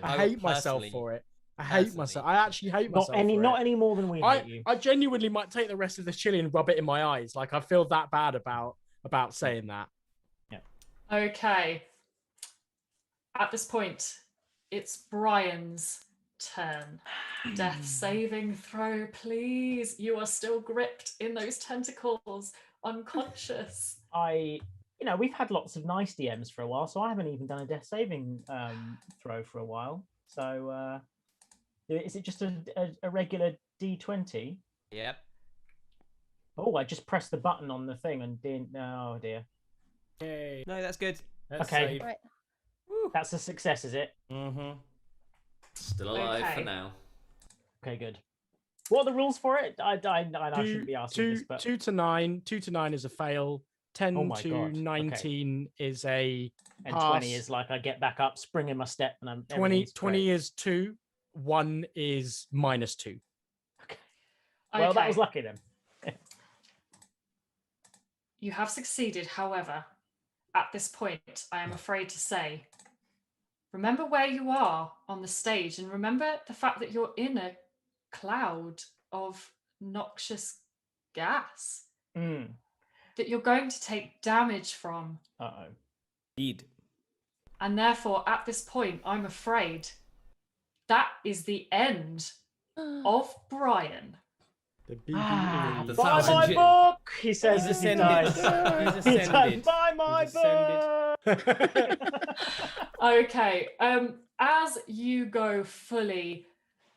Speaker 9: I
Speaker 2: I
Speaker 9: hate
Speaker 2: would
Speaker 9: myself
Speaker 2: personally-
Speaker 9: for it. I hate myself. I actually hate myself.
Speaker 5: Not any more than we hate you.
Speaker 9: I genuinely might take the rest of this chili and rub it in my eyes. Like I feel that bad about saying that.
Speaker 5: Yeah.
Speaker 1: Okay. At this point, it's Brian's turn. Death saving throw, please. You are still gripped in those tentacles, unconscious.
Speaker 5: We've had lots of nice DMs for a while, so I haven't even done a death saving throw for a while. So is it just a regular D20?
Speaker 2: Yep.
Speaker 5: Oh, I just pressed the button on the thing and didn't. Oh dear.
Speaker 9: Yay.
Speaker 2: No, that's good.
Speaker 5: Okay.
Speaker 3: Right.
Speaker 5: That's a success, is it?
Speaker 8: Mm-hmm.
Speaker 4: Still alive
Speaker 1: Okay.
Speaker 4: for now.
Speaker 5: Okay, good. What are the rules for it? I shouldn't be asking this, but
Speaker 9: 2 to 9 is a fail. 10
Speaker 5: Oh my
Speaker 9: to
Speaker 5: God, okay.
Speaker 9: 19 is a
Speaker 5: and
Speaker 9: pass.
Speaker 5: 20 is like I get back up, spring in my step, and I'm
Speaker 9: 20
Speaker 5: everything's great.
Speaker 9: is 2. 1 is -2.
Speaker 5: Okay. Well, that
Speaker 1: Okay.
Speaker 5: was lucky then.
Speaker 1: You have succeeded, however, at this point, I am afraid to say, remember where you are on the stage and remember the fact that you're in a cloud of noxious gas that you're going to take damage from.
Speaker 5: Uh-oh.
Speaker 8: Indeed.
Speaker 1: And therefore, at this point, I'm afraid that is the end of Brian.
Speaker 9: The B.B.E.G.
Speaker 4: The
Speaker 5: Buy my
Speaker 4: thousand
Speaker 5: book, he says
Speaker 8: He's
Speaker 5: as he
Speaker 8: ascended.
Speaker 5: dies.
Speaker 8: He's
Speaker 5: He says,
Speaker 8: ascended.
Speaker 5: buy my
Speaker 8: He's ascended.
Speaker 5: book.
Speaker 1: Okay, as you go fully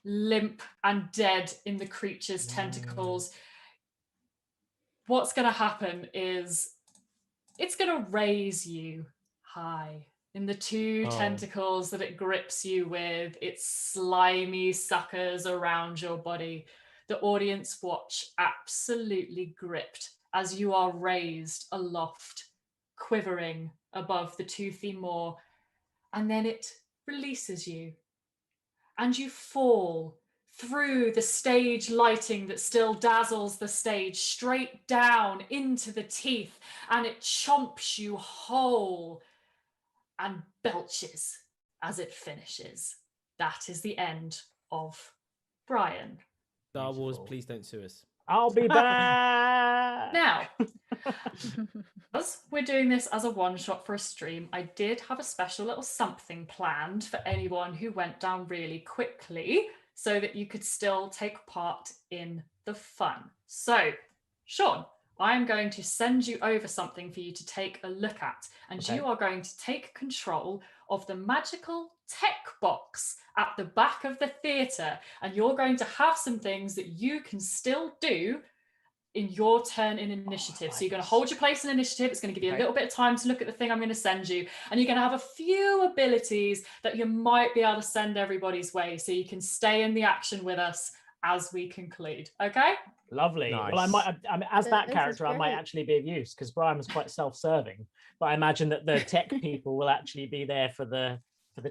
Speaker 1: limp and dead in the creature's tentacles, what's going to happen is it's going to raise you high in the two tentacles that it grips you with, its slimy suckers around your body. The audience watch absolutely gripped as you are raised aloft, quivering above the toothy maw, and then it releases you and you fall through the stage lighting that still dazzles the stage straight down into the teeth, and it chomps you whole and belches as it finishes. That is the end of Brian.
Speaker 8: Star Wars,
Speaker 5: Beautiful.
Speaker 8: please don't sue us.
Speaker 5: I'll be back.
Speaker 1: Now, as we're doing this as a one-shot for a stream, I did have a special little something planned for anyone who went down really quickly so that you could still take part in the fun. So, Sean, I am going to send you over something for you to take a look at, and
Speaker 5: Okay.
Speaker 1: you are going to take control of the magical tech box at the back of the theatre, and you're going to have some things that you can still do in your turn in initiative. So you're going to hold your place in initiative. It's going to give you a
Speaker 5: Okay.
Speaker 1: little bit of time to look at the thing I'm going to send you, and you're going to have a few abilities that you might be able to send everybody's way so you can stay in the action with us as we conclude. Okay?
Speaker 5: Lovely.
Speaker 9: Nice.
Speaker 5: Well, I mean, as that
Speaker 3: This is
Speaker 5: character, I might
Speaker 3: great.
Speaker 5: actually be of use because Brian was quite self-serving. But I imagine that the tech people will actually be there for the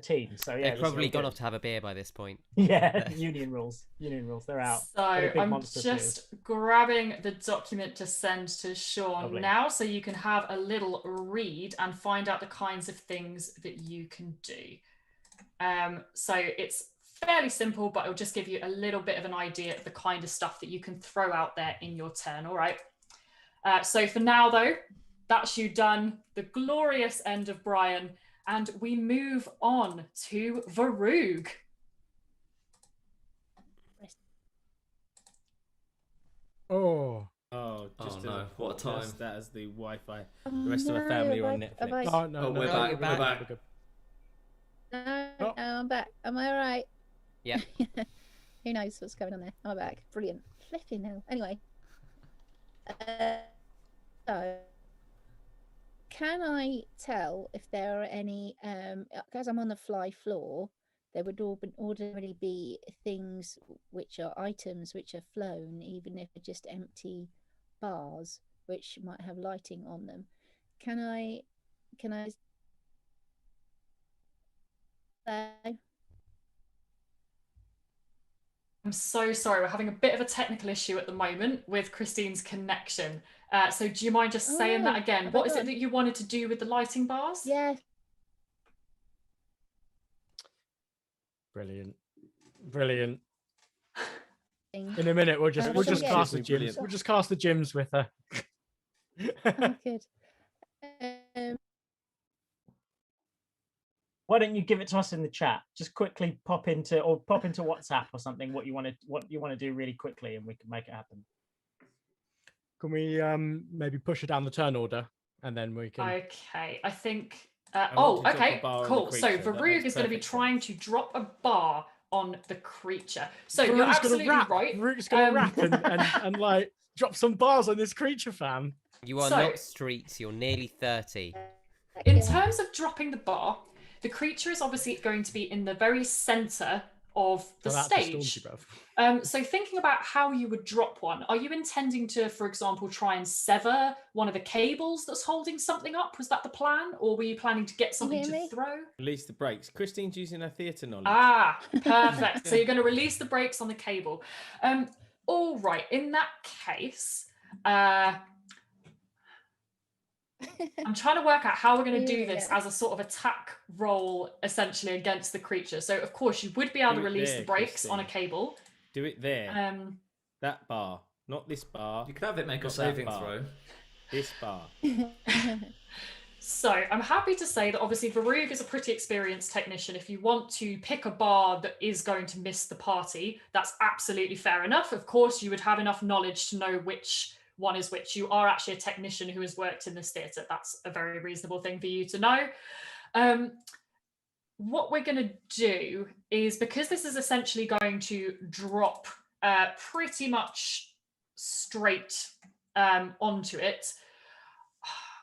Speaker 5: team. So yeah,
Speaker 2: They've
Speaker 5: this is
Speaker 2: probably
Speaker 5: all
Speaker 2: gone
Speaker 5: good.
Speaker 2: off to have a beer by this point.
Speaker 5: Yeah, union rules. They're out.
Speaker 1: So
Speaker 5: When a big
Speaker 1: I'm
Speaker 5: monster
Speaker 1: just grabbing the document to send to Sean
Speaker 5: Lovely.
Speaker 1: now so you can have a little read and find out the kinds of things that you can do. So it's fairly simple, but it'll just give you a little bit of an idea of the kind of stuff that you can throw out there in your turn, all right? So for now, though, that's you done, the glorious end of Brian, and we move on to Varoog.
Speaker 9: Oh.
Speaker 8: Oh, just
Speaker 4: no, what a time.
Speaker 8: That is the Wi-Fi.
Speaker 3: Oh,
Speaker 8: The rest of the
Speaker 3: no,
Speaker 8: family are on
Speaker 3: have
Speaker 8: Netflix.
Speaker 9: Oh, no,
Speaker 4: Oh,
Speaker 9: no,
Speaker 4: we're
Speaker 9: no,
Speaker 4: back,
Speaker 9: you're
Speaker 4: we're back.
Speaker 9: We're good.
Speaker 3: No,
Speaker 9: Oh.
Speaker 3: no, I'm back. Am I all right?
Speaker 2: Yep.
Speaker 3: Who knows what's going on there? I'm back. Brilliant. Flipping hell. Anyway. So, can I tell if there are any? Because I'm on the fly floor, there would ordinarily be things which are items which are flown, even if they're just empty bars, which might have lighting on them. Can I?
Speaker 1: I'm so sorry. We're having a bit of a technical issue at the moment with Christine's connection. So do you mind just saying that again?
Speaker 3: Have
Speaker 1: What
Speaker 3: I
Speaker 1: is it
Speaker 3: gone?
Speaker 1: that you wanted to do with the lighting bars?
Speaker 3: Yeah.
Speaker 9: Brilliant. Brilliant.
Speaker 3: Thing.
Speaker 9: In a minute, we'll
Speaker 3: How
Speaker 9: just
Speaker 3: much
Speaker 9: cast
Speaker 3: am I
Speaker 9: the
Speaker 3: getting?
Speaker 9: gyms. We'll just cast the gyms with her.
Speaker 3: Oh, good.
Speaker 5: Why don't you give it to us in the chat? Just quickly pop into WhatsApp or something. What you want to do really quickly, and we can make it happen.
Speaker 9: Can we maybe push her down the turn order, and then we can?
Speaker 1: Okay, I think.
Speaker 8: want to drop a
Speaker 1: Okay,
Speaker 8: bar on the
Speaker 1: cool. So
Speaker 8: creature. That
Speaker 1: Varoog
Speaker 8: makes
Speaker 1: is going to be
Speaker 8: perfect
Speaker 1: trying to drop a bar on the creature. So you're
Speaker 9: Varoog's
Speaker 1: absolutely
Speaker 9: gonna rap.
Speaker 1: right.
Speaker 9: Varoog's gonna rap and like drop some bars on this creature, fam.
Speaker 2: You are
Speaker 1: So-
Speaker 2: not streets. You're nearly 30.
Speaker 1: In terms of dropping the bar, the creature is obviously going to be in the very center of the
Speaker 9: So that's
Speaker 1: stage.
Speaker 9: a bruv.
Speaker 1: So thinking about how you would drop one, are you intending to, for example, try and sever one of the cables that's holding something up? Was that the plan? Or were you planning to get something
Speaker 3: hear
Speaker 1: to
Speaker 3: me?
Speaker 1: throw?
Speaker 8: Release the brakes. Christine's using her theatre knowledge.
Speaker 1: Ah, perfect. So you're going to release the brakes on the cable. All right. In that case, I'm trying to work out how we're going to do this as a sort of attack roll, essentially, against the creature. So, of course, you would be able to
Speaker 8: Do it
Speaker 1: release
Speaker 8: there,
Speaker 1: the brakes on a
Speaker 8: Christine.
Speaker 1: cable.
Speaker 8: Do it there. That bar, not this bar.
Speaker 4: You can have it make a
Speaker 8: Not that
Speaker 4: saving
Speaker 8: bar.
Speaker 4: throw.
Speaker 8: This bar.
Speaker 1: So I'm happy to say that obviously Varoog is a pretty experienced technician. If you want to pick a bar that is going to miss the party, that's absolutely fair enough. Of course, you would have enough knowledge to know which one is which. You are actually a technician who has worked in this theatre. That's a very reasonable thing for you to know. What we're going to do is, because this is essentially going to drop pretty much straight onto it,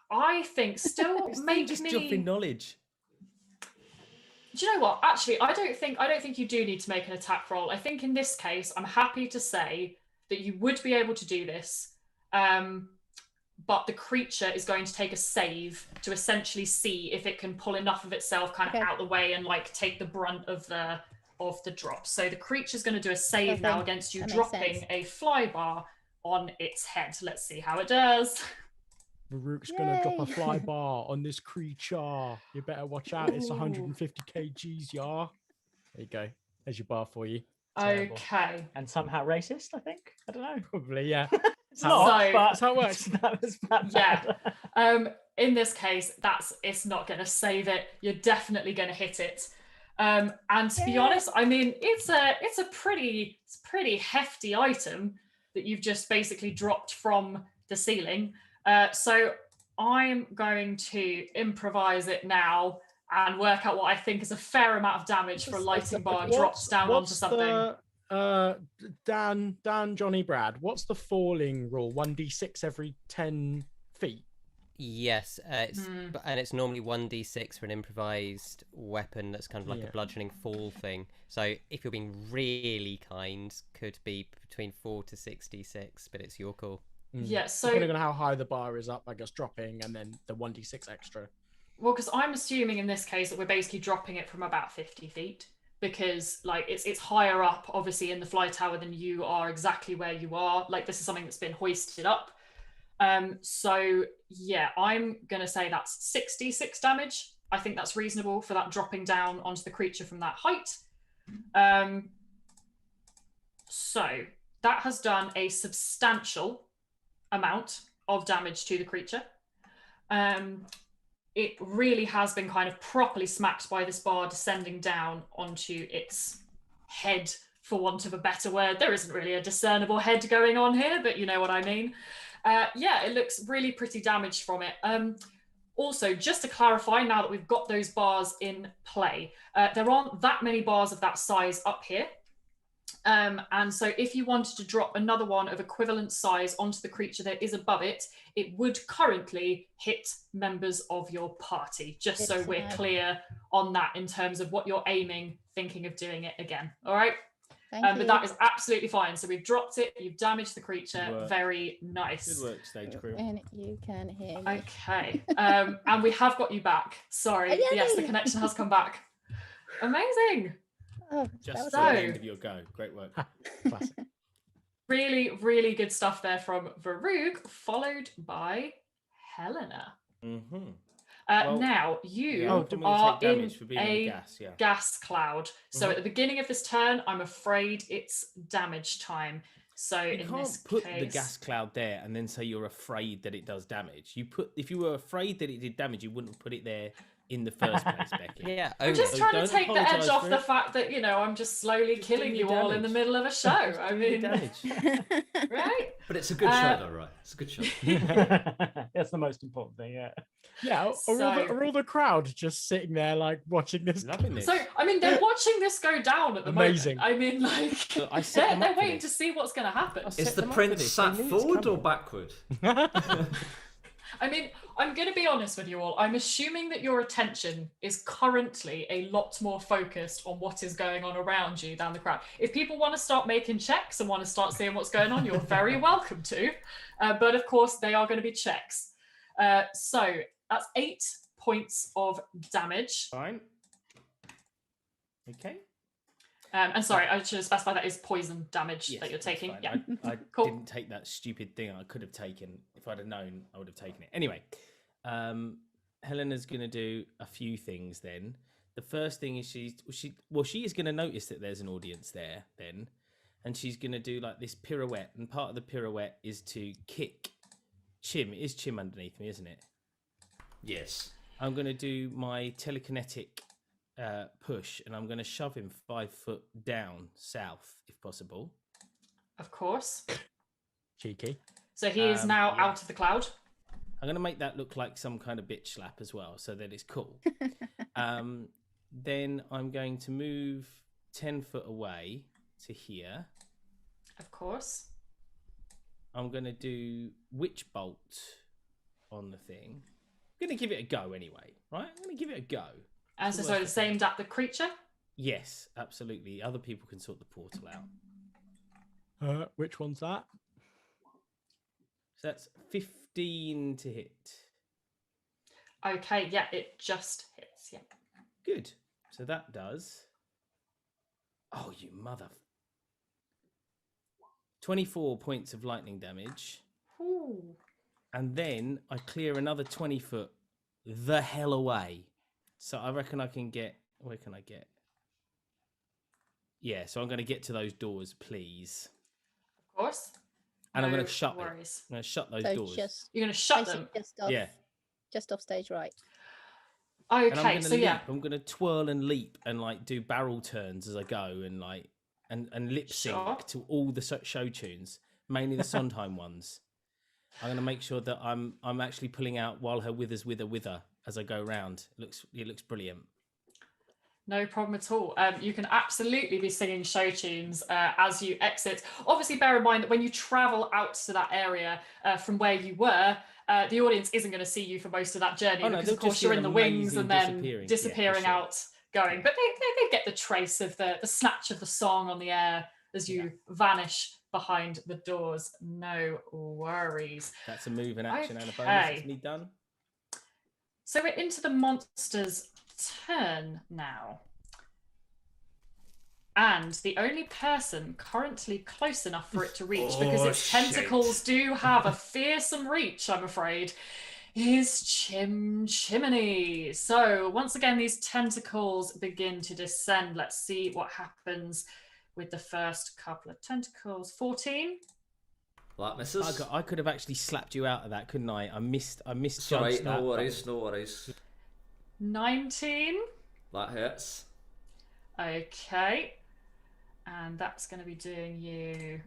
Speaker 1: I think still make
Speaker 8: just
Speaker 1: me
Speaker 8: dropping knowledge.
Speaker 1: Do you know what? Actually, I don't think you do need to make an attack roll. I think in this case, I'm happy to say that you would be able to do this, but the creature is going to take a save to essentially see if it can pull enough of itself kind of out the way and like take the brunt of the drop. So the creature's going to do a save now against you dropping a fly bar on its head. Let's see how it does.
Speaker 9: Varoog's gonna drop a fly bar on this creature. You better watch out. It's 150 kgs, yeah. There you go. There's your bar for you.
Speaker 5: Terrible.
Speaker 1: Okay.
Speaker 5: And somehow racist, I think. I don't know.
Speaker 9: Probably, yeah.
Speaker 5: It's not,
Speaker 1: So-
Speaker 5: but
Speaker 9: That's how it works.
Speaker 5: that was bad.
Speaker 1: Yeah. In this case, it's not going to save it. You're definitely going to hit it. And to be honest, I mean, it's a pretty hefty item that you've just basically dropped from the ceiling. So I'm going to improvise it now and work out what I think is a fair amount of damage for a lighting bar drops down onto something.
Speaker 9: Dan, Johnny, Brad, what's the falling rule? 1d6 every 10 feet?
Speaker 2: Yes, and it's normally 1d6 for an improvised weapon that's kind of like a bludgeoning fall thing. So if you're being really kind, could be between 4 to 6d6, but it's your call.
Speaker 1: Yeah, so
Speaker 9: depending on how high the bar is up, I guess dropping, and then the 1d6 extra.
Speaker 1: well, because I'm assuming in this case that we're basically dropping it from about 50 feet, because like it's higher up, obviously, in the fly tower than you are exactly where you are. Like this is something that's been hoisted up. So yeah, I'm gonna say that's 66 damage. I think that's reasonable for that dropping down onto the creature from that height. So that has done a substantial amount of damage to the creature. It really has been kind of properly smacked by this bar descending down onto its head, for want of a better word. There isn't really a discernible head going on here, but you know what I mean. Yeah, it looks really pretty damaged from it. Also, just to clarify, now that we've got those bars in play, there aren't that many bars of that size up here. And so if you wanted to drop another one of equivalent size onto the creature that is above it, it would currently hit members of your party, just so we're clear on that in terms of what you're thinking of doing it again. All right? But that is absolutely fine. So we've dropped it, you've damaged the creature. Very nice.
Speaker 8: Good work, stage crew.
Speaker 3: And you can hear me.
Speaker 1: Okay. And we have got you back. Sorry. Yes, the connection has come back. Amazing.
Speaker 3: Oh,
Speaker 8: Just the end of your go. Great work.
Speaker 9: Classic.
Speaker 1: Really, really good stuff there from Varoog, followed by Helena.
Speaker 8: Mm-hmm.
Speaker 1: Now, you are in a gas cloud. So at the beginning of this turn, I'm afraid it's damage time. So
Speaker 8: you can't put the gas cloud there and then say you're afraid that it does damage. If you were afraid that it did damage, you wouldn't put it there in the first place, Becky.
Speaker 2: Yeah,
Speaker 1: I'm just trying to take the edge off the fact that, you know, I'm just slowly killing you all in the middle of a show. I mean, right?
Speaker 4: But it's a good show, though, right? It's a good show.
Speaker 5: That's the most important thing, yeah.
Speaker 9: Yeah, are all the crowd just sitting there, like, watching this?
Speaker 1: So, I mean, they're watching this go down at the
Speaker 9: Amazing.
Speaker 1: moment. I mean, like, they're waiting to see what's going to happen.
Speaker 4: Is the prince sat forward or backward?
Speaker 1: I mean, I'm going to be honest with you all. I'm assuming that your attention is currently a lot more focused on what is going on around you than the crowd. If people want to start making checks and want to start seeing what's going on, you're very welcome to. But of course, they are going to be checks. So that's 8 points of damage.
Speaker 8: Fine. Okay.
Speaker 1: And sorry, I should have specified that is poison damage that you're taking.
Speaker 8: Fine.
Speaker 1: Yeah,
Speaker 8: I
Speaker 1: cool.
Speaker 8: didn't take that stupid thing I could have taken. If I'd have known, I would have taken it. Anyway, Helena's going to do a few things then. The first thing is she is going to notice that there's an audience there then, and she's going to do like this pirouette, and part of the pirouette is to kick Chim. It is Chim underneath me, isn't it?
Speaker 4: Yes.
Speaker 8: I'm going to do my telekinetic push, and I'm going to shove him 5 foot down south, if possible.
Speaker 1: Of course.
Speaker 9: Cheeky.
Speaker 1: So he is now out of the cloud.
Speaker 8: I'm going to make that look like some kind of bitch slap as well, so that it's cool. Then I'm going to move 10 foot away to here.
Speaker 1: Of course.
Speaker 8: I'm going to do witch bolt on the thing. I'm going to give it a go anyway, right? I'm going to give it a go.
Speaker 1: And so it's aimed at the creature?
Speaker 8: Yes, absolutely. Other people can sort the portal out.
Speaker 9: Which one's that?
Speaker 8: So that's 15 to hit.
Speaker 1: Okay, yeah, it just hits, yeah.
Speaker 8: Good. So that does... Oh, you mother... 24 points of lightning damage.
Speaker 1: Ooh.
Speaker 8: And then I clear another 20 foot the hell away. So I reckon I can get... Where can I get? Yeah, so I'm going to get to those doors, please.
Speaker 1: Of course.
Speaker 8: And
Speaker 1: no
Speaker 8: I'm going to shut them.
Speaker 1: worries.
Speaker 8: I'm going to shut those doors.
Speaker 1: You're going to shut them?
Speaker 3: Just off stage right.
Speaker 1: Okay, so yeah.
Speaker 8: I'm going to twirl and leap and like do barrel turns as I go and like and lip sync to all the show tunes, mainly the Sondheim ones. I'm going to make sure that I'm actually pulling out While Her Withers Wither as I go around. It looks brilliant.
Speaker 1: No problem at all. You can absolutely be singing show tunes as you exit. Obviously, bear in mind that when you travel out to that area from where you were, the audience isn't going to see you for most of that journey because, of course, you're in the wings and then disappearing out, going. But they get the trace of the snatch of the song on the air as you vanish behind the doors. No worries.
Speaker 8: That's a move in action and a bonus. It's me done.
Speaker 1: So we're into the monster's turn now. And the only person currently close enough for it to reach, because its tentacles do have a fearsome reach, I'm afraid, is Chimini. So once again, these tentacles begin to descend. Let's see what happens with the first couple of tentacles. 14.
Speaker 4: That misses.
Speaker 8: I could have actually slapped you out of that, couldn't I? I missed.
Speaker 4: Sorry, no worries.
Speaker 1: 19.
Speaker 4: That hits.
Speaker 1: Okay. And that's going to be doing you...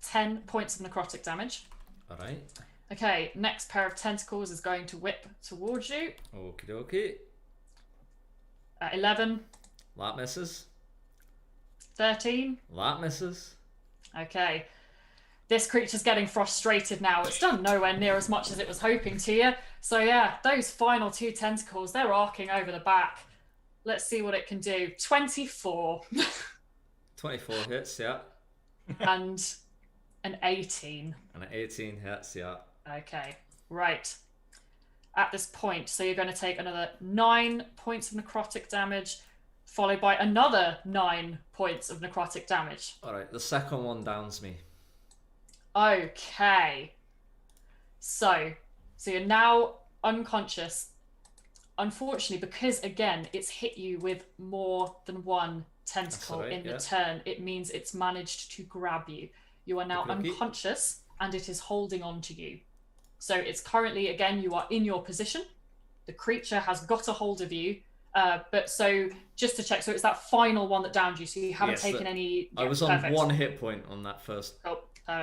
Speaker 1: £10 points of necrotic damage.
Speaker 4: All right.
Speaker 1: Okay, next pair of tentacles is going to whip towards you.
Speaker 4: Okie dokie.
Speaker 1: 11.
Speaker 4: That misses.
Speaker 1: 13.
Speaker 4: That misses.
Speaker 1: Okay. This creature's getting frustrated now. It's done nowhere near as much as it was hoping to you. So yeah, those final 2 tentacles, they're arcing over the back. Let's see what it can do. 24.
Speaker 4: 24 hits, yeah.
Speaker 1: And an 18.
Speaker 4: And an 18 hits, yeah.
Speaker 1: Okay, right. At this point, so you're going to take another 9 points of necrotic damage, followed by another 9 points of necrotic damage.
Speaker 4: Alright, the second one downs me.
Speaker 1: Okay. So you're now unconscious. Unfortunately, because again, it's hit you with more than one tentacle in the turn, it means it's managed to grab you. You are now unconscious and it is holding on to you. So it's currently, again, you are in your position. The creature has got a hold of you. But so just to check, so it's that final one that downed you, so you haven't taken any...
Speaker 4: I was on 1 hit point on that first.
Speaker 1: Oh,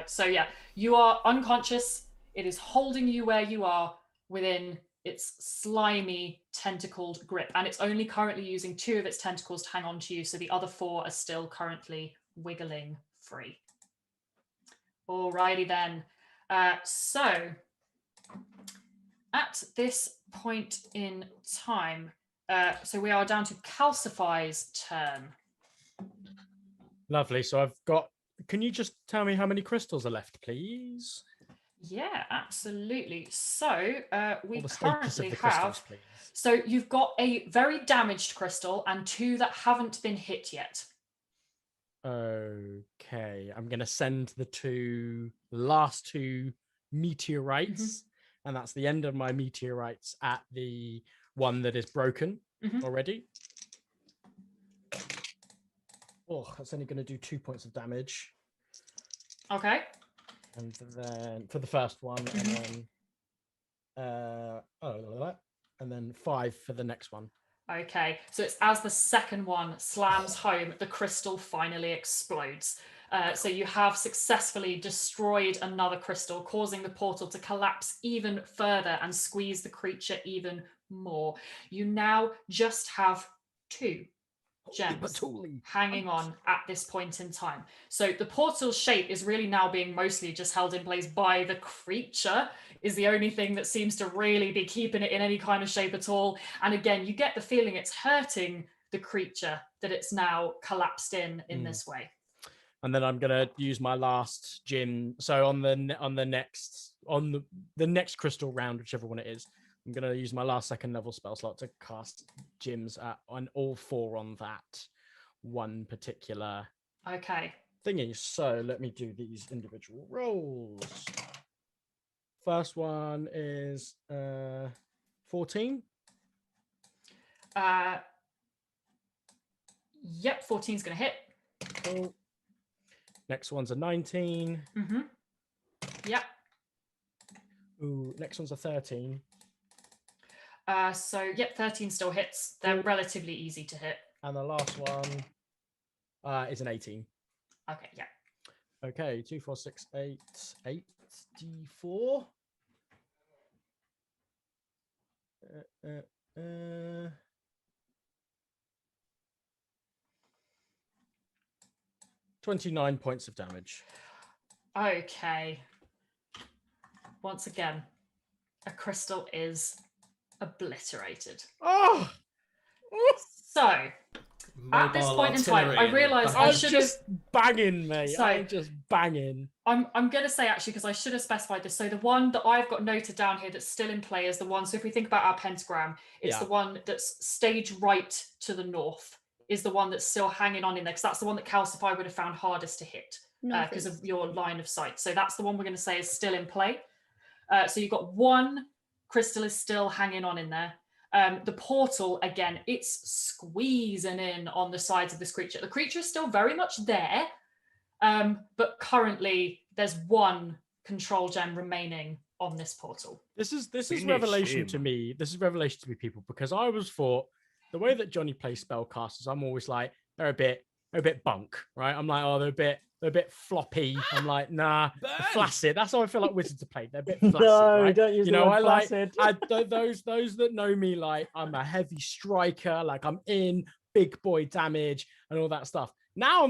Speaker 1: so yeah, you are unconscious. It is holding you where you are within its slimy tentacled grip, and it's only currently using 2 of its tentacles to hang on to you, so the other 4 are still currently wiggling free. Alrighty then. So at this point in time, so we are down to Calcify's turn.
Speaker 9: Lovely. So I've got. Can you just tell me how many crystals are left, please?
Speaker 1: Yeah, absolutely. So we
Speaker 9: the status
Speaker 1: currently
Speaker 9: of the
Speaker 1: have.
Speaker 9: crystals, please.
Speaker 1: So you've got a very damaged crystal and 2 that haven't been hit yet.
Speaker 9: Okay, I'm going to send the last 2 meteorites, and that's the end of my meteorites at the one that is broken already. Oh, that's only going to do 2 points of damage.
Speaker 1: Okay.
Speaker 9: And then for the first one, and then 5 for the next one.
Speaker 1: Okay, so it's as the second one slams home, the crystal finally explodes. So you have successfully destroyed another crystal, causing the portal to collapse even further and squeeze the creature even more. You now just have 2 gems hanging on at this point in time. So the portal's shape is really now being mostly just held in place by the creature, is the only thing that seems to really be keeping it in any kind of shape at all. And again, you get the feeling it's hurting the creature that it's now collapsed in this way.
Speaker 9: And then I'm gonna use my last gem. So on the next crystal round, whichever one it is, I'm going to use my last 2nd level spell slot to cast gyms on all 4 on that one particular thingy. So let me do these individual rolls. First one is 14.
Speaker 1: Yep, 14's going to hit.
Speaker 9: Cool. Next one's a 19.
Speaker 1: Yep.
Speaker 9: Ooh, next one's a 13.
Speaker 1: So, yep, 13 still hits. They're relatively easy to hit.
Speaker 9: And the last one is an 18.
Speaker 1: Okay, yeah.
Speaker 9: Okay, 2, 4, 6, 8, 8d4. 29 points of damage.
Speaker 1: Okay. Once again, a crystal is obliterated.
Speaker 9: Oh!
Speaker 1: So, at this point in time, I realised I should have...
Speaker 9: just banging, mate.
Speaker 1: So,
Speaker 9: I'm just banging.
Speaker 1: I'm going to say, actually, because I should have specified this. So the one that I've got noted down here that's still in play is the one... So if we think about our pentagram, it's the one that's stage right to the north is the one that's still hanging on in there, because that's the one that Calcify would have found hardest to hit because of your line of sight. So that's the one we're going to say is still in play. So you've got one crystal is still hanging on in there. The portal, again, it's squeezing in on the sides of this creature. The creature is still very much there, but currently there's one control gem remaining on this portal.
Speaker 9: This is revelation to me. This is revelation to me, people, because I was thought the way that Johnny plays spellcasters, I'm always like they're a bit they're a bit bunk, right? I'm like, oh, they're a bit floppy. I'm like, nah, flaccid. That's how I feel like wizards are played. They're a bit flaccid,
Speaker 5: No,
Speaker 9: right?
Speaker 5: don't use
Speaker 9: You
Speaker 5: the
Speaker 9: know,
Speaker 5: word
Speaker 9: I like
Speaker 5: flaccid.
Speaker 9: those that know me, like I'm a heavy striker, like I'm in big boy damage and all that stuff. Now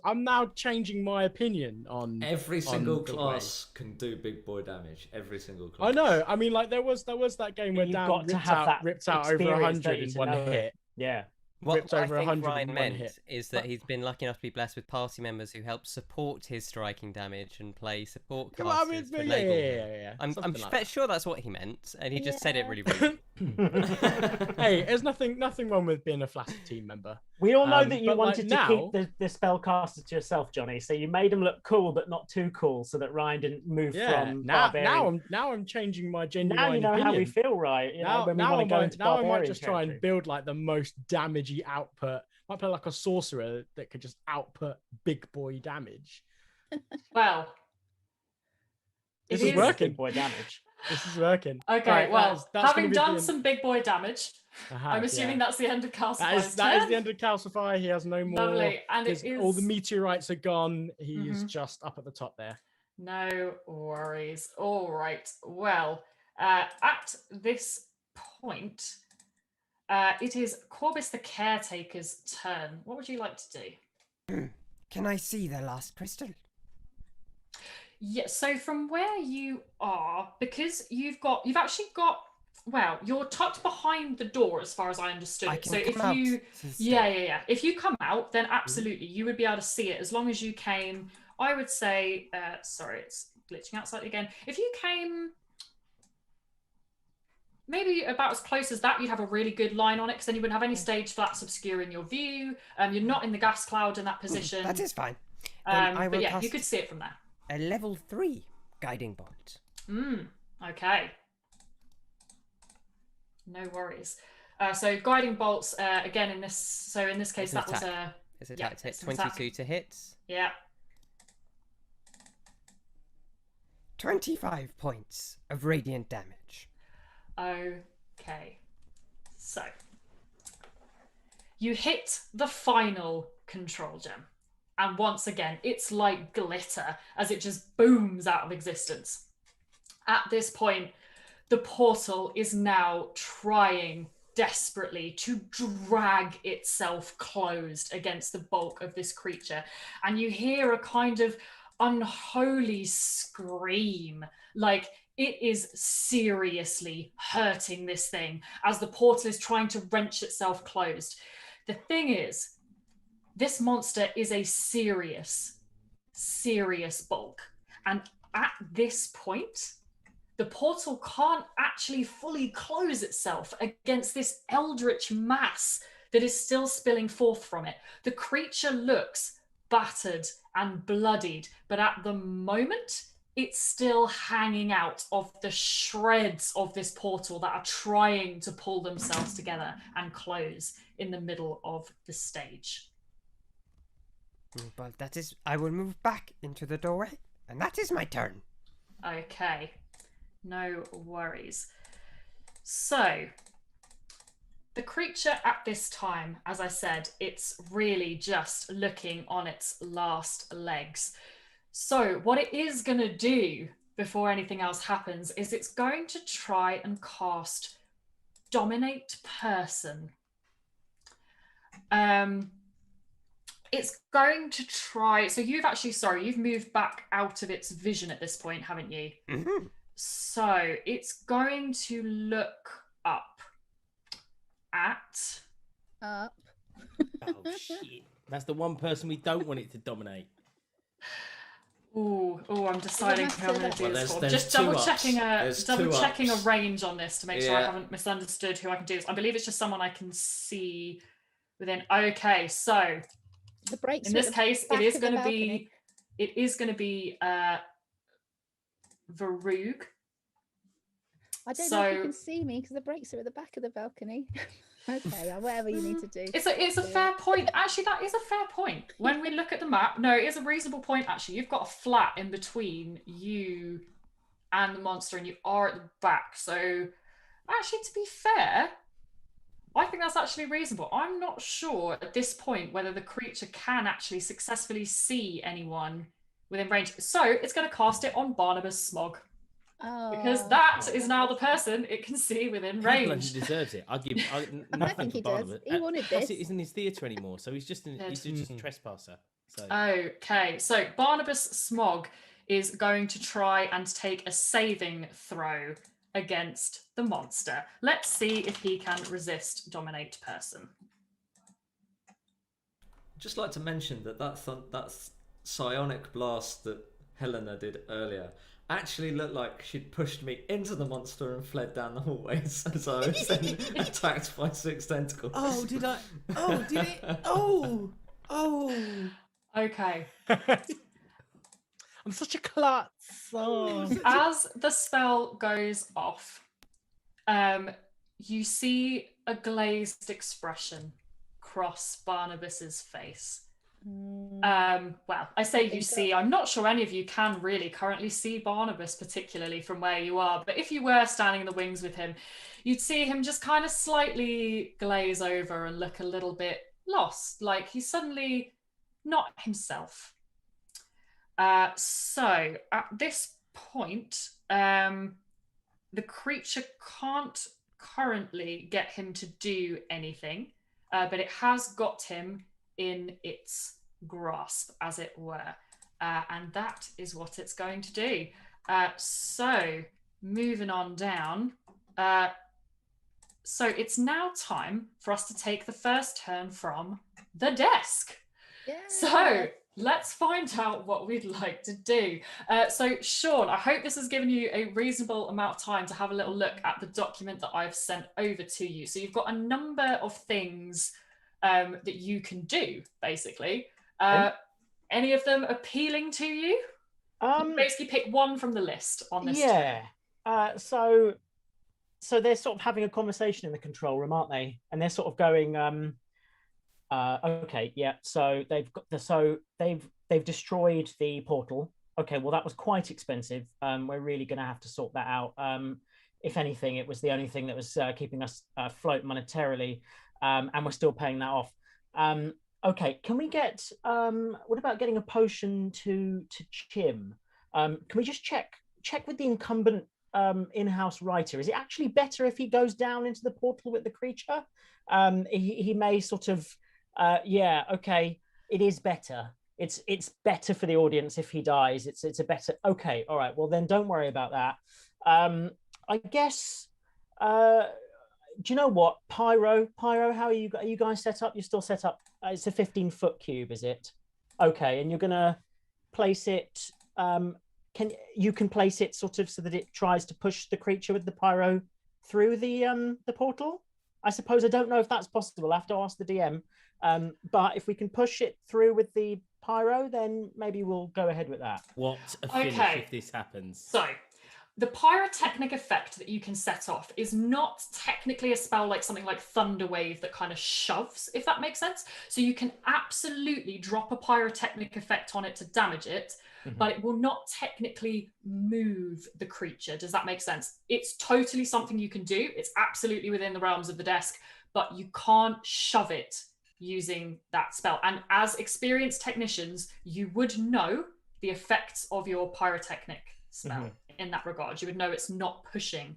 Speaker 9: I'm now changing my opinion on
Speaker 4: every single
Speaker 9: the
Speaker 4: class can do big boy damage. Every single class.
Speaker 9: I know. I mean, like there was that game where
Speaker 5: You've
Speaker 9: Dan
Speaker 5: got to have that
Speaker 9: ripped out over
Speaker 5: experience,
Speaker 9: 100
Speaker 5: don't you,
Speaker 9: in
Speaker 5: to
Speaker 9: one
Speaker 5: know it.
Speaker 9: hit.
Speaker 5: Yeah.
Speaker 9: Ripped
Speaker 2: What I
Speaker 9: over
Speaker 2: think
Speaker 9: 100
Speaker 2: Ryan
Speaker 9: in one
Speaker 2: meant
Speaker 9: hit.
Speaker 2: is that he's been lucky enough to be blessed with party members who help support his striking damage and play support
Speaker 9: Yeah, well, I
Speaker 2: classes
Speaker 9: mean,
Speaker 2: to enable him.
Speaker 9: yeah.
Speaker 2: I'm
Speaker 9: Something like that.
Speaker 2: sure that's what he meant, and he just said it really rudely.
Speaker 9: Hey, there's nothing wrong with being a flaccid team member.
Speaker 5: We all know that you
Speaker 9: but, like,
Speaker 5: wanted
Speaker 9: now-
Speaker 5: to keep the spellcaster to yourself, Johnny. So you made him look cool, but not too cool, so that Ryan didn't move from barbarian.
Speaker 9: now I'm changing my genuine
Speaker 5: Now you know
Speaker 9: opinion.
Speaker 5: how we feel, right? You know, when we want to go into
Speaker 9: I might
Speaker 5: barbarian
Speaker 9: just try and
Speaker 5: territory.
Speaker 9: build like the most damagey output. Might play like a sorcerer that could just output big boy damage.
Speaker 1: Well,
Speaker 9: This
Speaker 1: it
Speaker 9: is working.
Speaker 5: Big boy damage.
Speaker 9: This is working.
Speaker 1: Okay,
Speaker 9: Right,
Speaker 1: well,
Speaker 9: that's
Speaker 1: having
Speaker 9: gonna be
Speaker 1: done
Speaker 9: the-
Speaker 1: some big boy damage, I'm assuming that's the end of Calcify's
Speaker 9: that is
Speaker 1: turn.
Speaker 9: the end of Calcify. He has no more.
Speaker 1: Lovely, and it is
Speaker 9: all the meteorites are gone. He is
Speaker 1: Mhm.
Speaker 9: just up at the top there.
Speaker 1: No worries. All right. Well, at this point, it is Korbis the Caretaker's turn. What would you like to do?
Speaker 10: Can I see the last crystal?
Speaker 1: Yeah. So from where you are, because you've actually got. Well, you're tucked behind the door, as far as I understood.
Speaker 10: I
Speaker 1: it.
Speaker 10: can
Speaker 1: So if
Speaker 10: come out
Speaker 1: you,
Speaker 10: to the
Speaker 1: yeah. If you come out, then absolutely you would be able to see it as long as you came. I would say, sorry, it's glitching out slightly again. If you came maybe about as close as that, you'd have a really good line on it, because then you wouldn't have any stage flats obscuring your view. You're not in the gas cloud in that position.
Speaker 10: That is fine. Then I will
Speaker 1: but yeah,
Speaker 10: cast
Speaker 1: you could see it from there.
Speaker 10: a level 3 guiding bolt.
Speaker 1: Okay. No worries. So guiding bolts again in this. So in this case,
Speaker 2: It's an
Speaker 1: that was
Speaker 2: attack.
Speaker 1: a.
Speaker 2: His
Speaker 1: Yeah,
Speaker 2: attack hit
Speaker 1: it's an attack.
Speaker 2: 22 to hit.
Speaker 1: Yeah.
Speaker 10: 25 points of radiant damage.
Speaker 1: Okay. So you hit the final control gem, and once again, it's like glitter as it just booms out of existence. At this point, the portal is now trying desperately to drag itself closed against the bulk of this creature. And you hear a kind of unholy scream, like it is seriously hurting this thing as the portal is trying to wrench itself closed. The thing is, this monster is a serious bulk. And at this point, the portal can't actually fully close itself against this eldritch mass that is still spilling forth from it. The creature looks battered and bloodied, but at the moment, it's still hanging out of the shreds of this portal that are trying to pull themselves together and close in the middle of the stage.
Speaker 10: Well, that is... I will move back into the doorway, and that is my turn.
Speaker 1: Okay. No worries. So, the creature at this time, as I said, it's really just looking on its last legs. So, what it is going to do before anything else happens is it's going to try and cast Dominate Person. It's going to try... So, you've moved back out of its vision at this point, haven't you?
Speaker 10: Mm-hmm.
Speaker 1: So it's going to look up at...
Speaker 8: Oh, shit. That's the one person we don't want it to dominate.
Speaker 1: I'm deciding who I'm going to do this for.
Speaker 4: There's
Speaker 1: Just
Speaker 4: two
Speaker 1: double
Speaker 4: ups.
Speaker 1: checking a
Speaker 4: ups.
Speaker 1: range on this to make sure I
Speaker 4: Yeah.
Speaker 1: haven't misunderstood who I can do this. I believe it's just someone I can see within. Okay, so
Speaker 3: The brakes
Speaker 1: in
Speaker 3: are at
Speaker 1: this
Speaker 3: the
Speaker 1: case,
Speaker 3: back
Speaker 1: it is
Speaker 3: of the
Speaker 1: going to
Speaker 3: balcony.
Speaker 1: be Varoog.
Speaker 3: I don't know if
Speaker 1: So-
Speaker 3: you can see me because the brakes are at the back of the balcony. Okay, whatever you need to do.
Speaker 1: It's a fair point. Actually, that is a fair point. When we look at the map, no, it is a reasonable point, actually. You've got a flat in between you and the monster, and you are at the back. So, actually, to be fair, I think think that's actually reasonable. I'm not sure at this point whether the creature can actually successfully see anyone within range. So it's going to cast it on Barnabas Smog. Because that is now the person it can see within range.
Speaker 8: He bloody deserves it. I
Speaker 3: think he does. He wanted
Speaker 8: Plus,
Speaker 3: this.
Speaker 8: it isn't his theatre anymore, so he's just a trespasser. So.
Speaker 1: Okay, so Barnabas Smog is going to try and take a saving throw against the monster. Let's see if he can resist Dominate Person.
Speaker 4: Just like to mention that psionic blast that Helena did earlier actually looked like she'd pushed me into the monster and fled down the hallways as I was then attacked by 6 tentacles.
Speaker 8: Oh, did I? Oh, did it? Oh.
Speaker 1: Okay.
Speaker 9: I'm such a klutz.
Speaker 1: As the spell goes off, you see a glazed expression cross Barnabas's face. Well, I say you see, I'm not sure any of you can really currently see Barnabas particularly from where you are, but if you were standing in the wings with him, you'd see him just kind of slightly glaze over and look a little bit lost, like he's suddenly not himself. So at this point, the creature can't currently get him to do anything, but it has got him in its grasp, as it were. And that is what it's going to do. So moving on down. So it's now time for us to take the first turn from the desk.
Speaker 3: Yeah.
Speaker 1: So let's find out what we'd like to do. So Sean, I hope this has given you a reasonable amount of time to have a little look at the document that I've sent over to you. So you've got a number of things that you can do, basically. Any of them appealing to you? You can basically pick one from the list on this.
Speaker 5: Yeah. So they're sort of having a conversation in the control room, aren't they? And they're sort of going, okay, yeah. So they've destroyed the portal. Okay, well that was quite expensive. We're really going to have to sort that out. If anything, it was the only thing that was keeping us afloat monetarily, and we're still paying that off. Okay, can we get? What about getting a potion to Chim? Can we just check with the incumbent in-house writer? Is it actually better if he goes down into the portal with the creature? He may sort of. Yeah, okay, it is better. It's better for the audience if he dies. It's a better. Okay, all right. Well, then don't worry about that. I guess. Do you know what, Pyro? How are you guys set up? You're still set up. It's a 15-foot cube, is it? Okay, and you're gonna place it. You can place it sort of so that it tries to push the creature with the pyro through the portal. I suppose I don't know if that's possible. I have to ask the DM. But if we can push it through with the pyro, then maybe we'll go ahead with that.
Speaker 8: What a finish if this happens.
Speaker 1: So, the pyrotechnic effect that you can set off is not technically a spell like something like Thunder Wave that kind of shoves, if that makes sense. So you can absolutely drop a pyrotechnic effect on it to damage it, but it will not technically move the creature. Does that make sense? It's totally something you can do. It's absolutely within the realms of the desk, but you can't shove it using that spell. And as experienced technicians, you would know the effects of your pyrotechnic spell in that regard. You would know it's not pushing,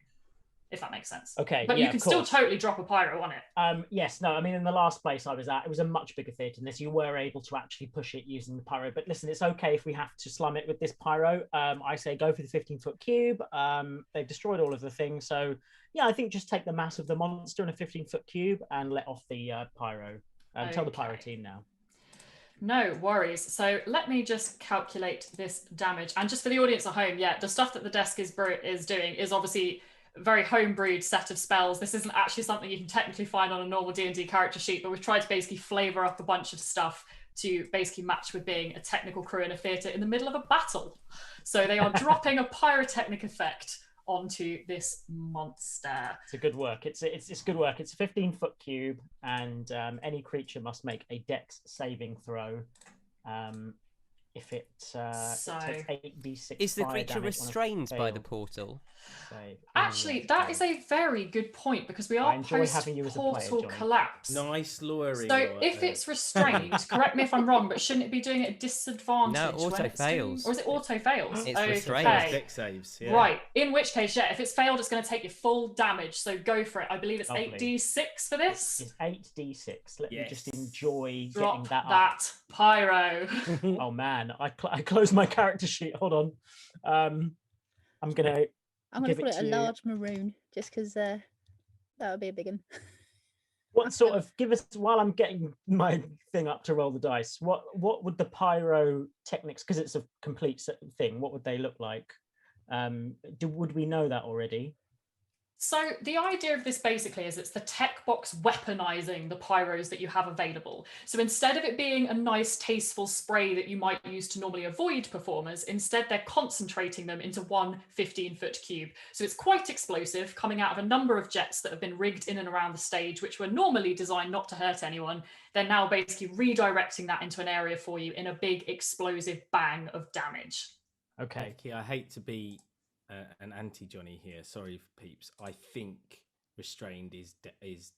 Speaker 1: if that makes sense.
Speaker 5: Okay,
Speaker 1: but
Speaker 5: yeah,
Speaker 1: you can still totally drop a pyro on it.
Speaker 5: Yes, no, I mean, in the last place I was at, it was a much bigger theatre than this. You were able to actually push it using the pyro. But listen, it's okay if we have to slum it with this pyro. I say go for the 15-foot cube. They've destroyed all of the things. So, yeah, I think just take the mass of the monster in a 15-foot cube and let off the pyro. Tell the pyro team now.
Speaker 1: No worries. So let me just calculate this damage. And just for the audience at home, yeah, the stuff that the desk is doing is obviously a very homebrewed set of spells. This isn't actually something you can technically find on a normal D&D character sheet, but we've tried to basically flavour up a bunch of stuff to basically match with being a technical crew in a theatre in the middle of a battle. So they are dropping a pyrotechnic effect onto this monster.
Speaker 5: It's a good work. It's good work. It's a 15-foot cube, and any creature must make a dex saving throw. if it
Speaker 1: So-
Speaker 5: takes 8d6
Speaker 2: Is the
Speaker 5: fire
Speaker 2: creature
Speaker 5: damage on a
Speaker 2: restrained by the
Speaker 5: failed
Speaker 2: portal?
Speaker 5: save.
Speaker 1: Actually, that is a very good point because we
Speaker 5: I
Speaker 1: are
Speaker 5: enjoy having you as a player,
Speaker 1: post-portal
Speaker 5: Johnny.
Speaker 1: collapse.
Speaker 8: Nice lawyering.
Speaker 1: So if it's restrained, correct me if I'm wrong, but shouldn't it be doing it at disadvantage?
Speaker 2: No,
Speaker 1: when
Speaker 2: auto
Speaker 1: it's doing-
Speaker 2: fails.
Speaker 1: Or is it auto fails?
Speaker 2: It's restrained.
Speaker 8: Deck saves. Yeah.
Speaker 1: Right. In which case, yeah, if it's failed, it's going to take you full damage. So go for it. I believe it's
Speaker 5: Lovely.
Speaker 1: 8d6 for this.
Speaker 5: It's 8d6. Let me just
Speaker 8: Yes.
Speaker 5: enjoy
Speaker 1: Drop
Speaker 5: getting that up.
Speaker 1: that pyro.
Speaker 5: Oh man, I closed my character sheet. Hold on. I'm gonna give
Speaker 3: put
Speaker 5: it
Speaker 3: it
Speaker 5: to
Speaker 3: a
Speaker 5: you.
Speaker 3: large maroon just because that would be a big one.
Speaker 5: What sort of give us while I'm getting my thing up to roll the dice? What would the pyrotechnics, because it's a complete thing? What would they look like? Would we know that already?
Speaker 1: So the idea of this basically is it's the tech box weaponizing the pyros that you have available. So instead of it being a nice tasteful spray that you might use to normally avoid performers, instead they're concentrating them into one 15-foot cube. So it's quite explosive, coming out of a number of jets that have been rigged in and around the stage, which were normally designed not to hurt anyone. They're now basically redirecting that into an area for you in a big explosive bang of damage.
Speaker 5: Okay.
Speaker 8: Becky, I hate to be an anti-Johnny here. Sorry, peeps. I think restrained is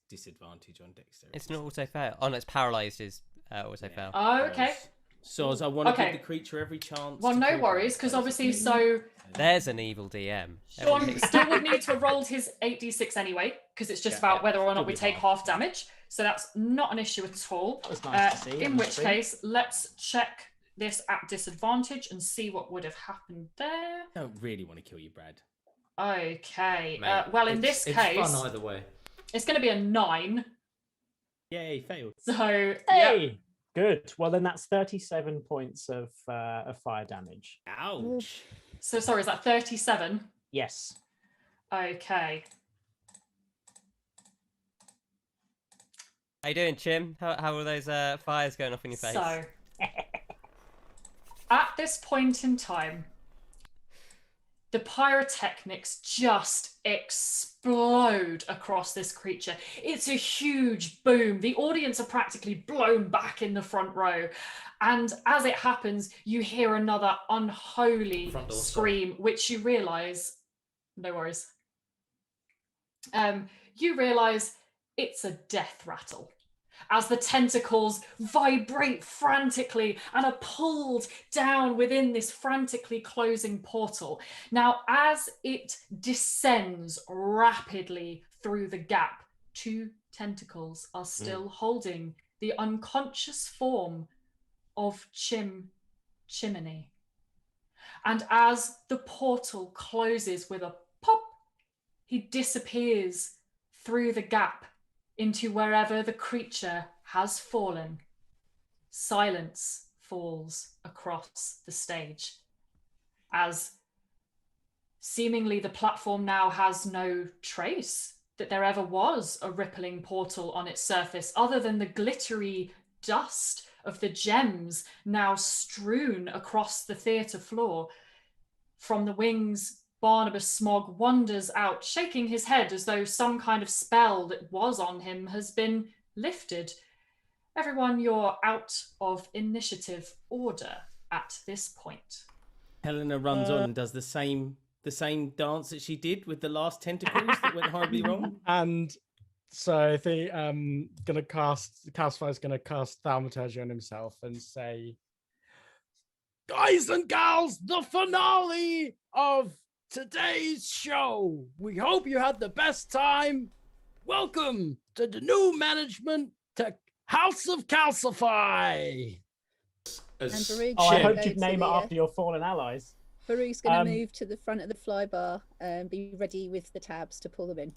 Speaker 8: disadvantage on dexterity.
Speaker 2: It's not auto fail. Oh no, it's paralyzed is auto fail.
Speaker 1: Oh, okay.
Speaker 8: So as I want to
Speaker 1: Okay.
Speaker 8: give the creature every chance.
Speaker 1: Well,
Speaker 8: to
Speaker 1: no
Speaker 8: cooperate,
Speaker 1: worries, because obviously, so
Speaker 2: There's an evil DM.
Speaker 1: Sean still would need to have rolled his 8d6 anyway, because it's just about whether or not we take half damage. So that's not an issue at all.
Speaker 5: That was nice to see,
Speaker 1: In which
Speaker 5: honestly.
Speaker 1: case, let's check this at disadvantage and see what would have happened there.
Speaker 8: I don't really want to kill you, Brad.
Speaker 1: Okay.
Speaker 4: Mate,
Speaker 1: Well, in this
Speaker 4: it's
Speaker 1: case,
Speaker 4: fun either way.
Speaker 1: it's going to be a 9.
Speaker 8: Yay, failed.
Speaker 1: So,
Speaker 5: Hey, good. Well, then that's 37 points of fire damage.
Speaker 8: Ouch.
Speaker 1: So sorry, is that 37?
Speaker 5: Yes.
Speaker 1: Okay.
Speaker 2: How you doing, Chim? How are those fires going off in your face?
Speaker 1: So, at this point in time, the pyrotechnics just explode across this creature. It's a huge boom. The audience are practically blown back in the front row. And as it happens, you hear another unholy scream, which you realise, no worries. You realise it's a death rattle, as the tentacles vibrate frantically and are pulled down within this frantically closing portal. Now, as it descends rapidly through the gap, 2 tentacles are still holding the unconscious form of Chimini. And as the portal closes with a pop, he disappears through the gap into wherever the creature has fallen. Silence falls across the stage, as seemingly the platform now has no trace that there ever was a rippling portal on its surface, other than the glittery dust of the gems now strewn across the theatre floor. From the wings, Barnabas Smog wanders out, shaking his head as though some kind of spell that was on him has been lifted. Everyone, you're out of initiative order at this point.
Speaker 8: Helena runs on and does the same dance that she did with the last tentacles that went horribly wrong.
Speaker 9: And so the Calcify is gonna cast Thaumaturgy on himself and say, "Guys and gals, the finale of today's show. We hope you had the best time. Welcome to the new management to House of Calcify."
Speaker 3: And Varoog
Speaker 5: Oh, I
Speaker 3: should
Speaker 5: hope
Speaker 3: go
Speaker 5: you'd
Speaker 3: to
Speaker 5: name it
Speaker 3: the,
Speaker 5: after your fallen allies.
Speaker 3: Varoog's going to move to the front of the flybar and be ready with the tabs to pull them in.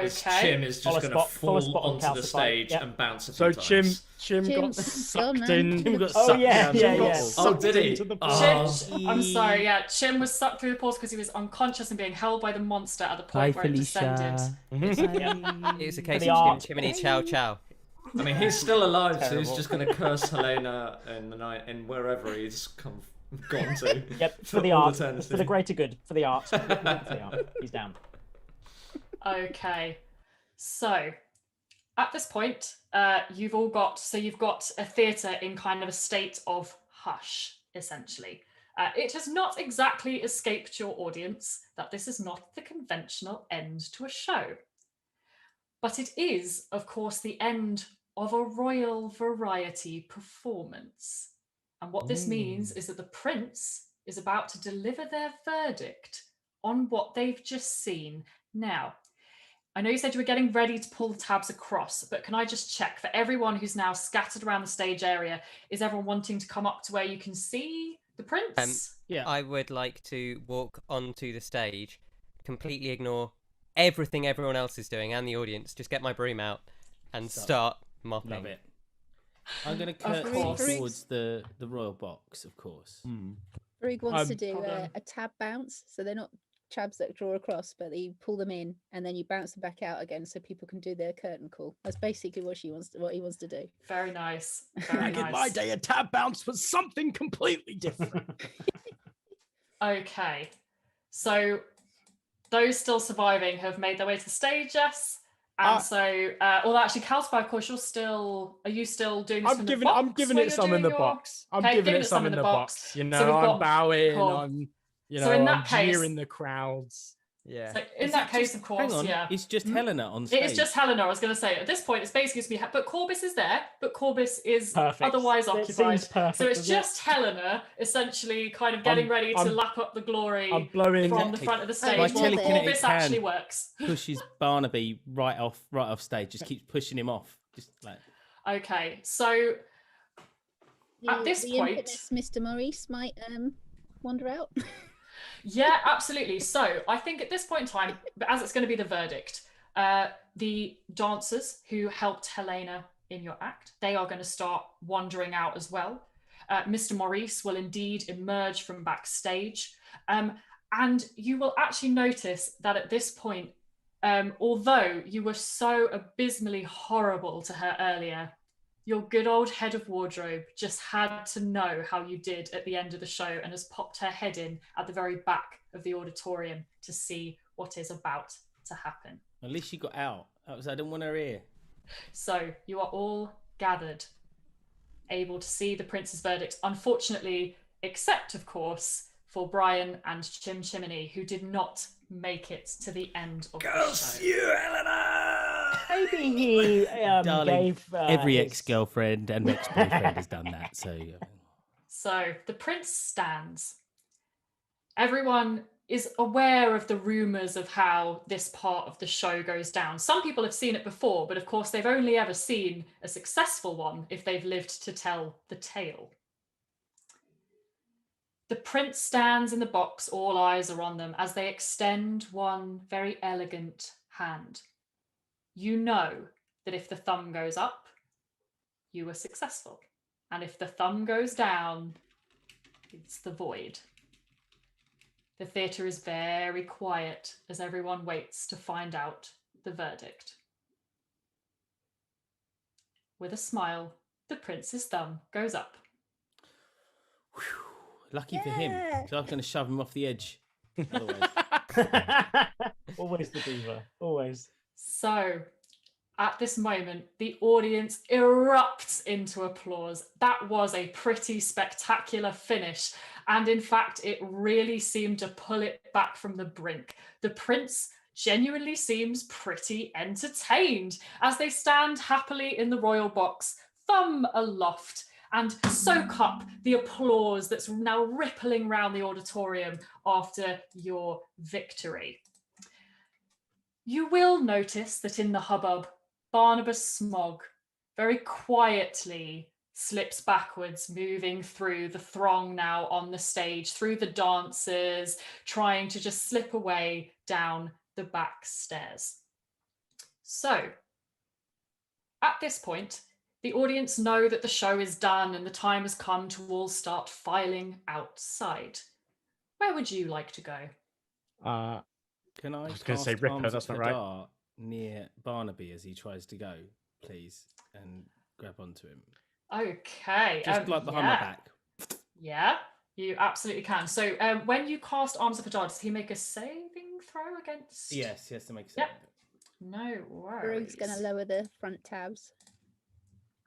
Speaker 4: Chim is just going to fall onto the stage and bounce a few times.
Speaker 9: Chim got
Speaker 3: Chim's
Speaker 9: sucked
Speaker 3: gone,
Speaker 9: in.
Speaker 3: man.
Speaker 5: Oh yeah, yeah, yeah.
Speaker 4: Oh, did he?
Speaker 9: Into the
Speaker 1: Chim, I'm sorry, yeah. Chim was sucked through the portal because he was unconscious and being held by the monster at the point where it descended.
Speaker 2: It's a case
Speaker 5: the
Speaker 2: of
Speaker 5: art.
Speaker 2: Chimini chow chow.
Speaker 4: I mean, he's still alive, so he's just going to curse Helena in the night and wherever he's gone to.
Speaker 5: Yep, for the art, it's for the greater good, for the art. For the art. He's down.
Speaker 1: Okay, so at this point, you've got a theatre in kind of a state of hush, essentially. It has not exactly escaped your audience that this is not the conventional end to a show. But it is, of course, the end of a royal variety performance. And what this means is that the prince is about to deliver their verdict on what they've just seen. Now, I know you said you were getting ready to pull the tabs across, but can I just check for everyone who's now scattered around the stage area, is everyone wanting to come up to where you can see the prince?
Speaker 8: Yeah.
Speaker 2: I would like to walk onto the stage, completely ignore everything everyone else is doing and the audience, just get my broom out and start mopping.
Speaker 8: Love it. I'm going to curtsy towards the royal box, of course.
Speaker 3: Varoog wants to do a tab bounce, so they're not tabs that draw across, but you pull them in and then you bounce them back out again, so people can do their curtain call. That's basically what he wants to do.
Speaker 1: Very nice.
Speaker 6: Back in my day, a tab bounce was something completely different.
Speaker 1: Okay, so those still surviving have made their way to the stage, yes. And so, well, actually, Calcify, of course, are you still doing this
Speaker 9: I'm
Speaker 1: in
Speaker 9: giving,
Speaker 1: the box?
Speaker 9: I'm giving it some in the box. I'm giving it some in the box. You know,
Speaker 1: So
Speaker 9: I'm bowing,
Speaker 1: cool.
Speaker 9: I'm, you
Speaker 1: So
Speaker 9: know,
Speaker 1: in
Speaker 9: I'm
Speaker 1: that case-
Speaker 9: jeering the crowds. Yeah.
Speaker 1: So in that case, of course,
Speaker 8: Hang on,
Speaker 1: yeah.
Speaker 8: it's just Helena on stage.
Speaker 1: It is just Helena, I was going to say. At this point, it's basically going to be... But Korbis is there, but Korbis is
Speaker 5: Perfect.
Speaker 1: otherwise
Speaker 5: It
Speaker 1: occupied.
Speaker 5: seems perfect,
Speaker 1: So it's
Speaker 5: doesn't it?
Speaker 1: just Helena, essentially kind of getting ready to lap up the glory
Speaker 9: I'm blowing
Speaker 1: from the front of the stage.
Speaker 8: My
Speaker 1: While
Speaker 8: telekinetic
Speaker 1: Korbis actually
Speaker 8: hand
Speaker 1: works.
Speaker 8: pushes Barnaby right off stage. Just keeps pushing him off. Just like.
Speaker 1: Okay, so at this
Speaker 3: the
Speaker 1: point...
Speaker 3: infamous Mr. Maurice might wander out.
Speaker 1: Yeah, absolutely. So I think at this point in time, as it's going to be the verdict, the dancers who helped Helena in your act, they are going to start wandering out as well. Mr. Maurice will indeed emerge from backstage. And you will actually notice that at this point, although you were so abysmally horrible to her earlier, your good old head of wardrobe just had to know how you did at the end of the show and has popped her head in at the very back of the auditorium to see what is about to happen.
Speaker 8: At least she got out. I didn't want her here.
Speaker 1: So you are all gathered, able to see the prince's verdict. Unfortunately, except of course for Brian and Chimini, who did not make it to the end of the show.
Speaker 4: You, Helena!
Speaker 5: Maybe he
Speaker 8: Darling,
Speaker 5: gave
Speaker 8: every
Speaker 5: his-
Speaker 8: ex-girlfriend and ex-boyfriend has done that.
Speaker 1: So the prince stands. Everyone is aware of the rumours of how this part of the show goes down. Some people have seen it before, but of course they've only ever seen a successful one if they've lived to tell the tale. The prince stands in the box, all eyes are on them as they extend one very elegant hand. You know that if the thumb goes up, you were successful. And if the thumb goes down, it's the void. The theatre is very quiet as everyone waits to find out the verdict. With a smile, the prince's thumb goes up.
Speaker 8: Whew. Lucky for him, because I was going to shove him off the edge. Otherwise.
Speaker 5: Always the diva. Always.
Speaker 1: So, at this moment, the audience erupts into applause. That was a pretty spectacular finish. And in fact, it really seemed to pull it back from the brink. The prince genuinely seems pretty entertained as they stand happily in the royal box, thumb aloft, and soak up the applause that's now rippling round the auditorium after your victory. You will notice that in the hubbub, Barnabas Smog very quietly slips backwards, moving through the throng now on the stage, through the dancers, trying to just slip away down the back stairs. So, at this point, the audience know that the show is done and the time has come to all start filing outside. Where would you like to go?
Speaker 8: Can I
Speaker 9: was gonna
Speaker 8: cast
Speaker 9: say Ripper,
Speaker 8: Arms
Speaker 9: that's
Speaker 8: of
Speaker 9: not right.
Speaker 8: Hadar near Barnaby as he tries to go, please, and grab onto him?
Speaker 1: Okay.
Speaker 8: Just like behind my back.
Speaker 1: Yeah, you absolutely can. So when you cast Arms of Hadar, does he make a saving throw against...
Speaker 8: Yes, he has to make a
Speaker 1: Yep.
Speaker 8: saving.
Speaker 1: No worries.
Speaker 3: Varoog's going to lower the front tabs,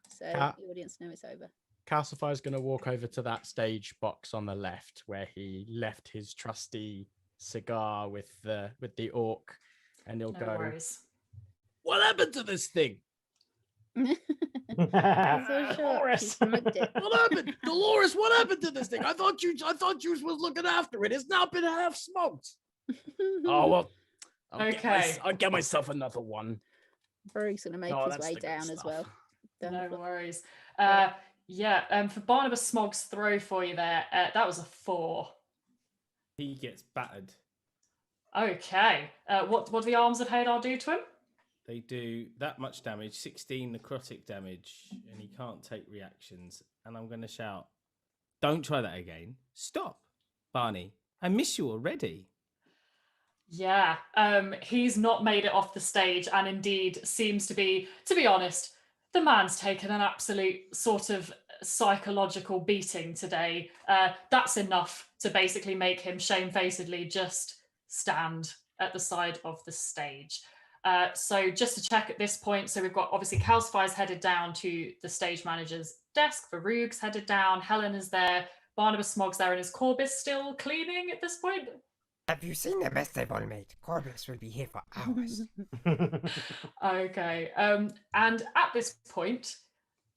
Speaker 3: so the audience know it's over.
Speaker 9: Calcify is going to walk over to that stage box on the left where he left his trusty cigar with the orc, and he'll go.
Speaker 1: Worries.
Speaker 6: What happened to this thing?
Speaker 5: Dolores.
Speaker 6: What happened, Dolores? What happened to this thing? I thought you was looking after it. It's now been half smoked. Oh well. I'll get myself another one.
Speaker 3: Varoog's gonna make his way down as well.
Speaker 1: No worries. For Barnabas Smog's throw for you there, that was a 4.
Speaker 8: He gets battered.
Speaker 1: Okay. What do the arms of Hadar do to him?
Speaker 8: They do that much damage, 16 necrotic damage, and he can't take reactions. And I'm going to shout, don't try that again. Stop, Barney. I miss you already.
Speaker 1: Yeah, he's not made it off the stage, and indeed seems to be honest, the man's taken an absolute sort of psychological beating today. That's enough to basically make him shamefacedly just stand at the side of the stage. So just to check at this point, so we've got obviously Calcify's headed down to the stage manager's desk, Varoog's headed down, Helena's there, Barnabas Smog's there, and is Korbis still cleaning at this point?
Speaker 10: Have you seen the mess they've all made? Korbis will be here for hours.
Speaker 1: Okay, and at this point,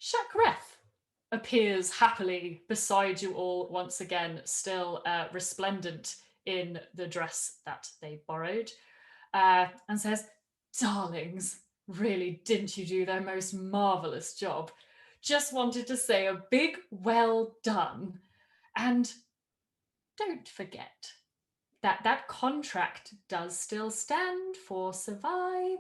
Speaker 1: Shakreth appears happily beside you all once again, still resplendent in the dress that they borrowed, and says, "Darlings, really didn't you do their most marvellous job? Just wanted to say a big well done. And don't forget that contract does still stand for survivors."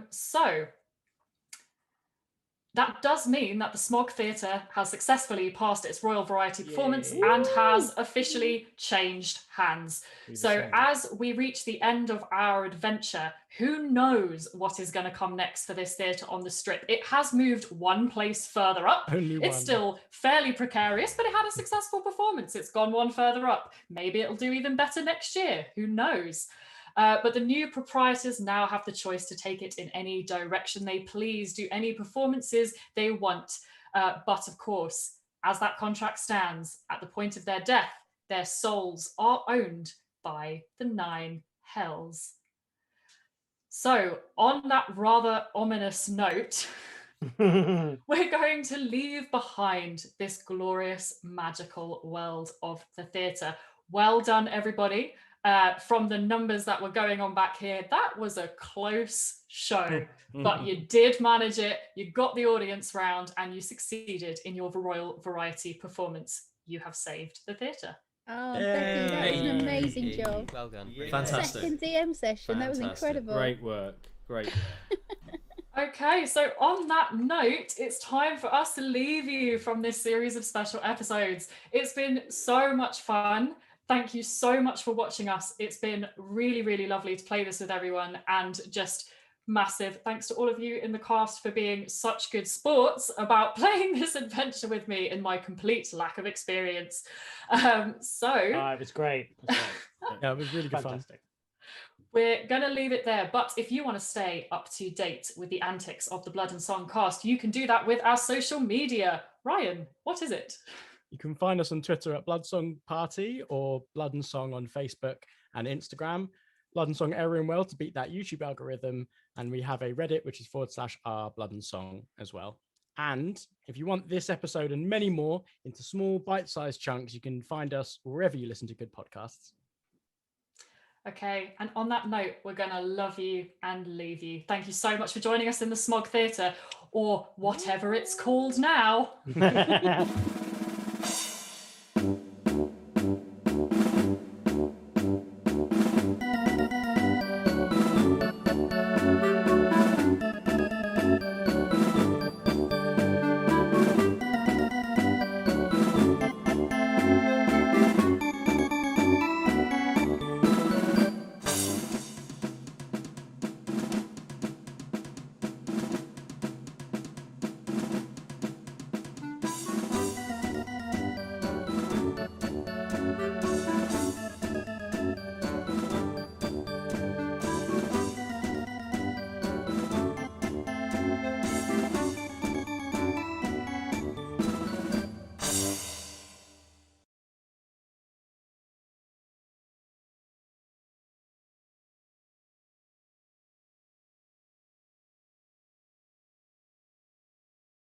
Speaker 1: So that does mean that the Smog Theatre has successfully passed its Royal Variety performance and has officially changed hands. So as we reach the end of our adventure, who knows what is going to come next for this theatre on the strip? It has moved one place further up. It's still fairly precarious, but it had a successful performance. It's gone one further up. Maybe it'll do even better next year. Who knows? But the new proprietors now have the choice to take it in any direction they please, do any performances they want. But of course, as that contract stands, at the point of their death, their souls are owned by the 9 hells. So on that rather ominous note, we're going to leave behind this glorious, magical world of the theatre. Well done, everybody. From the numbers that were going on back here, that was a close show, but you did manage it. You got the audience round and you succeeded in your Royal Variety performance. You have saved the theatre.
Speaker 3: Oh, Becky, that was an amazing job.
Speaker 2: Well done.
Speaker 4: Fantastic.
Speaker 3: Second DM session, that was incredible.
Speaker 8: Great work. Great work.
Speaker 1: Okay, so on that note, it's time for us to leave you from this series of special episodes. It's been so much fun. Thank you so much for watching us. It's been really, really lovely to play this with everyone, and just massive thanks to all of you in the cast for being such good sports about playing this adventure with me in my complete lack of experience.
Speaker 5: It was great.
Speaker 9: Yeah, it was really good fun.
Speaker 1: We're going to leave it there, but if you want to stay up to date with the antics of the Blood and Song cast, you can do that with our social media. Ryan, what is it?
Speaker 9: You can find us on Twitter at Blood Song Party or Blood and Song on Facebook and Instagram. Blood and Song everywhere well to beat that YouTube algorithm. And we have a Reddit, which is /r Blood and Song as well. And if you want this episode and many more into small bite-sized chunks, you can find us wherever you listen to good podcasts.
Speaker 1: Okay, and on that note, we're going to love you and leave you. Thank you so much for joining us in the Smog Theatre, or whatever it's called now.